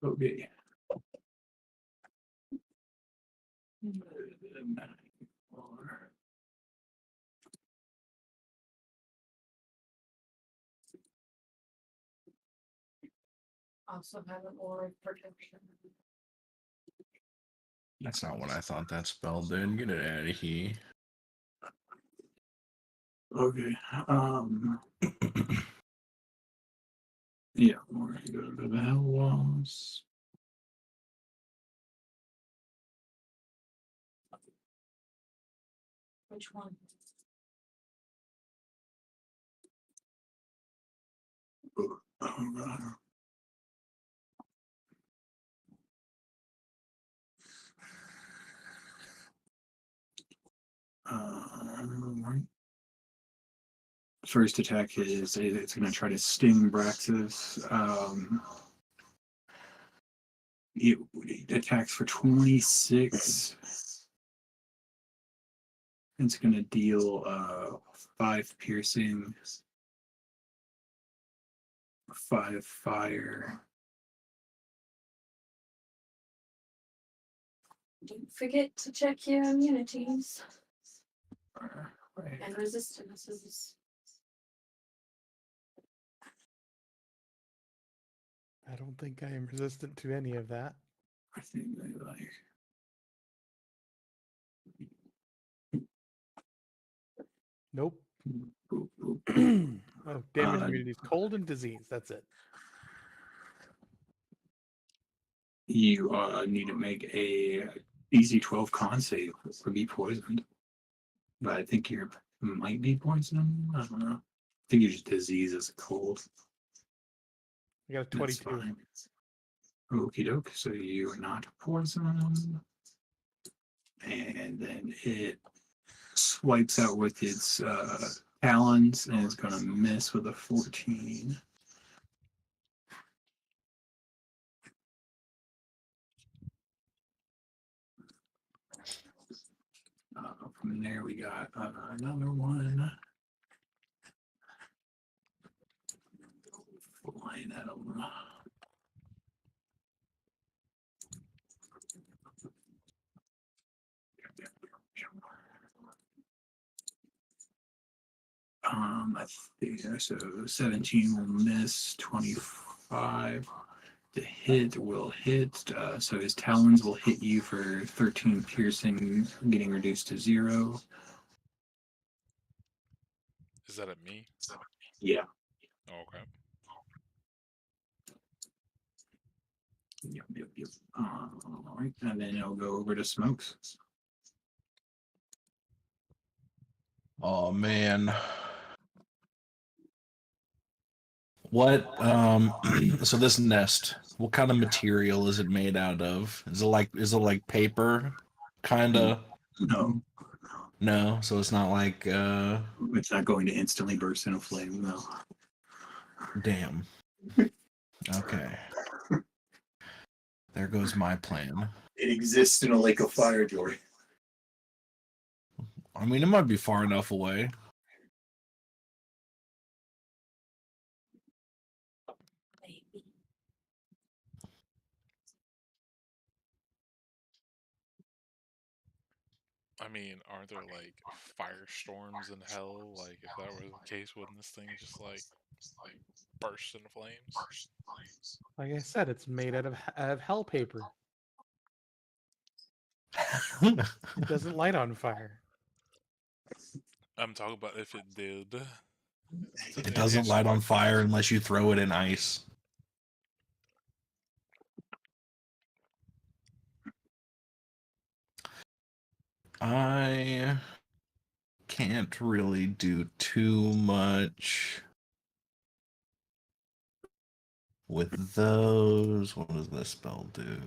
A: Okay.
C: Also have an aura of protection.
D: That's not what I thought that spell did. Get it out of here.
A: Okay. Yeah, we're gonna go to the hell walls.
C: Which one?
A: Oh, God. Right. First attack is it's going to try to sting Braxis. It attacks for 26. It's going to deal 5 piercing, 5 fire.
C: Don't forget to check your immunities
A: Right.
C: and resistances.
E: I don't think I am resistant to any of that.
A: I think they like.
E: Nope.
A: Boop, boop.
E: Oh, damage
A: Uh,
E: immunity is cold and disease. That's it.
A: You need to make a easy 12 con save or be poisoned. But I think you might be poisoned. I don't know. I think you're just disease as a cold.
E: I got a
A: That's
E: 22.
A: fine. Okie doke. So you are not poisoned. And then it swipes out with its talons and it's going to miss with a 14. From there, we got another one. Flying at them. I think so. 17 will miss. 25 to hit will hit. So his talons will hit you for 13 piercing, getting reduced to 0.
B: Is that at me?
A: Yeah.
B: Oh, okay.
A: Yep. All right, and then it'll go over to Smokes.
D: Oh man. What so this nest, what kind of material is it made out of? Is it like paper? Kinda.
A: No,
D: No, so it's not like
A: it's not going to instantly burst in a flame. No.
D: damn. Okay. There goes my plan.
A: It exists in a lake of fire, Jory.
D: I mean, it might be far enough away.
C: Maybe.
B: I mean, aren't there like firestorms in hell? Like, if that were the case, wouldn't this thing just like burst into flames?
E: Like I said, it's made out of hell paper. It doesn't light on fire.
B: I'm talking about if it did.
D: It doesn't light on fire unless you throw it in ice. I can't really do too much with those. What does this spell do?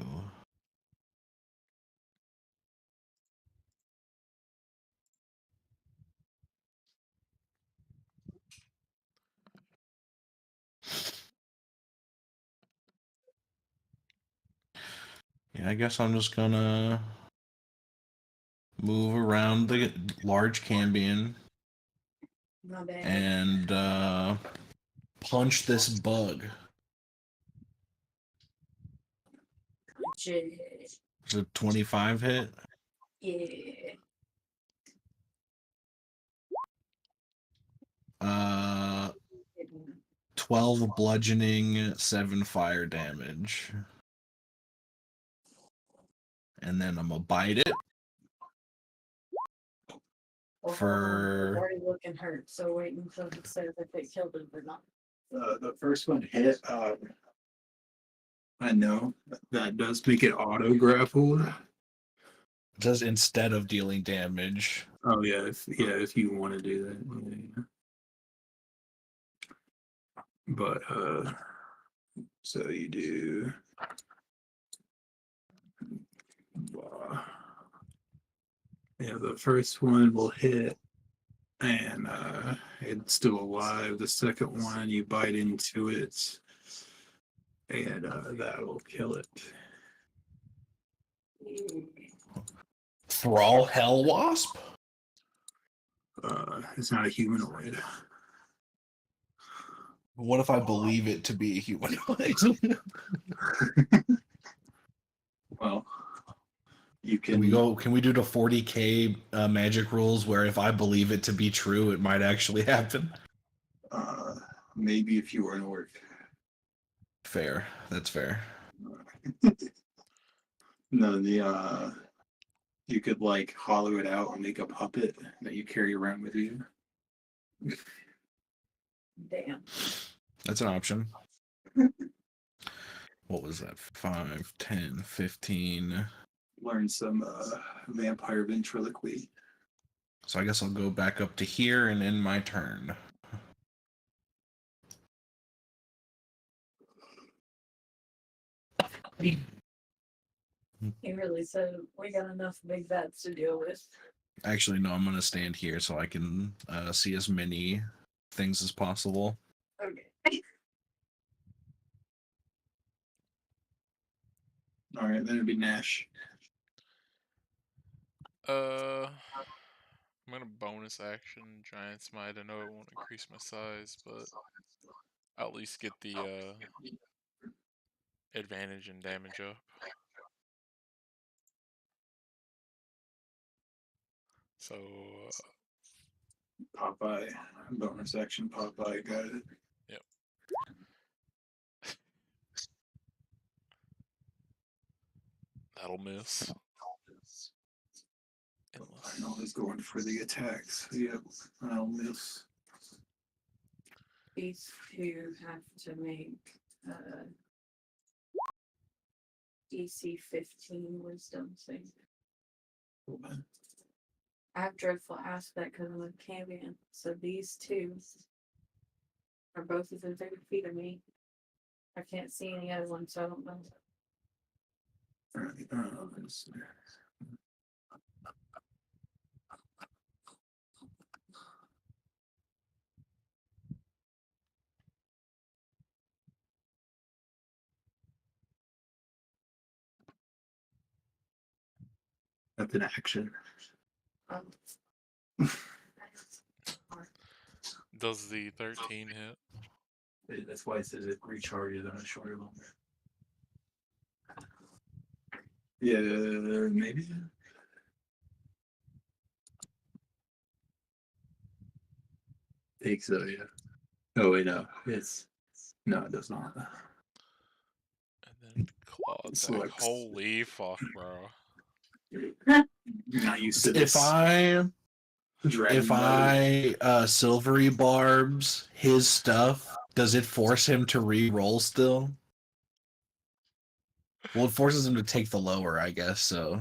D: Yeah, I guess I'm just gonna move around the large Cambion
C: My bad.
D: and punch this bug.
C: Shit.
D: Is it 25 hit?
C: Yeah.
D: 12 bludgeoning, 7 fire damage. And then I'm gonna bite it.
C: Well,
D: For-
C: it's already looking hurt, so wait until it says if it killed it or not.
A: The first one hit. I know that does make it auto grappled.
D: Just instead of dealing damage.
A: Oh yeah, if you want to do that. Yeah. But so you do. Yeah, the first one will hit, and it's still alive. The second one, you bite into it, and that'll kill it.
D: Thrall Hell Wasp?
A: It's not a humanoid.
D: What if I believe it to be a humanoid?
A: Well, you
D: Can
A: can
D: Can we do the 40k magic rules where if I believe it to be true, it might actually happen?
A: maybe if you were an orc.
D: Fair. That's fair.
A: No, you could like hollow it out and make a puppet that you carry around with you.
C: Damn.
D: That's an option. What was that? 5, 10, 15.
A: Learn some vampire ventriloquy.
D: So I guess I'll go back up to here and end my turn.
C: He really said we got enough big bats to deal with.
D: Actually, no, I'm going to stand here so I can see as many things as possible.
C: Okay.
A: All right, then it'd be Nash.
B: I'm gonna bonus action Giant Smite. I know it won't increase my size, but I'll at least get the advantage and damage up. So
A: Popeye. Bonus action Popeye, got it.
B: yep. That'll miss.
A: I know he's going for the attacks. Yep, I'll miss.
C: These two have to make DC 15 wisdom save. I have dreadful aspect because I'm a Cambion, so these two are both within 30 feet of me. I can't see any other one, so I don't know.
A: All right, let's see. That's an action.
C: Um,
B: Does the 13 hit?
A: That's why it says it recharges on a shorter one. Yeah, maybe. think so, yeah. Oh wait, no. No, it does not.
B: And then claw attack.
A: Selects.
B: Holy fuck, bro.
A: Not used to
D: If
A: this.
D: I
A: Dragon mode.
D: silvery barbs his stuff, does it force him to re-roll still? Well, it forces him to take the lower, I guess. So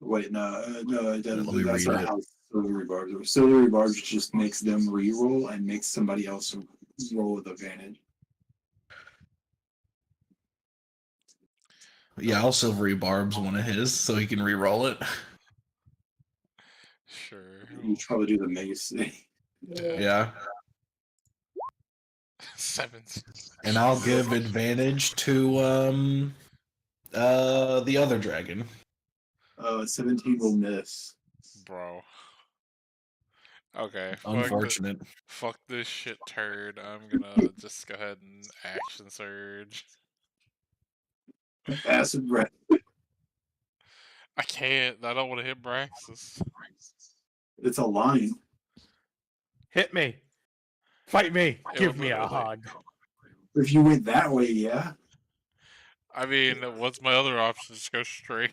A: Wait, no, it doesn't.
D: Let me
A: That's
D: read
A: not
D: it.
A: how silvery barbs work. Silvery barbs just makes them re-roll and makes somebody else roll with advantage.
D: yeah, I'll silvery barbs one of his so he can re-roll it.
B: Sure.
A: You should probably do the mace thing.
D: Yeah,
B: 7.
D: and I'll give advantage to the other dragon.
A: 17 will miss.
B: Bro. Okay,
D: Unfortunate.
B: fuck this shit turd. I'm gonna just go ahead and action surge.
A: Acid breath.
B: I can't. I don't want to hit Braxis.
A: It's a line.
E: Hit me. Fight me.
B: Yeah,
E: Give me a
B: literally.
E: hug.
A: If you went that way, yeah.
B: I mean, what's my other option? Just go straight.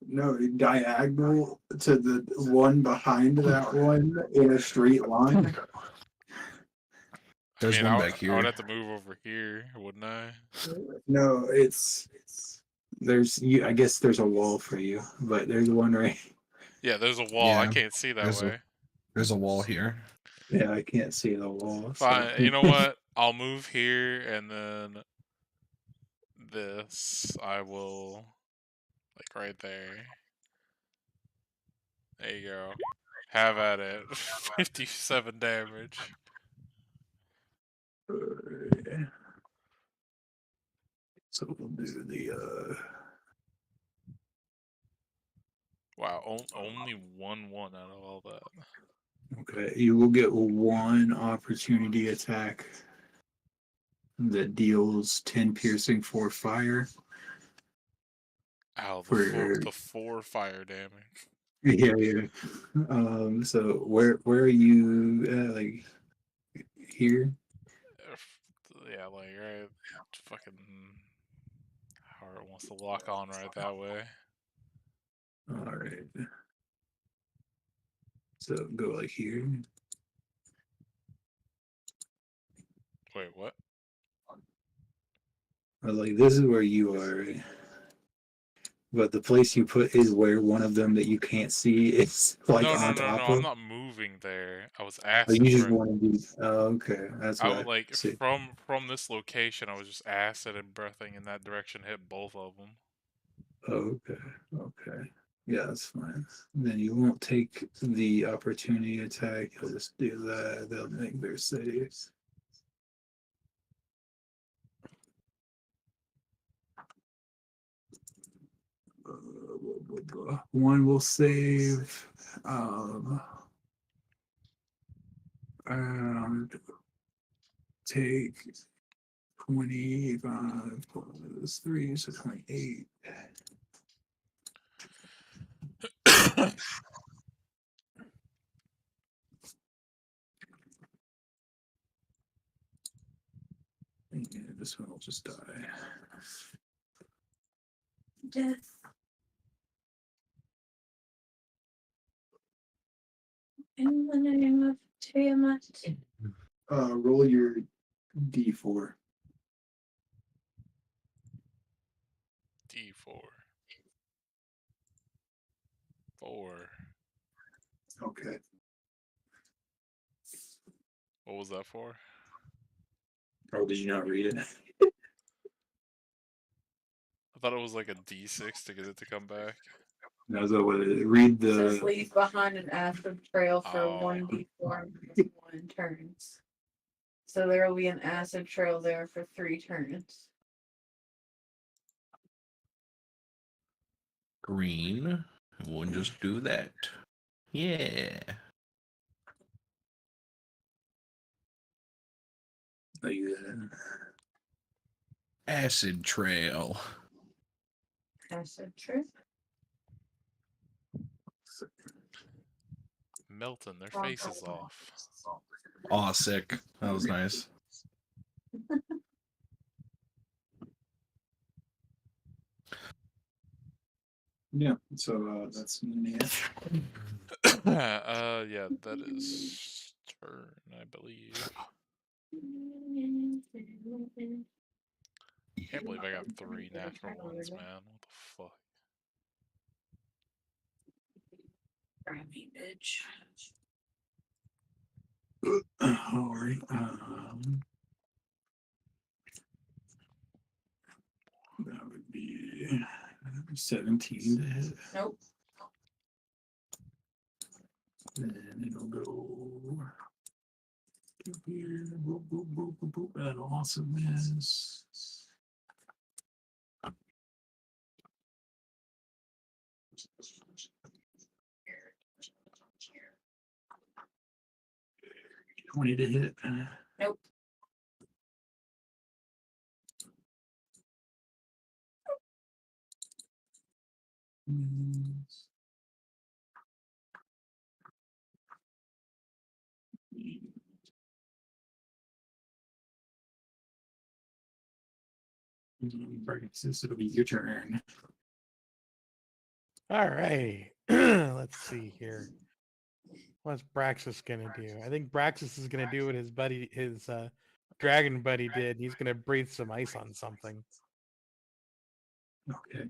A: No, diagonal to the one behind that one in a straight line.
D: There's
B: I mean,
D: one
B: I
D: back
B: would
D: here.
B: have to move over here, wouldn't I?
A: No, there's you. I guess there's a wall for you, but there's one right.
B: Yeah, there's a wall. I
D: Yeah,
B: can't see that
D: there's
B: way.
D: There's a wall here.
A: Yeah, I can't see the wall. so-
B: Fine. You know what? I'll move here, and then this I will, like, right there. There you go. Have at it. 57 damage.
A: Yeah. So we'll do the
B: Wow, only 1-1 out of all that.
A: okay. You will get one opportunity attack that deals 10 piercing for fire.
B: Ow,
A: For
B: the 4 fire damage.
A: yeah. So where are you like here?
B: Yeah, like, right. Fucking. Heart wants to lock on right that way.
A: All right. So go like here.
B: Wait, what?
A: Or like this is where you are. Right? But the place you put is where one of them that you can't see is like
B: No,
A: on top
B: I'm
A: of.
B: not moving there. I was
A: Oh,
B: acid
A: you just
B: breath.
A: want to do. Oh, okay, that's
B: I
A: what
B: would
A: I
B: like
A: see.
B: from this location. I was just acid and breathing in that direction. Hit both of them.
A: Oh, okay. Yeah, that's fine. Then you won't take the opportunity attack. You'll just do that. They'll make their saves. One will save. And take 25 plus 3, so 28. And this one will just die.
C: Death. In the name of Tiamat.
A: Roll your d4.
B: D4. 4.
A: Okay.
B: What was that for?
A: Oh, did you not read it?
B: I thought it was like a D6 to get it to come back.
A: No, so what it is. Read
C: It says
A: the.
C: leave behind an acid trail for
B: Oh.
C: 1d4 and 1 turns. So there will be an acid trail there for 3 turns.
D: Green. We'll just do that. Yeah.
A: Like,
D: Acid trail.
C: Acid trail.
B: melting their faces off.
D: Aw, sick. That was nice.
A: Yeah, so that's me.
B: Yeah, that is turn, I believe. Can't believe I got 3 natural ones, man. What the fuck?
C: Crappy bitch.
A: Alright. That would be 17 to hit.
C: Nope.
A: Then it'll go here. Boop, boop, boop, boop, boop. That awesomeness. $20 to hit.
C: Nope.
A: This it'll be your turn.
E: All right. Let's see here. What's Braxis gonna do? I think Braxis is gonna do what his buddy, his dragon buddy did. He's gonna breathe some ice on something.
A: Okay.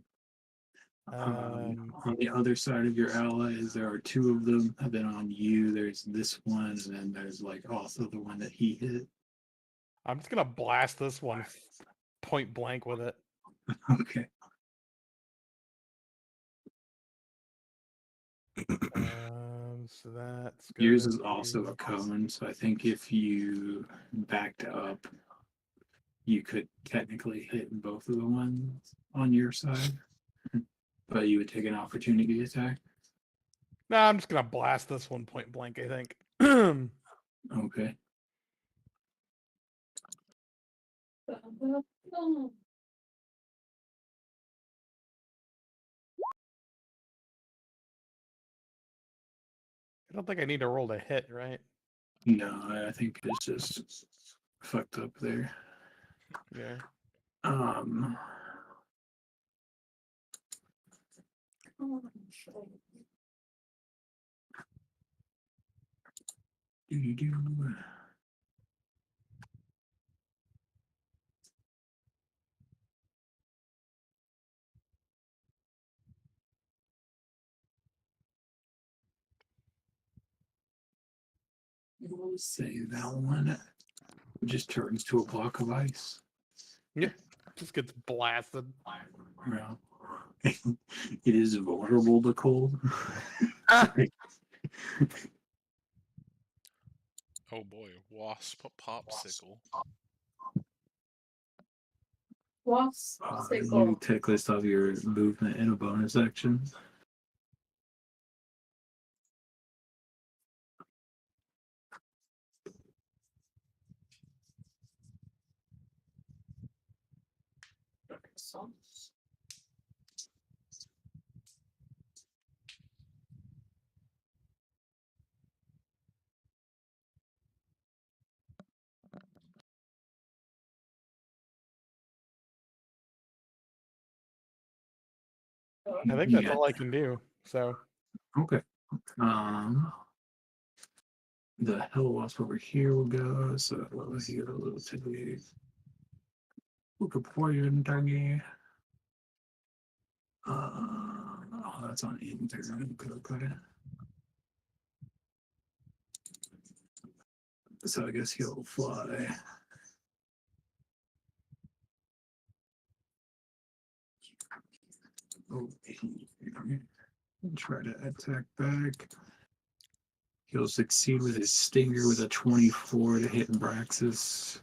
E: Um,
A: On the other side of your allies, there are 2 of them. And then on you, there's this one, and then there's like also the one that he hit.
E: I'm just gonna blast this one point blank with it.
A: Okay.
E: So that's
A: Yours
E: gonna
A: is also
E: be-
A: a cone, so I think if you backed up, you could technically hit both of the ones on your side, but you would take an opportunity attack.
E: No, I'm just gonna blast this one point blank. I think.
A: Okay.
E: I don't think I need to roll to hit, right?
A: No, I think it's just fucked up there.
E: Yeah.
A: Um. doo-doo-doo. We'll say that one just turns to a block of ice.
E: Just gets blasted.
A: Well, it is vulnerable to cold.
B: Oh boy, wasp popsicle.
A: You take list of your movement in a bonus action.
E: I think that's
A: Yeah.
E: all I can do. So
A: Okay. The hell wasp over here will go. So let's get a little tiddly. Look at poison thingy. Oh, that's on in there. Okay. So I guess he'll fly. Oh, try to attack back. He'll succeed with his stinger with a 24 to hit Braxis.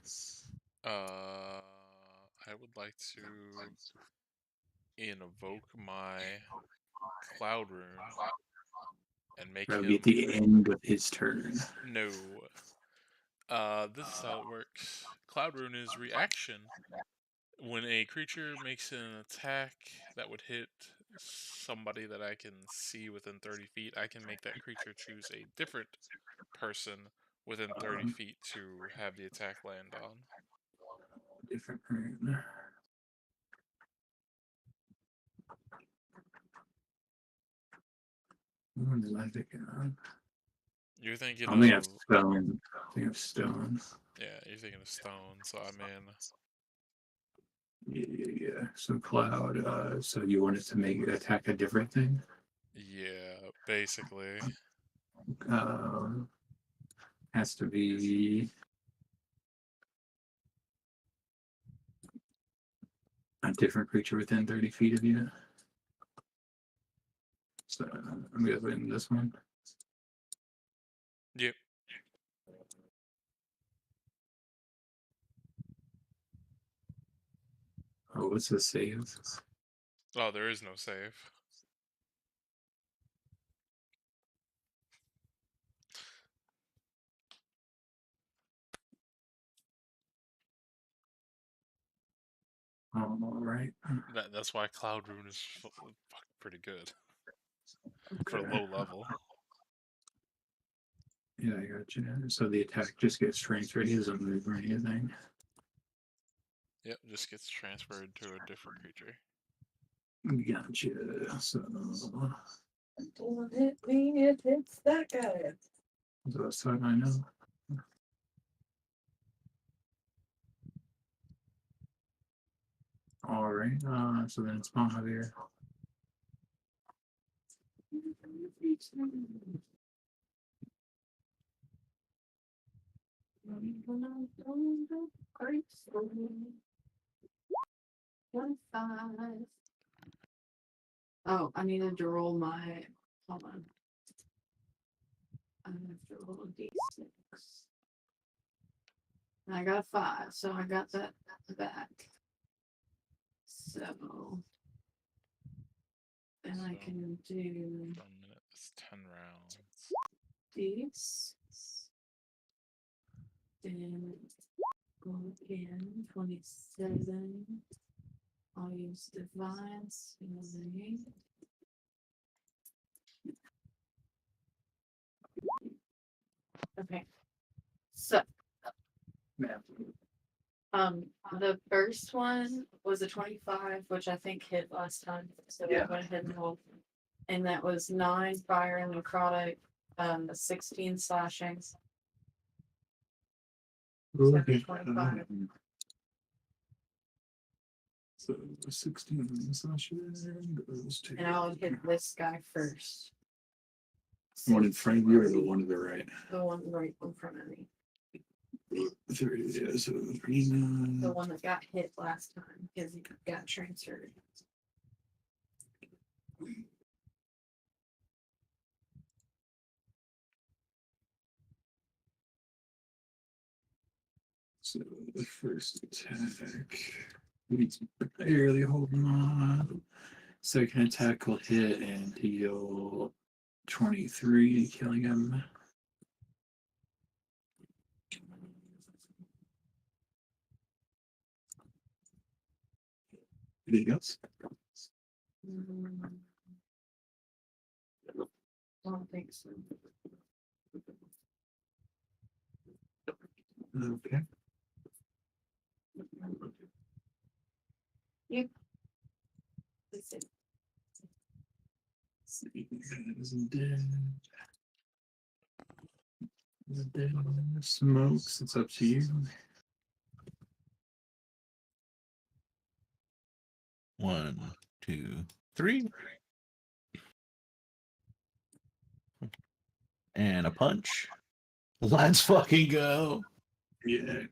B: I would like to invoke my cloud rune and make
A: That'll
B: him
A: be at the end of his turn.
B: no. This is how it works. Cloud rune is reaction. When a creature makes an attack that would hit somebody that I can see within 30 feet, I can make that creature choose a different person within 30 feet to have the attack land on.
A: Different. What did I think of?
B: You're thinking
A: I'm thinking of
B: of
A: stone. I think of stone.
B: yeah, you're thinking of stone. So I mean,
A: Yeah. So cloud. So you wanted to make it attack a different thing?
B: yeah, basically.
A: Um, has to be a different creature within 30 feet of you. So I'm gonna win this one.
B: Yep.
A: Oh, what's the save?
B: Oh, there is no save.
A: All right.
B: That's why Cloud Rune is fucking pretty good for
A: Okay.
B: low level.
A: Yeah, I got you. So the attack just gets transferred. He doesn't move or anything.
B: Yep, just gets transferred to a different creature.
A: Gotcha. So
C: Don't hit me, it hits that guy.
A: that's what I know. All right. So then it's Javier.
C: Oh, I needed to roll my. Hold on. I have to roll a d6. And I got a 5, so I got that back. So. And I
B: So,
C: can do
B: for a minute, it's 10 rounds.
C: these. Then go again, 27. I'll use divine smithing. Okay. So the first one was a 25, which I think hit last time. So
A: Yeah.
C: I went ahead and rolled. And that was 9 fire and necrotic, 16 slashing.
A: Okay.
C: 25.
A: So 16 slashes goes to
C: And I'll hit this guy first.
A: one in front of you or the one to the right?
C: The one right in front of me.
A: 30, yeah, so
C: The one that got hit last time because he got transferred.
A: So the first attack, he's barely holding on. Second attack will hit and heal 23, killing him. Anything else?
C: I don't think so.
A: Okay.
C: That's it.
A: See, isn't dead. Isn't dead. Smokes, it's up to you.
D: 1, 2, 3. And a punch. Let's fucking go.
A: Yeah.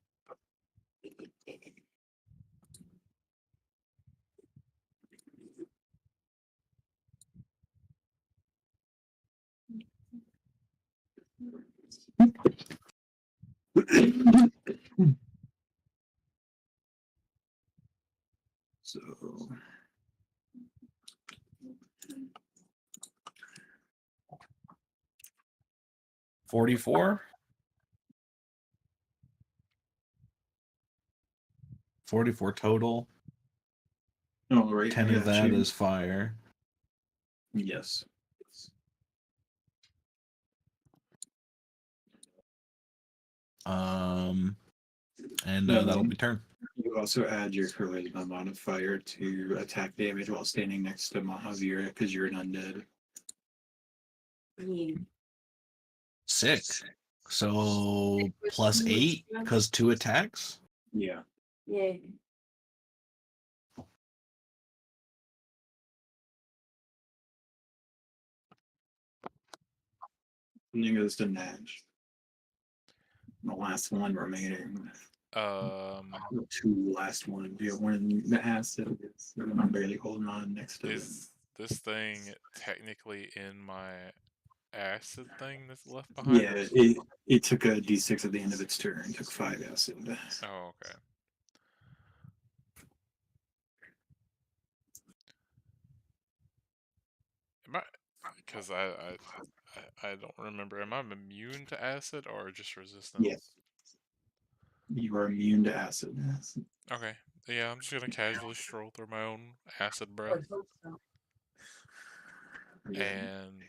A: So
D: 44. 44 total.
A: all right.
D: 10 of that is fire.
A: Yes.
D: And that'll be turn.
A: You also add your charisma modifier to attack damage while standing next to Mahavira because you're an undead.
C: Yeah.
D: Sick. So +8 because 2 attacks.
A: Yeah.
C: Yeah.
A: And then goes to Nash. The last one remaining. The 2 last ones. You have one that has to. I'm barely holding on next to it.
B: Is this thing technically in my acid thing that's left behind?
A: Yeah, it took a d6 at the end of its turn. Took 5 acid.
B: Oh, okay. Am I? Because I don't remember. Am I immune to acid or just resistant?
A: Yes. You are immune to acid.
B: Okay. Yeah, I'm just gonna casually stroll through my own acid breath, and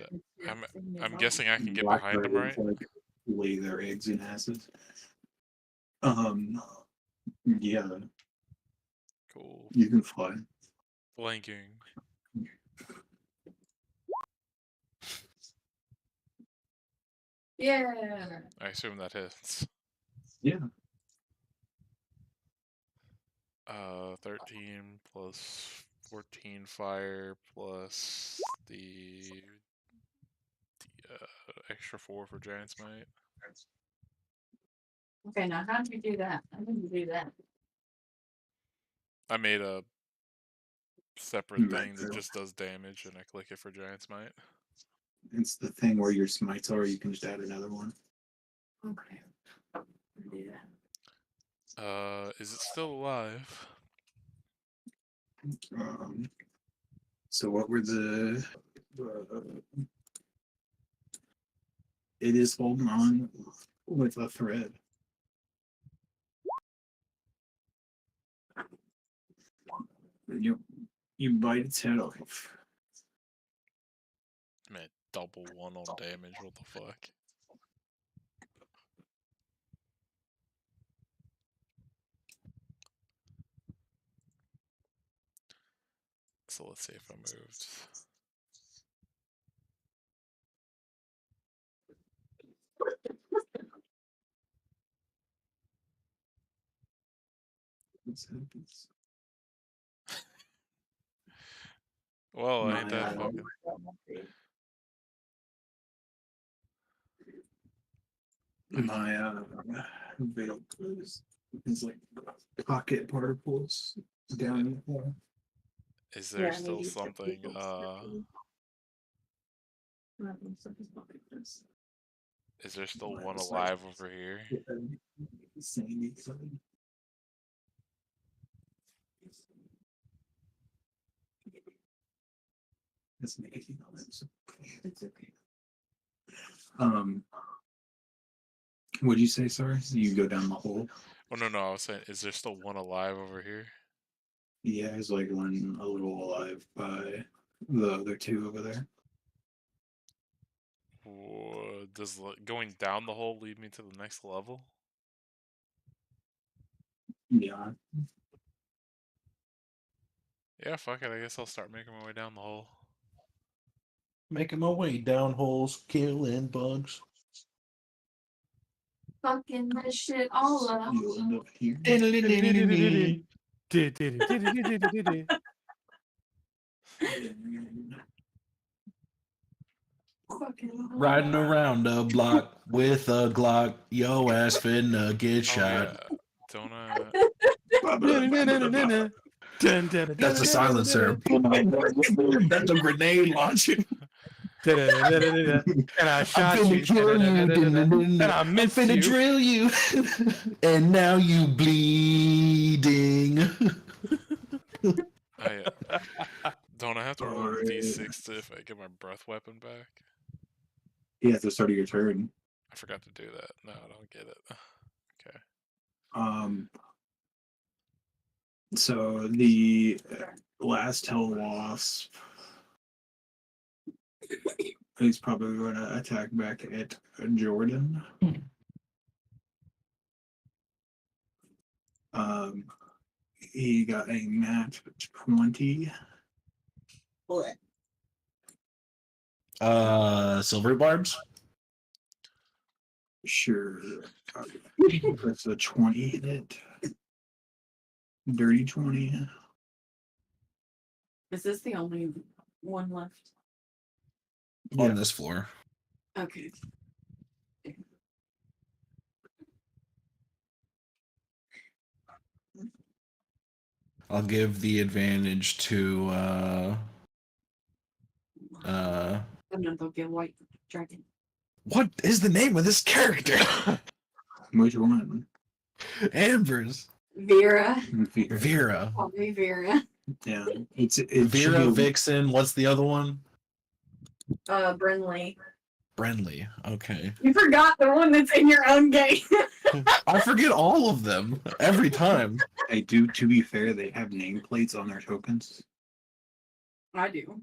B: I'm guessing I can get behind him, right?
A: Like lay their eggs in acid. Yeah,
B: Cool.
A: you can fly.
B: Flanking.
C: Yeah.
B: I assume that hits.
A: Yeah.
B: 13 plus 14 fire plus the extra 4 for Giant Smite.
C: Okay, now how do you do that? How do you do that?
B: I made a separate thing that just does damage, and I click it for Giant Smite.
A: It's the thing where your smites are, you can just add another one.
C: Okay. Do that.
B: Is it still alive?
A: So what were the it is holding on with a thread. You bite its head off.
B: Man, double 1 on damage. What the fuck? So let's see if I moved. Well, ain't that fucking...
A: My veil is like pocket particles down here.
B: Is there still something, is there still one alive over here?
A: That's making noise.
C: It's okay.
A: What'd you say, sorry? You go down the hole?
B: Oh, no, I was saying, is there still one alive over here?
A: Yeah, there's like one a little alive by the other 2 over there.
B: Does going down the hole lead me to the next level?
A: Yeah.
B: Yeah, fuck it. I guess I'll start making my way down the hole.
D: Making my way down holes, killing bugs.
C: Fucking this shit all up.
A: You'll end up here.
D: Riding around the block with a Glock. Yo ass finna get
B: Oh,
D: shot.
B: yeah. Don't I...
D: That's a silencer. That's a grenade launcher.
E: And I
D: I'm
E: shot
D: finna
E: you.
D: kill you.
E: And I
D: I'm
E: missed
D: finna
E: you.
D: drill you. And now you bleeding.
B: Don't I have to roll a d6 to if I get my breath weapon back?
A: Yeah, at the start of your turn.
B: I forgot to do that. No, I don't get it. Okay.
A: So the last hell wasp He's probably going to attack back at Jordan. He got a nat 20.
C: What?
D: Silver barbs.
A: Sure. That's a 20 hit. Dirty 20.
C: Is this the only one left?
D: On this floor.
C: Okay.
D: I'll give the advantage to
C: Another get white dragon.
D: what is the name of this character?
A: Which one?
D: Amber's.
C: Vera.
D: Vera.
C: Call me Vera.
A: Yeah. It's
D: Vera, Vixen. What's the other one?
C: Brenly.
D: Brenly. Okay.
C: You forgot the one that's in your own game.
D: I forget all of them every time.
A: They do, to be fair, they have nameplates on their tokens.
C: I do.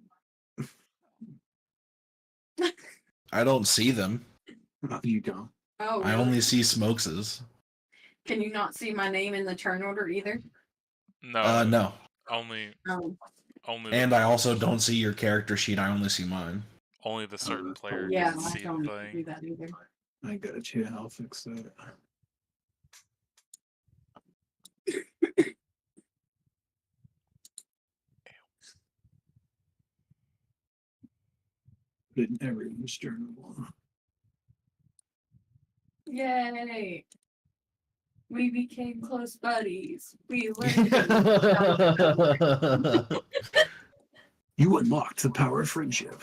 D: I don't see them.
A: You don't.
C: Oh,
D: I
C: really?
D: only see Smokes's.
C: Can you not see my name in the turn order either?
B: No.
D: No.
B: Only.
C: Oh.
B: Only.
D: And I also don't see your character sheet. I only see mine.
B: Only the certain player
C: Yeah,
B: can
C: I
B: see
C: don't
B: the
C: do
B: thing.
C: that either.
A: I got you. I'll fix that. But everyone's turnable.
C: Yay! We became close buddies. We learned.
A: You unlocked the power of friendship.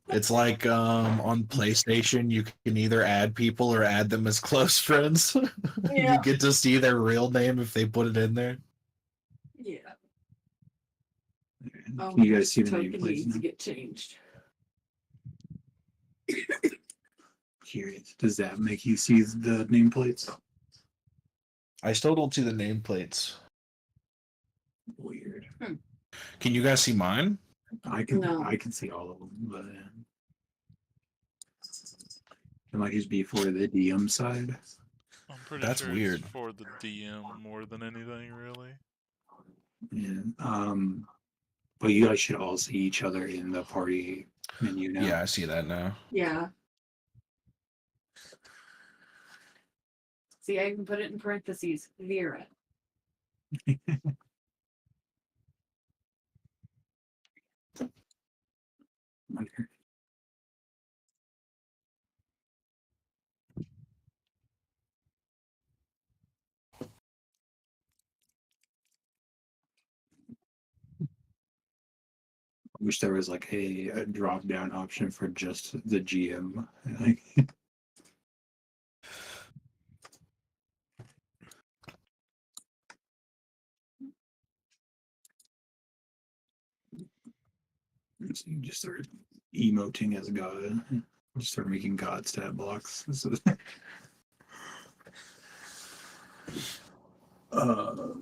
D: It's like on PlayStation, you can either add people or add them as close friends.
C: Yeah.
D: You get to see their real name if they put it in there.
C: Yeah.
A: Can you guys see the
C: token
A: nameplates
C: needs
A: now?
C: to get changed.
A: Curious. Does that make you see the nameplates?
D: I still don't see the nameplates.
A: Weird.
D: Can you guys see mine?
A: I can
C: No.
A: I can see all of them, but it might just be for the DM side.
B: I'm pretty
D: That's
B: sure
D: weird.
B: it's for the DM more than anything, really.
A: Yeah. But you guys should all see each other in the party menu now.
D: Yeah, I see that now.
C: Yeah. See, I even put it in parentheses. Vera.
A: Okay. Wish there was like a drop down option for just the GM. Like, so you just start emoting as God. Just start making God stat blocks. So, Hell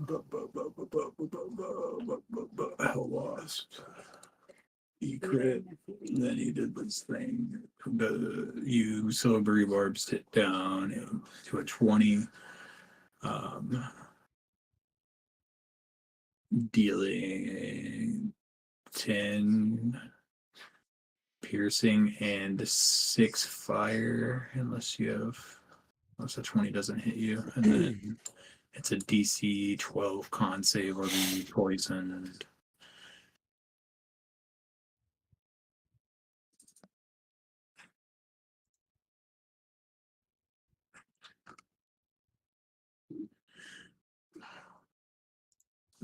A: lost. He crit. Then he did this thing. You celebrity barbs it down to a 20. Dealing 10 piercing and 6 fire, unless a 20 doesn't hit you. And then it's a DC 12 con save or be poisoned.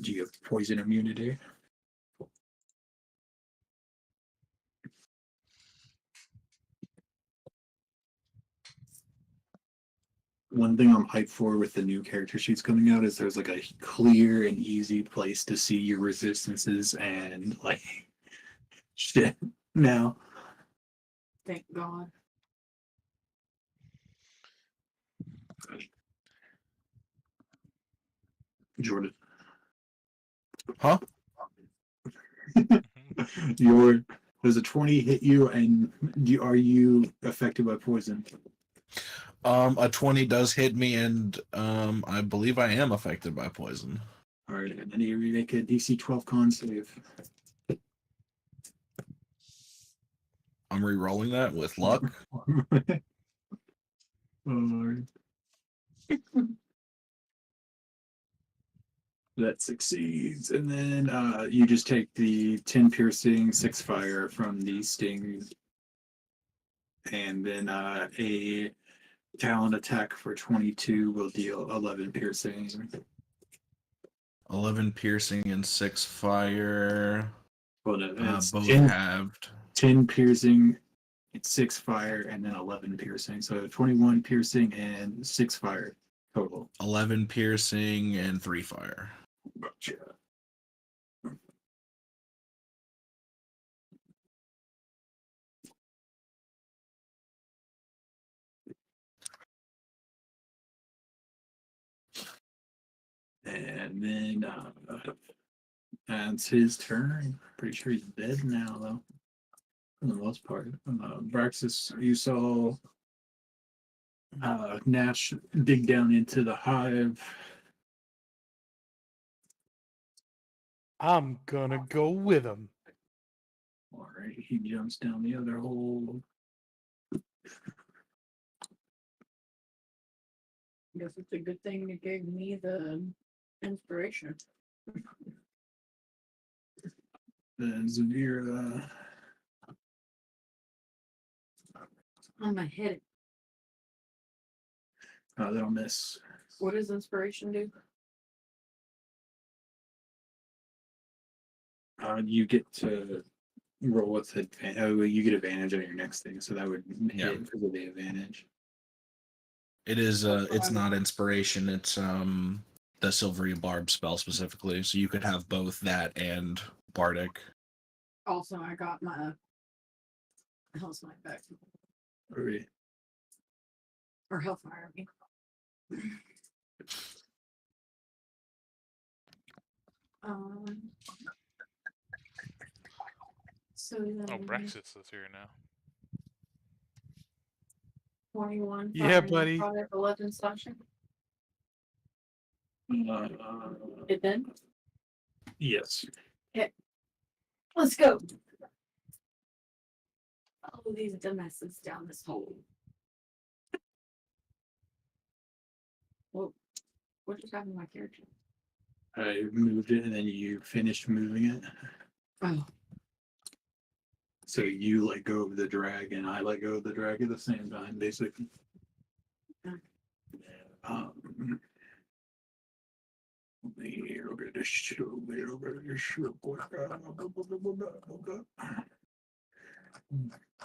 A: Do you have poison immunity? One thing I'm hyped for with the new character sheets coming out is there's like a clear and easy place to see your resistances and like shit now.
C: Thank God.
A: Jordan.
D: Huh?
A: your Does a 20 hit you, and are you affected by poison?
D: A 20 does hit me, and I believe I am affected by poison.
A: All right, and then you make a DC 12 con save.
D: I'm re-rolling that with luck.
A: Alright. That succeeds, and then you just take the 10 piercing, 6 fire from the sting, and then a talent attack for 22 will deal 11 piercing.
D: 11 piercing and 6 fire.
A: Well, no, it's
D: Both
A: 10,
D: halved.
A: 10 piercing, it's 6 fire, and then 11 piercing. So 21 piercing and 6 fire total.
D: 11 piercing and 3 fire.
A: Gotcha. And then that's his turn. Pretty sure he's dead now, though, for the most part. Braxis, you saw Nash dig down into the hive.
E: I'm gonna go with him.
A: All right, he jumps down the other hole.
C: I guess it's a good thing you gave me the inspiration.
A: Then Zavira.
C: I'm gonna hit it.
A: That'll miss.
C: What does inspiration do?
A: You get to roll with advantage. Oh, you get advantage on your next thing, so that would
D: Yeah.
A: hit because of the advantage.
D: It is it's not inspiration, it's the Silvery Barb spell specifically. So you could have both that and Bardic.
C: Also, I got my hell's my back
A: Alright.
C: or hellfire. I mean. So then
B: Oh, Braxis is here now.
C: 21.
E: Yeah,
C: fire,
E: buddy.
C: 11 slashing.
A: Uh,
C: It did.
A: yes.
C: Let's go. All of these dumbasses down this hole. Well, what just happened to my character?
A: I moved it, and then you finished moving it.
C: Oh,
A: So you let go of the drag, and I let go of the drag at the same time, basically.
C: Okay.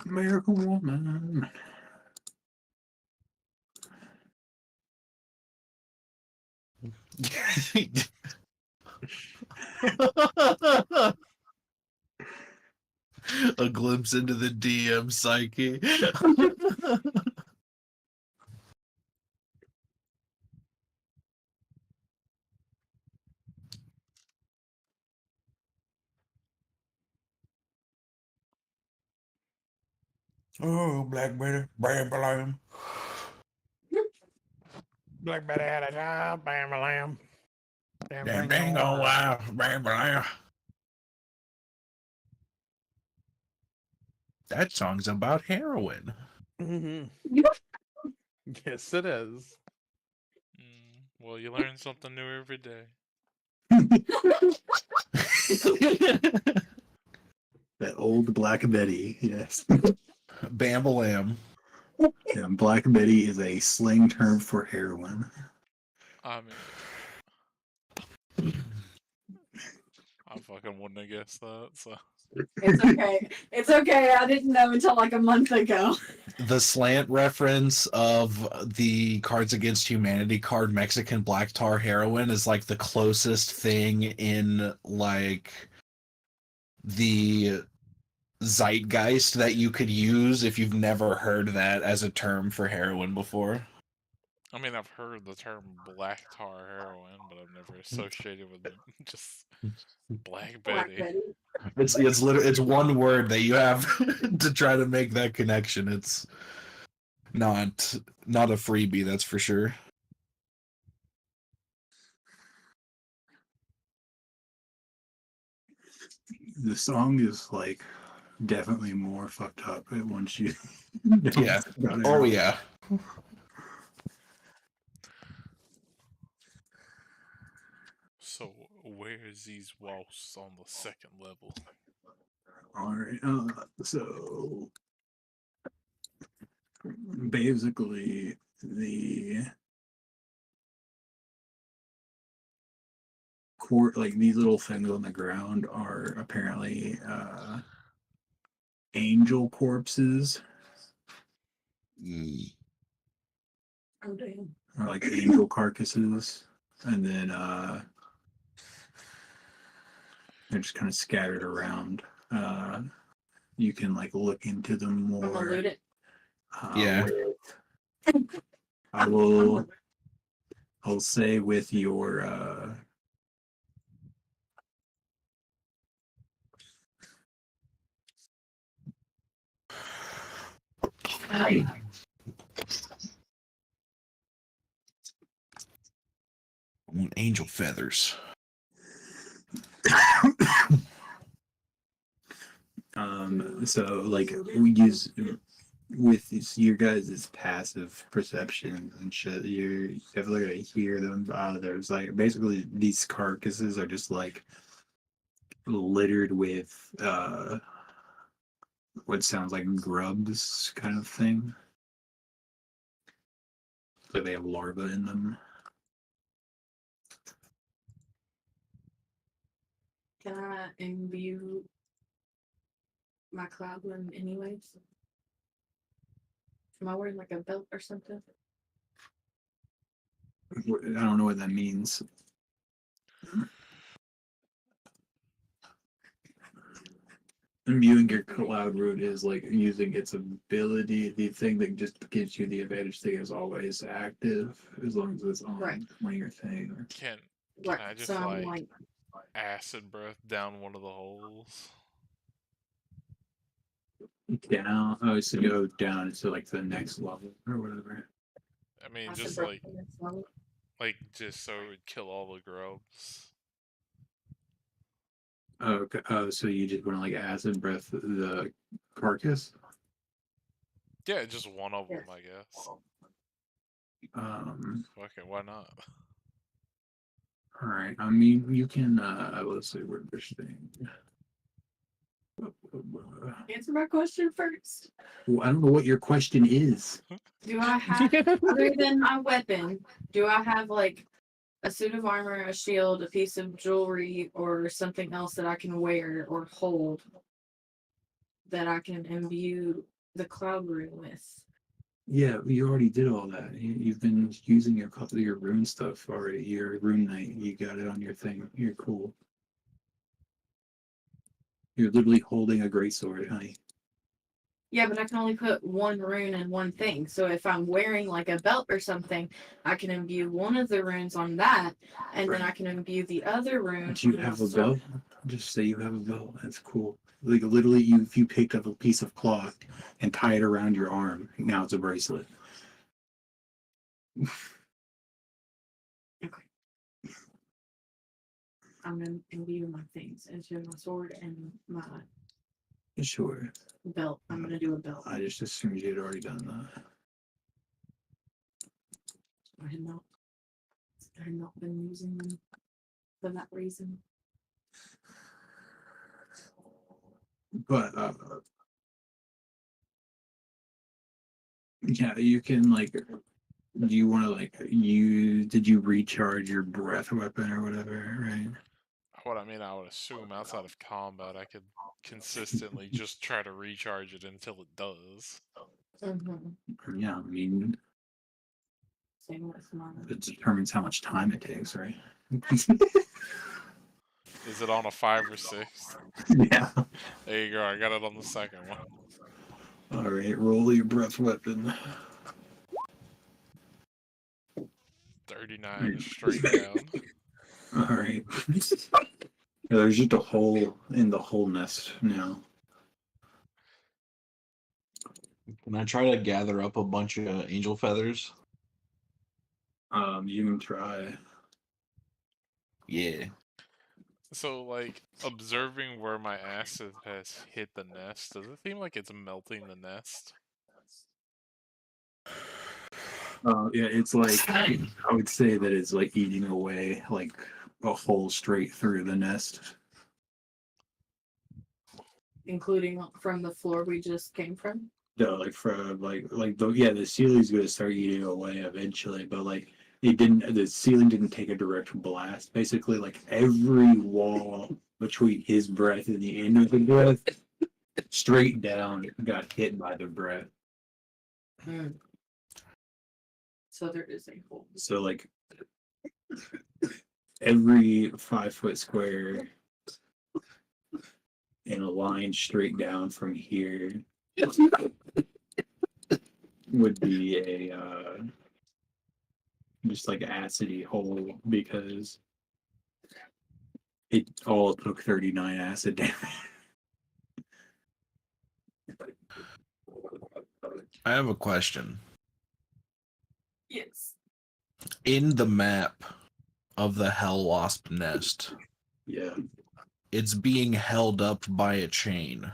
A: American woman.
D: A glimpse into the DM psyche. Oh, Black Betty, bam, bam.
E: Black Betty had a job, bam, bam.
D: Dang, dang, oh wow, bam, bam. That song's about heroin.
E: Mm-hmm. Yes, it is.
B: Well, you learn something new every day.
A: That old Black Betty, yes.
D: Bam-a-lam.
A: Yeah, Black Betty is a slang term for heroin.
B: I mean, I fucking wouldn't have guessed that. So
C: it's okay. It's okay. I didn't know until like a month ago.
D: The slant reference of the Cards Against Humanity card Mexican black tar heroin is like the closest thing in like the zeitgeist that you could use if you've never heard that as a term for heroin before.
B: I mean, I've heard the term black tar heroin, but I've never associated with just Black
C: Black
B: Betty.
C: Betty.
D: It's literally it's one word that you have to try to make that connection. It's not a freebie, that's for sure.
A: The song is like definitely more fucked up once you.
D: Yeah. Oh yeah.
B: So where's these walls on the second level?
A: All right. So basically, the court, like these little things on the ground, are apparently angel corpses,
C: Oh damn.
A: or like angel carcasses, and then they're just kind of scattered around. You can like look into them
C: I'm gonna
A: more.
C: loot it.
D: Yeah.
A: I'll say with your
D: I want angel feathers.
A: so like we use with your guys' passive perception and shit, you're definitely gonna hear them. There's like basically these carcasses are just like littered with what sounds like grubs kind of thing. Like they have larvae in them.
C: Can I imbue my cloud room anyways? Am I wearing like a belt or something?
A: I don't know what that means. Imbuing your cloud root is like using its ability. The thing that just gives you the advantage thing is always active as long as it's on
C: Right.
A: one of your thing.
B: Can
C: Right.
B: I just
C: So I'm like,
B: acid breath down one of the holes?
A: Down. Oh, so go down to like the next level or whatever.
B: I mean,
C: acid
B: just
C: breath
B: like
C: on this level.
B: just so it would kill all the grubs.
A: Oh, okay. Oh, so you just want to like acid breath the carcass?
B: Yeah, just one of them,
C: Yes.
B: I guess. Fuck it, why not?
A: All right. I mean, you can. Let's see where this thing.
C: Answer my question first.
A: Well, I don't know what your question is.
C: Do I have, other than my weapon, do I have like a suit of armor, a shield, a piece of jewelry, or something else that I can wear or hold that I can imbue the cloud room with?
A: Yeah, you already did all that. You've been using your rune stuff already. Your rune knight, you got it on your thing. You're cool. You're literally holding a greatsword, honey.
C: Yeah, but I can only put one rune in one thing. So if I'm wearing like a belt or something, I can imbue one of the runes on that, and then I can imbue the other rune.
A: But you
C: on
A: have
C: the
A: a
C: sword.
A: belt. Just say you have a belt. That's cool. Like literally, if you picked up a piece of cloth and tie it around your arm, now it's a bracelet.
C: Okay. I'm gonna imbue my things into my sword and my
A: Sure.
C: belt. I'm gonna do a belt.
A: I just assumed you'd already done that.
C: I had not been using them for that reason.
A: But yeah, you can like. Do you want to like did you recharge your breath weapon or whatever, right?
B: What I mean, I would assume outside of combat, I could consistently just try to recharge it until it does.
C: Mm-hmm.
A: Yeah, I mean,
C: Same with mine.
A: it determines how much time it takes, right?
B: Is it on a 5 or 6?
A: Yeah.
B: There you go. I got it on the second one.
A: All right, roll your breath weapon.
B: 39 straight down.
A: All right. There's just a hole in the whole nest now.
D: Can I try to gather up a bunch of angel feathers?
A: You can try.
D: Yeah.
B: So, like, observing where my acid has hit the nest, does it seem like it's melting the nest?
A: Yeah, it's like I would say that it's like eating away like a hole straight through the nest.
C: Including from the floor we just came from.
A: No, like from the ceiling's gonna start eating away eventually, but like the ceiling didn't take a direct blast. Basically, like every wall between his breath and the end of the breath, straight down, got hit by the breath.
C: So there is a hole.
A: So like every 5 foot square in a line straight down from here would be a just like acidy hole because it all took 39 acid damage.
D: I have a question.
C: Yes.
D: In the map of the Hell Wasp nest,
A: Yeah,
D: it's being held up by a chain.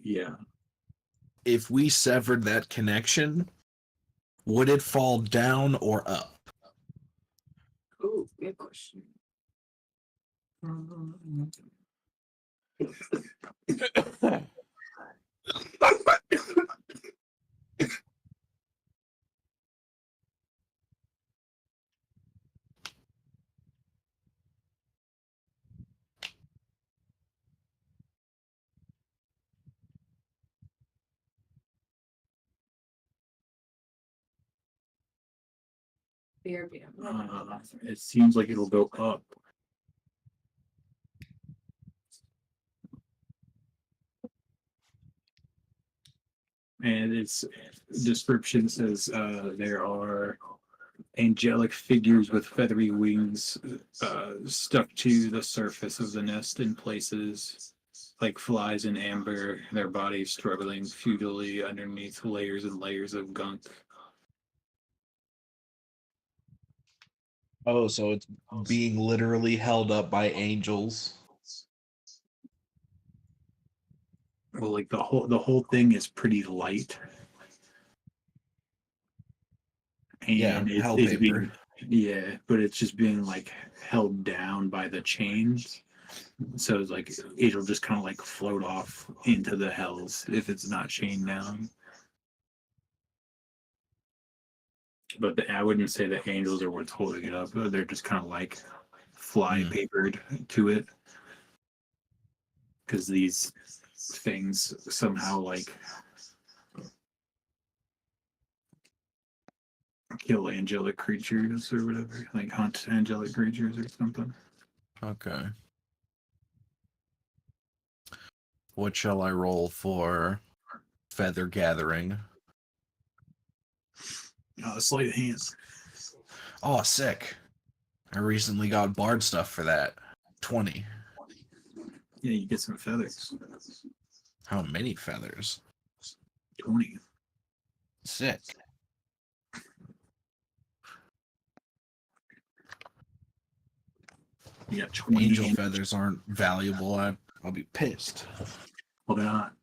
A: yeah.
D: If we severed that connection, would it fall down or up?
C: Oh, good question. BRB.
A: It seems like it'll go up. And its description says there are angelic figures with feathery wings stuck to the surface of the nest in places like flies in amber, their bodies struggling futilely underneath layers and layers of gunk.
D: Oh, so it's being literally held up by angels.
A: Well, like the whole thing is pretty light. And
D: Yeah,
A: it's
D: hellpaper.
A: being, yeah, but it's just being like held down by the chains. So it's like it'll just kind of like float off into the hells if it's not chained down. But I wouldn't say the angels are what's holding it up. They're just kind of like fly papered to it. Because these things somehow like kill angelic creatures or whatever, like hunt angelic creatures or something.
D: Okay. What shall I roll for feather gathering?
A: Sleight of hand.
D: Oh, sick. I recently got bard stuff for that. 20.
A: Yeah, you get some feathers.
D: How many feathers?
A: 20.
D: Sick.
A: You got 20
D: Angel feathers aren't valuable. I'll be pissed.
A: Well, they're not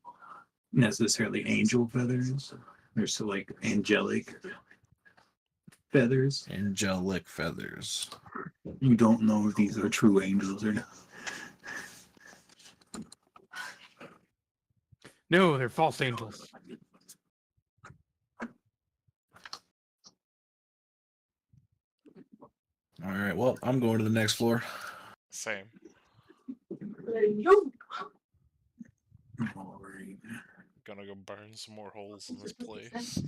A: necessarily angel feathers. They're so like angelic feathers.
D: Angelic feathers.
A: You don't know if these are true angels or not.
E: No, they're false angels.
D: All right, well, I'm going to the next floor.
B: Same.
A: All right.
B: Gonna go burn some more holes in this place.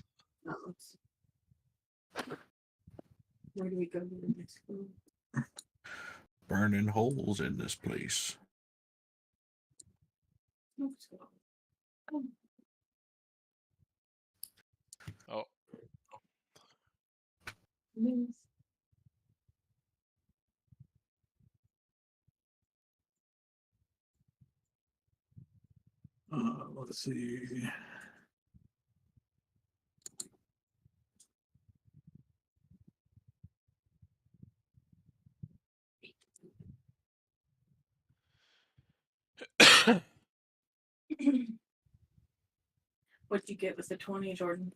C: Where do we go to the next one?
D: Burning holes in this place.
B: Oh.
A: Let's see.
C: What'd you get with the 20, Jordan?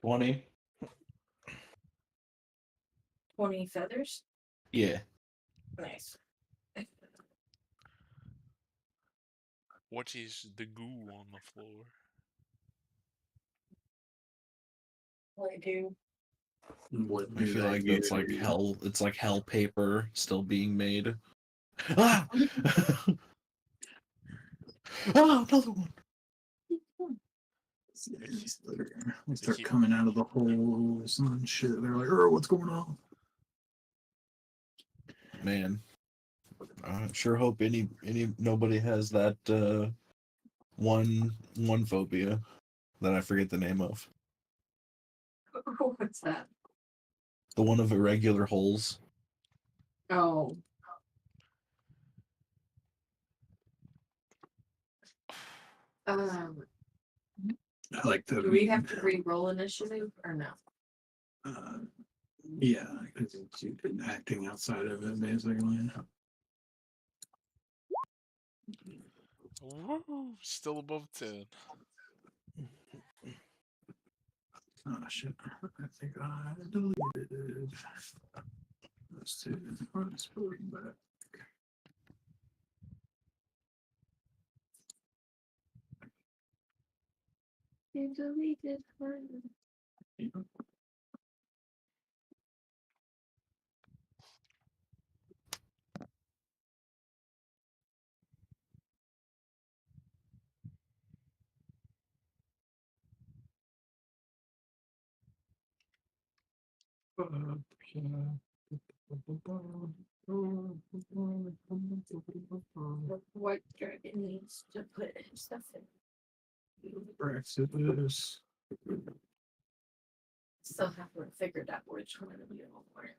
D: 20.
C: 20 feathers?
D: Yeah.
C: Nice.
B: What is the goo on the floor?
C: I do.
A: What
D: I feel like that's like
A: do?
D: hell. It's like hell paper still being made. Ah! Oh, another one.
A: They start coming out of the holes and shit. They're like, "Oh, what's going on?"
D: Man, I sure hope nobody has that one phobia that I forget the name of.
C: What's that?
D: The one of irregular holes.
C: Oh.
A: I like the.
C: Do we have to re-roll initiative or no?
A: Yeah, because it's acting outside of it, basically.
B: Woo! Still above 10.
A: Oh shit! I think I deleted it. Let's see. Let's put it back.
C: You deleted her. What dragon needs to put his stuff in?
A: Exodus.
C: Still haven't figured out which one of you all were.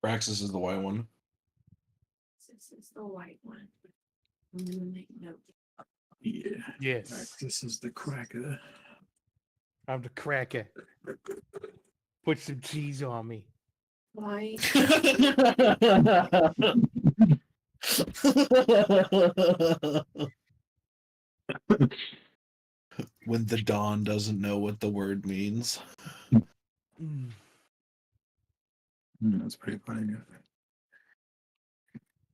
D: Praxis is the white one.
C: This is the white one. I'm gonna make note.
A: Yeah.
E: Yes,
A: This is the cracker.
E: I'm the cracker. Put some cheese on me.
C: Why?
D: When the dawn doesn't know what the word means.
A: That's pretty funny. I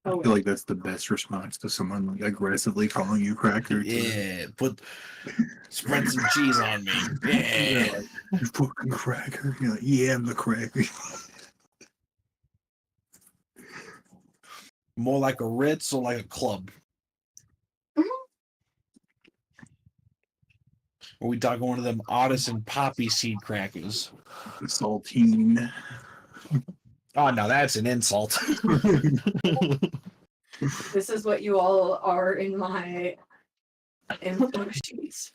C: Oh,
A: feel like that's the best response to someone like aggressively calling you cracker.
D: Yeah, spread some cheese on me. Yeah.
A: Like, you fucking cracker. You're like, yeah, I'm the cracker.
D: More like a Ritz or like a club? Or we talking one of them Odison poppy seed crackers?
A: Saltine.
D: Oh no, that's an insult.
C: this is what you all are in my info sheets.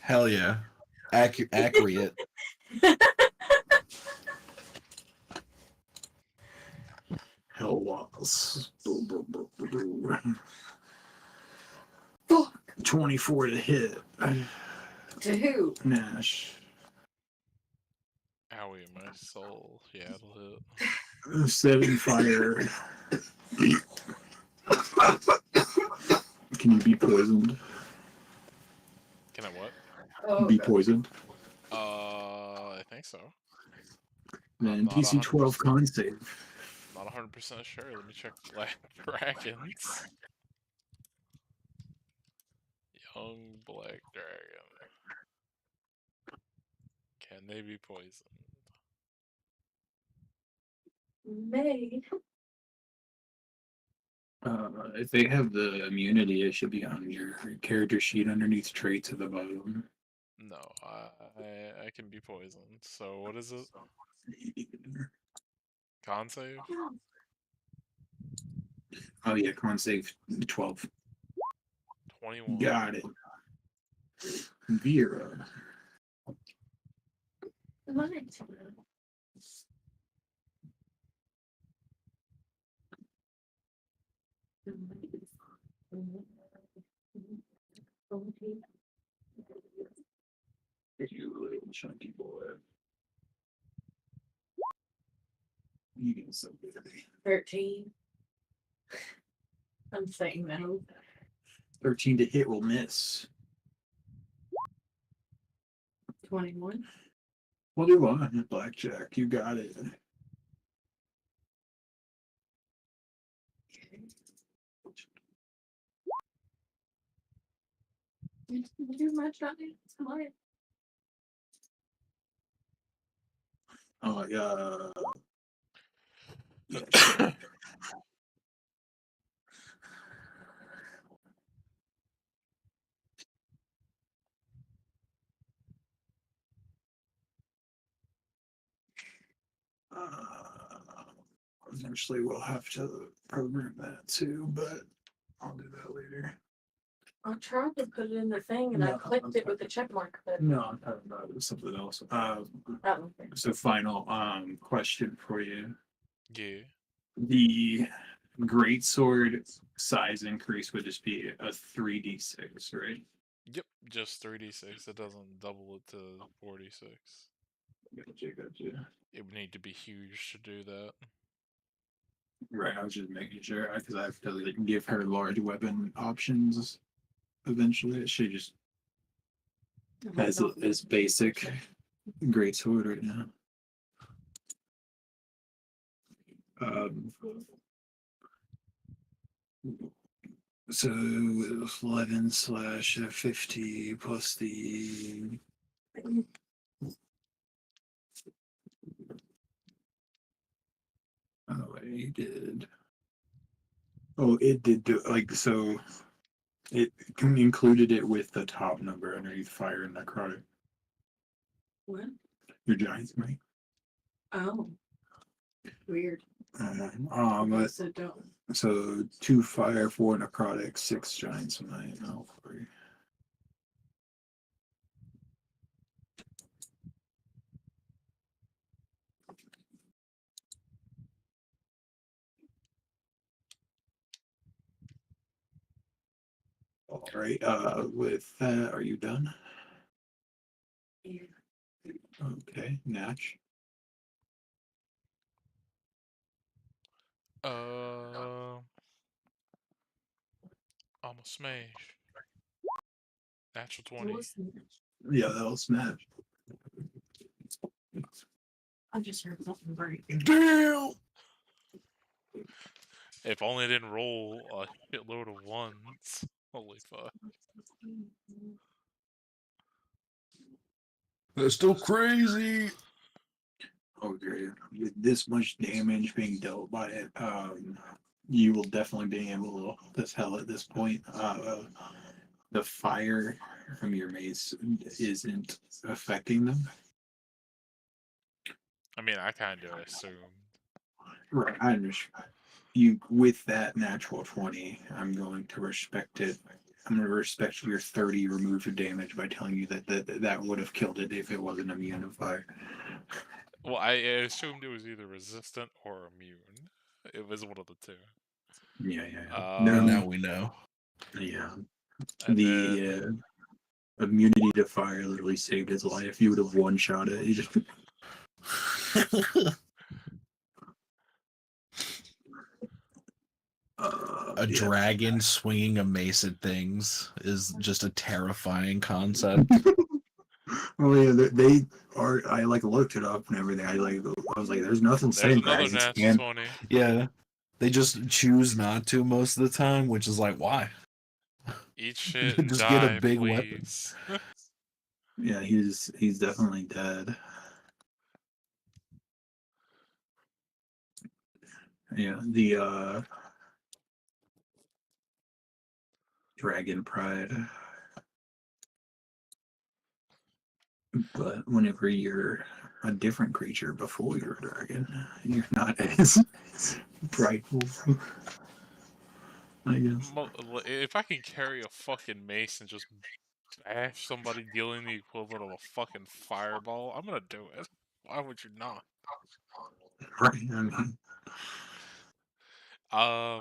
D: Hell yeah. Accurate.
A: Hell walls. 24 to hit.
C: To who?
A: Nash.
B: Owie, my soul. Yeah, it'll hit.
A: 7 fire. Can you be poisoned?
B: Can I what?
C: Oh,
A: Be
C: God.
A: poisoned?
B: I think so.
A: Then
B: not
A: DC 12 con save.
B: Not 100% sure. Let me check Black Dragons. Young Black Dragon. Can they be poisoned?
C: May.
A: If they have the immunity, it should be on your character sheet underneath traits at the bottom.
B: No, I can be poisoned. So what is it? Con save?
A: Oh yeah, con save 12.
B: 21.
A: Got it. Vera.
C: Right.
A: You little chunky boy. You get so busy.
C: 13. I'm saying no.
A: 13 to hit will miss.
C: 21.
A: We'll do one. Blackjack. You got it.
C: You do much on it. Come on.
A: Oh, yeah. Eventually, we'll have to program that too, but I'll do that later.
C: I tried to put it in the thing and I
A: No,
C: clicked it with the check mark, but
A: No, I'm talking about something else.
C: oh,
A: So final question for you.
B: Yeah.
A: The greatsword size increase would just be a 3d6, right?
B: Yep. Just 3d6. It doesn't double it to 46.
A: Gotcha.
B: It would need to be huge to do that.
A: Right, I was just making sure because I have to like, give her large weapon options eventually. She just has as basic greatsword right now. So 11/50 plus the it did. Oh, it did do like so. It included it with the top number underneath fire and necrotic.
C: What?
A: Your giants, right?
C: Oh. Weird.
A: But
C: So don't.
A: so 2 fire, 4 necrotic, 6 giants might. Oh, 3. All right. With that, are you done?
C: Yeah.
A: Okay, Natch.
B: I'm a smash. Natural 20.
A: Yeah, that'll smash.
C: I just heard something break.
A: Damn.
B: If only I didn't roll a shitload of ones. Holy fuck.
D: That's still crazy.
A: Okay, with this much damage being dealt by it, you will definitely be able to tell at this point. The fire from your mace isn't affecting them.
B: I mean, I kind of assumed.
A: Right, I understand. You with that natural 20, I'm going to respect it. I'm going to respect your 30 remove of damage by telling you that would have killed it if it wasn't immune to fire.
B: Well, I assumed it was either resistant or immune. It was one of the two.
A: Yeah.
D: And now we know.
A: Yeah.
B: And
A: The
B: then,
A: immunity to fire literally saved his life. You would have one shot it. You just
D: A
A: yeah.
D: dragon swinging a mace at things is just a terrifying concept.
A: Oh yeah, they are. I like looked it up and everything. I was like, there's nothing
B: there's
A: saying
B: another
A: dragons
B: natural
A: can't.
B: 20.
D: Yeah. They just choose not to most of the time, which is like, why?
B: Eat shit and
D: Just get a
B: die,
D: big weapon.
B: please.
A: Yeah, he's definitely dead. Yeah, the dragon pride. But whenever you're a different creature before you're a dragon, you're not as prideful. I guess.
B: If I can carry a fucking mace and just bash somebody dealing the equivalent of a fucking fireball, I'm gonna do it. Why would you not?
A: Right. I mean,
B: I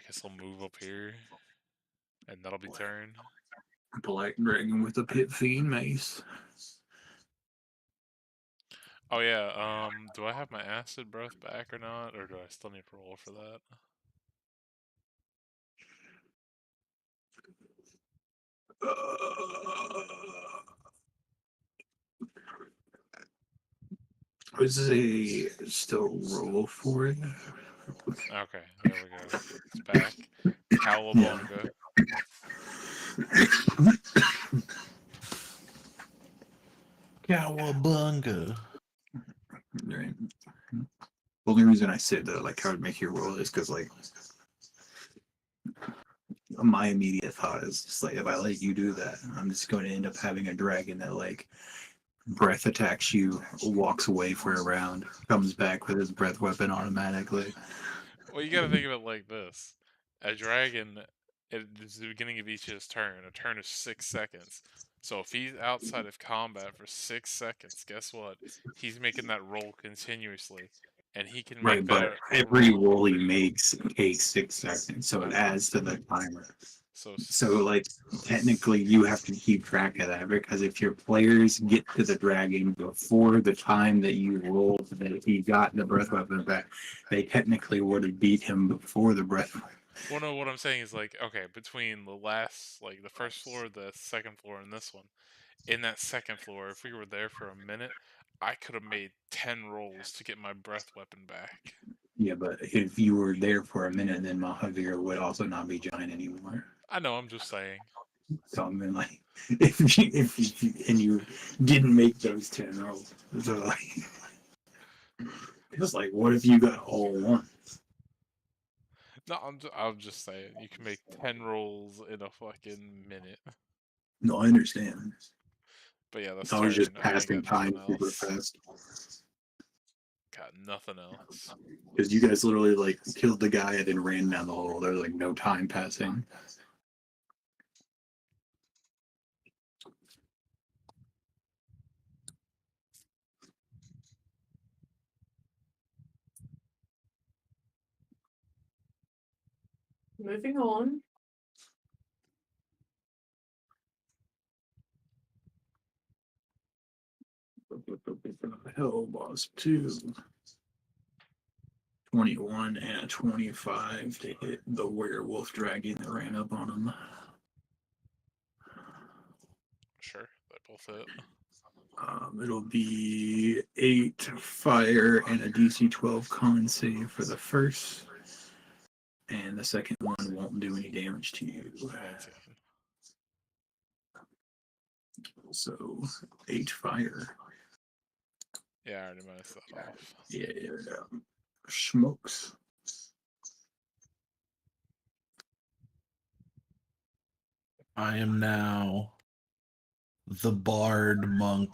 B: guess I'll move up here, and that'll be turn.
A: Black Dragon with a pit fiend mace.
B: Oh yeah. Do I have my acid breath back or not, or do I still need to roll for that?
A: Was a still roll for it?
B: Okay, there we go. It's back. Cowabunga.
D: Cowabunga.
A: Right. The only reason I said that, like, I would make you roll is because, like, my immediate thought is just like, if I let you do that, I'm just going to end up having a dragon that, like, breath attacks you, walks away for a round, comes back with his breath weapon automatically.
B: Well, you gotta think of it like this. A dragon, it's the beginning of each of his turn. A turn is 6 seconds. So if he's outside of combat for 6 seconds, guess what? He's making that roll continuously. And he can make
A: Right, but
B: that
A: every
B: roll.
A: roll he makes takes 6 seconds, so it adds to the timer. So, like, technically, you have to keep track of that because if your players get to the dragon before the time that you rolled that he got the breath weapon back, they technically would have beat him before the breath weapon.
B: Well, no, what I'm saying is like, okay, between the first floor, the second floor, and this one, in that second floor, if we were there for a minute, I could have made 10 rolls to get my breath weapon back.
A: Yeah, but if you were there for a minute, then Mahavir would also not be giant anymore.
B: I know, I'm just saying.
A: So I mean, like, if you and you didn't make those 10 rolls, so like, it's like, what if you got all one?
B: No, I'm just saying, you can make 10 rolls in a fucking minute.
A: No, I understand.
B: But yeah, that's
A: I was just
B: turn. I ain't
A: passing
B: got
A: time
B: nothing
A: super
B: else.
A: fast
B: Got nothing else.
A: because you guys literally like killed the guy and then ran down the hole. There's like no time passing.
C: Moving on.
A: Hell boss 2. 21 and a 25 to hit the werewolf dragon that ran up on him.
B: Sure, they both hit.
A: It'll be 8 fire and a DC 12 con save for the first. And the second one won't do any damage to you.
B: 19.
A: So 8 fire.
B: Yeah, I already minus that off.
A: Yeah. Smokes.
D: I am now the bard monk.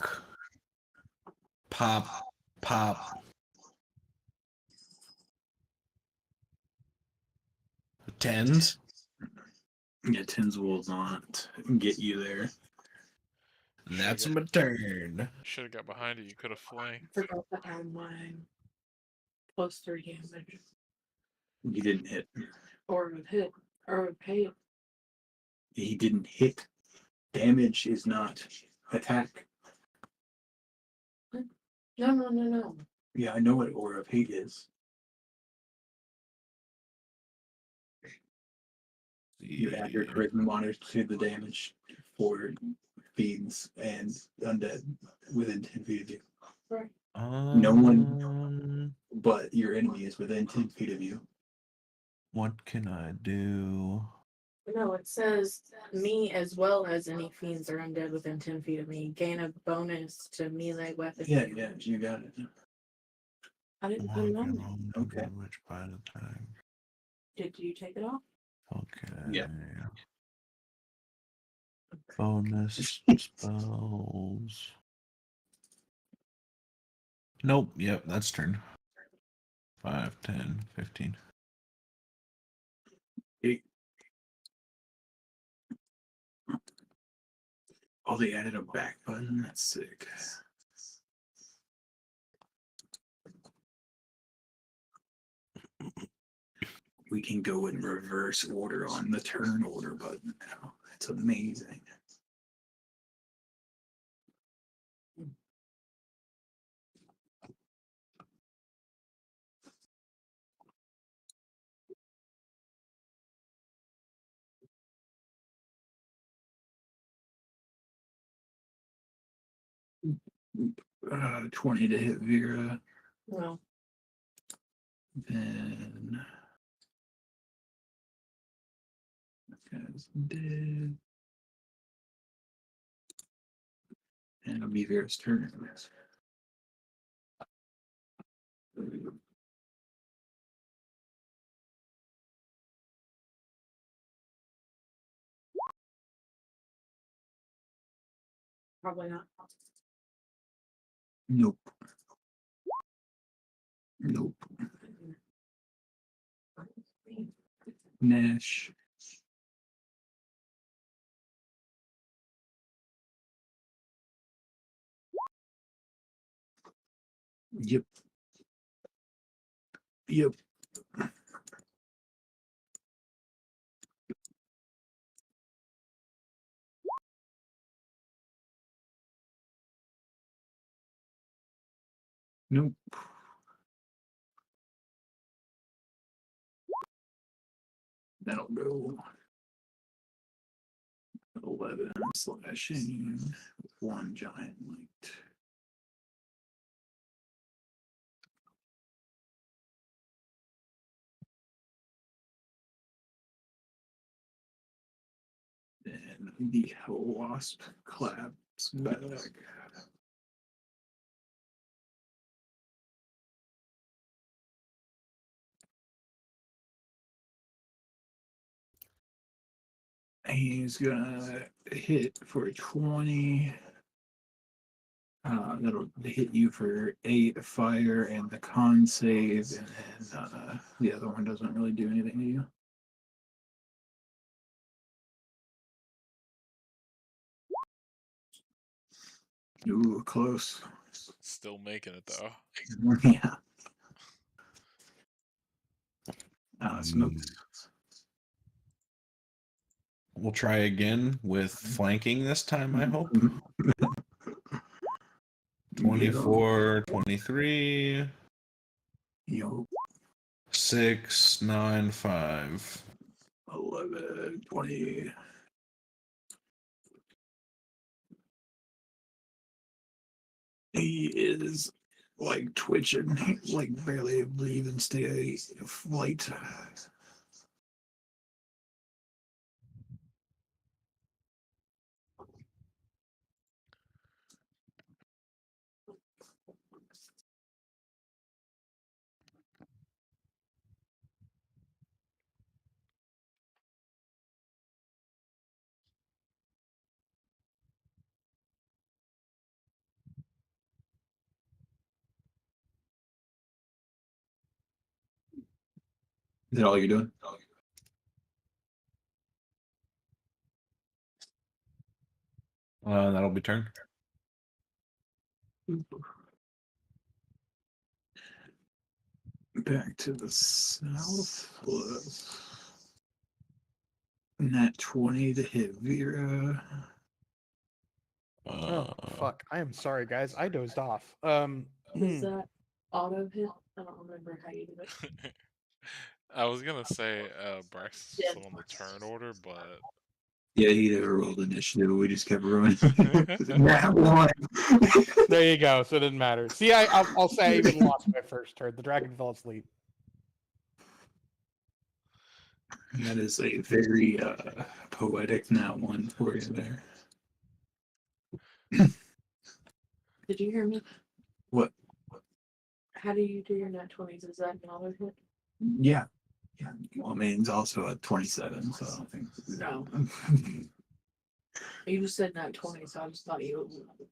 D: Pop, pop. Tens?
A: Yeah, 10s will not get you there.
D: That's my turn.
B: Should have got behind it. You could have flanked.
C: Forgot to add my +3 damage.
A: He didn't hit.
C: Or a hit. Or a pay.
A: He didn't hit. Damage is not attack.
C: No.
A: Yeah, I know what Aura of Hate is. You add your charisma monitor to the damage for fiends and undead within 10 feet of you.
C: Right.
A: No one but your enemy is within 10 feet of you.
D: What can I do?
C: No, it says me as well as any fiends or undead within 10 feet of me gain a bonus to melee weapon.
A: Yeah, you got it.
C: I didn't put it on there.
A: Okay.
D: Which by the time.
C: Did you take it off?
D: Okay.
A: Yeah.
D: Bonus spells. Nope. Yep, that's turn. 5, 10, 15.
A: Oh, they added a back button. That's sick. We can go in reverse order on the turn order button now. That's amazing. Uh, 20 to hit Vera.
C: No.
A: Then that guy's dead. And it'll be Vera's turn.
C: Probably not.
A: Nope. Nope. Nash. Yep. Yep. Nope. That'll go 11 slashing with 1 giant light. Then the wasp claps back. He's gonna hit for 20. That'll hit you for 8 fire and the con save, and then the other one doesn't really do anything to you. Ooh, close.
B: Still making it though.
A: Yeah. Smokes.
D: We'll try again with flanking this time, I hope. 24, 23,
A: Yo,
D: 6, 9, 5.
A: 11, 20. He is like twitching, like barely able to even stay flight. Is that all you're doing?
D: That'll be turn.
A: Back to the south plus nat 20 to hit Vera.
E: Oh fuck! I am sorry, guys. I dozed off.
C: Is that auto hit? I don't remember how you do it.
B: I was gonna say Brax is still on the turn order, but
A: Yeah, he never rolled initiative. We just kept ruining. Nat 1.
E: There you go. So it didn't matter. See, I'll say I even lost my first turn. The dragon fell asleep.
A: That is a very poetic nat 1 for you there.
C: Did you hear me?
A: What?
C: How do you do your nat 20s? Is that an auto hit?
A: Yeah. Yeah. Well, I mean, it's also a 27, so I don't think.
C: No. You just said nat 20, so I just thought you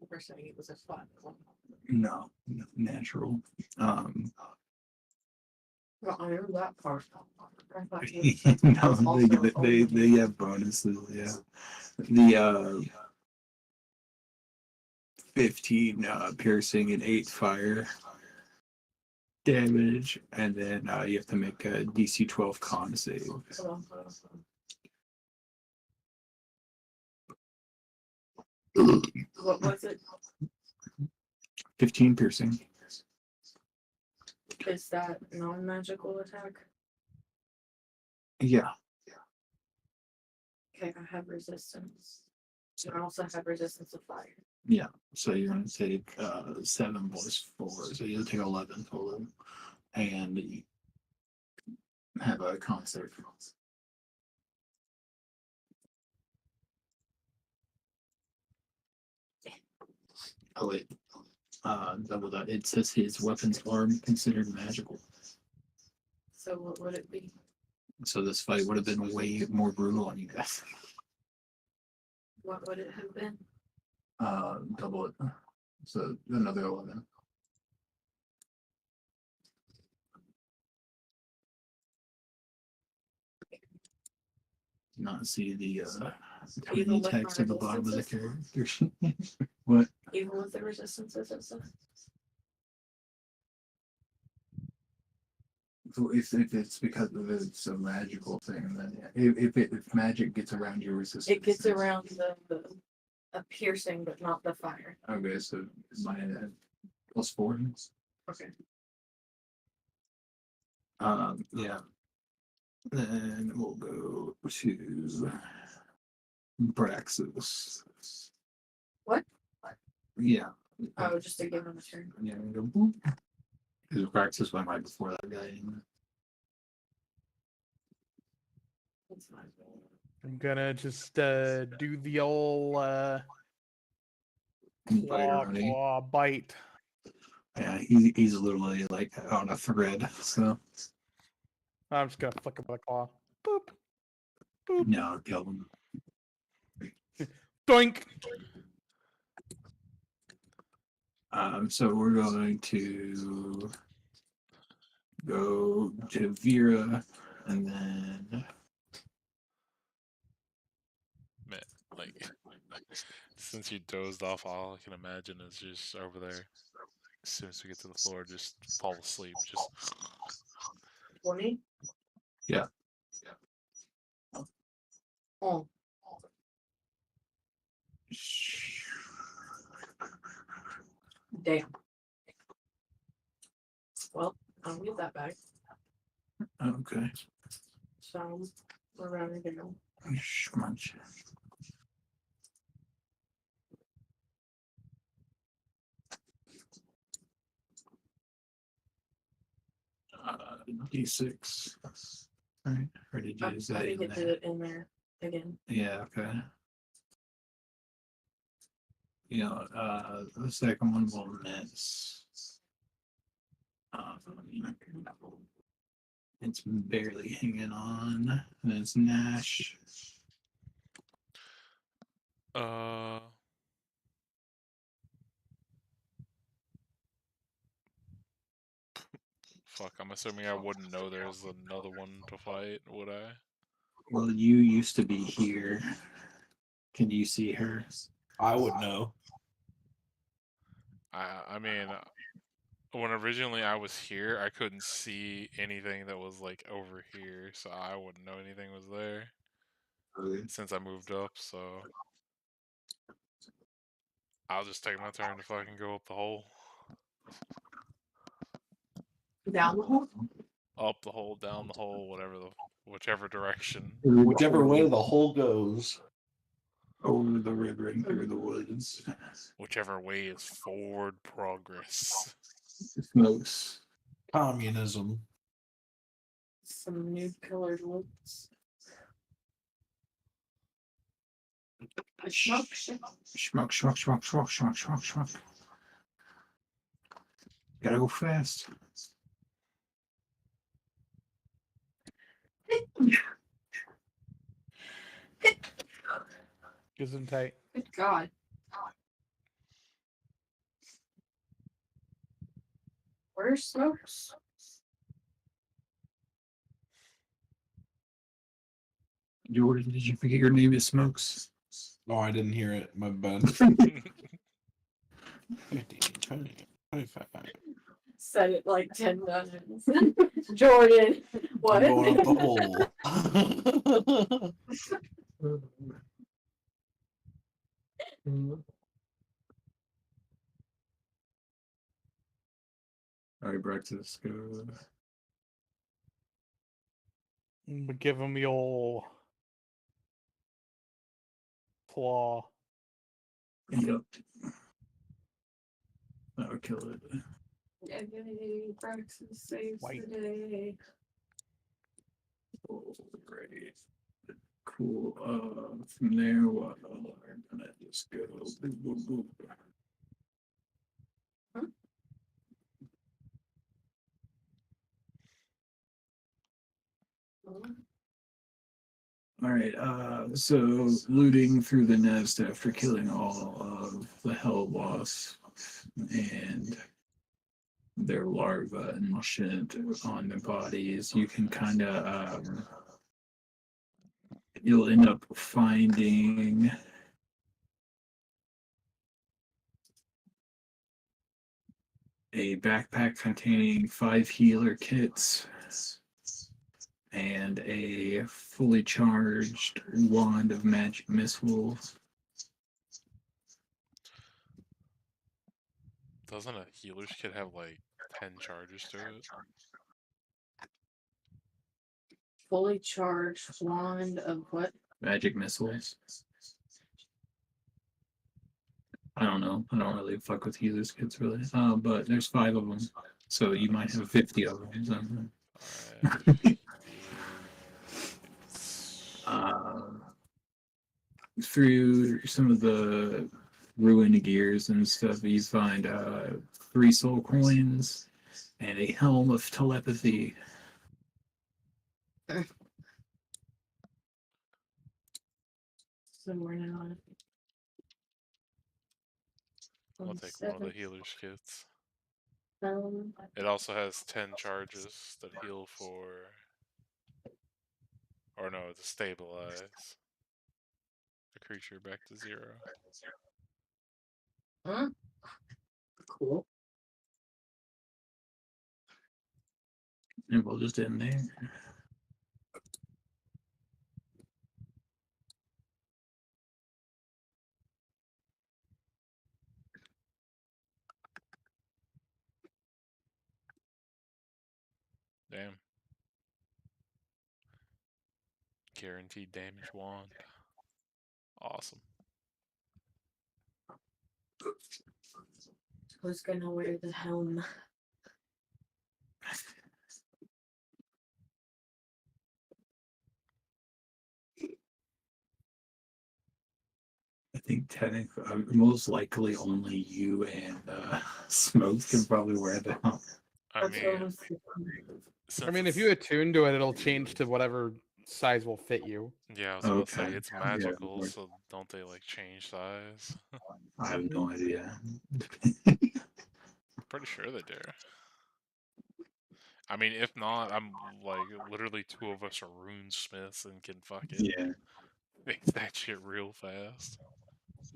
C: were saying it was a flat one.
A: No, natural.
C: Well, I know that part. I thought you
A: No,
C: was also
A: they have bonuses. Yeah, the 15 piercing and 8 fire damage, and then you have to make a DC 12 con save.
C: Hold on. What was it?
A: 15 piercing.
C: Is that non-magical attack?
A: Yeah.
C: Okay, I have resistance. And I also have resistance of fire.
A: Yeah. So you're gonna take 7 plus 4, so you'll take 11 total, and you have a con save. Oh wait, double that. It says his weapons are considered magical.
C: So what would it be?
A: So this fight would have been way more brutal on you guys.
C: What would it have been?
A: Double it. So another 11. Not see the tiny
C: Even with
A: text
C: my
A: at the bottom of the
C: resistances?
A: character. What?
C: Even with the resistances and stuff?
A: So if it's because of it's a magical thing, then yeah. If magic gets around your resistance,
C: It gets around the a piercing, but not the fire.
A: Okay, so mine plus 4.
C: Okay.
A: Yeah. Then we'll go to Praxis.
C: What?
A: Yeah.
C: Oh, just to give him a turn.
A: Yeah, and go boop. Because Praxis went right before that guy.
C: That's fine.
E: I'm gonna just do the old
A: Biteroni.
E: claw bite.
A: Yeah, he's literally like on a thread. So
E: I'm just gonna flick him with a claw. Boop. Boop.
A: no, kill him.
E: Doink.
A: So we're going to go to Vera, and then
B: Man, like, since you dozed off, all I can imagine is just over there. As soon as we get to the floor, just fall asleep. Just
C: 20?
A: Yeah.
C: Oh, damn. Well, I'll leave that back.
A: Okay.
C: So we're running down.
A: Schmunch. D6. Alright, or did you
C: I
A: use that
C: think
A: in
C: it
A: there?
C: did it in there again.
A: Yeah, okay. The second one will miss. It's barely hanging on. And it's Nash.
B: fuck. I'm assuming I wouldn't know there's another one to fight, would I?
A: Well, you used to be here. Can you see her?
D: I would know.
B: I mean, when originally I was here, I couldn't see anything that was like over here, so I wouldn't know anything was there since I moved up. So I'll just take my turn to fucking go up the hole.
C: Down the hole?
B: Up the hole, down the hole, whichever direction.
D: Whichever way the hole goes.
A: Over the river and through the woods.
B: Whichever way is forward progress.
A: Smokes.
D: Communism.
C: Some nude colored woods. Smoke.
A: Schmuck, schmuck, schmuck, schmuck, schmuck, schmuck, schmuck. Gotta go fast.
E: Gesundheit.
C: Good God. Where's Smokes?
A: Jordan, did you forget your name is Smokes?
D: Oh, I didn't hear it. My bad. 50, 20, 25.
C: Said it like 10 times. Jordan, what?
D: I'm going up the hole.
A: All right, breakfast. Go.
E: But give him the old claw.
A: Yep. That would kill it.
C: Yay, breakfast saves
E: White.
C: the day.
A: Alright. Cool. From there, what? We're gonna just go. Boop, boop, boop. All right. So looting through the nest after killing all of the hell wasps and their larvae and shit on their bodies, you can kind of you'll end up finding a backpack containing 5 healer kits and a fully charged wand of magic missiles.
B: Doesn't a healer's kit have like 10 charges to it?
C: Fully charged wand of what?
A: Magic missiles. I don't know. I don't really fuck with healers kits really. But there's 5 of them, so you might have 50 of them.
B: Alright.
A: Through some of the ruined gears and stuff, you find 3 soul coins and a helm of telepathy.
C: So we're now
B: I'll take one of the healer's kits.
C: Um,
B: It also has 10 charges that heal for. Or no, to stabilize the creature back to 0.
C: cool.
A: And we'll just end there.
B: Damn. Guaranteed damage wand. Awesome.
C: Who's gonna wear the helm?
A: I think technically, most likely only you and Smoke can probably wear the helm.
B: I
C: That's what I
B: mean,
C: was thinking.
B: since
E: I mean, if
B: it's-
E: you attune to it, it'll change to whatever size will fit you.
B: yeah, I was about to say
A: Okay.
B: it's
A: Yeah,
B: magical,
A: we're-
B: so don't they like change size?
A: I have no idea.
B: Pretty sure they do. I mean, if not, I'm like literally 2 of us are runesmiths and can fucking
A: Yeah.
B: make that shit real fast.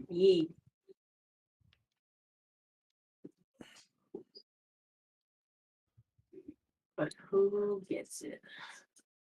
C: Yeah. But who gets it?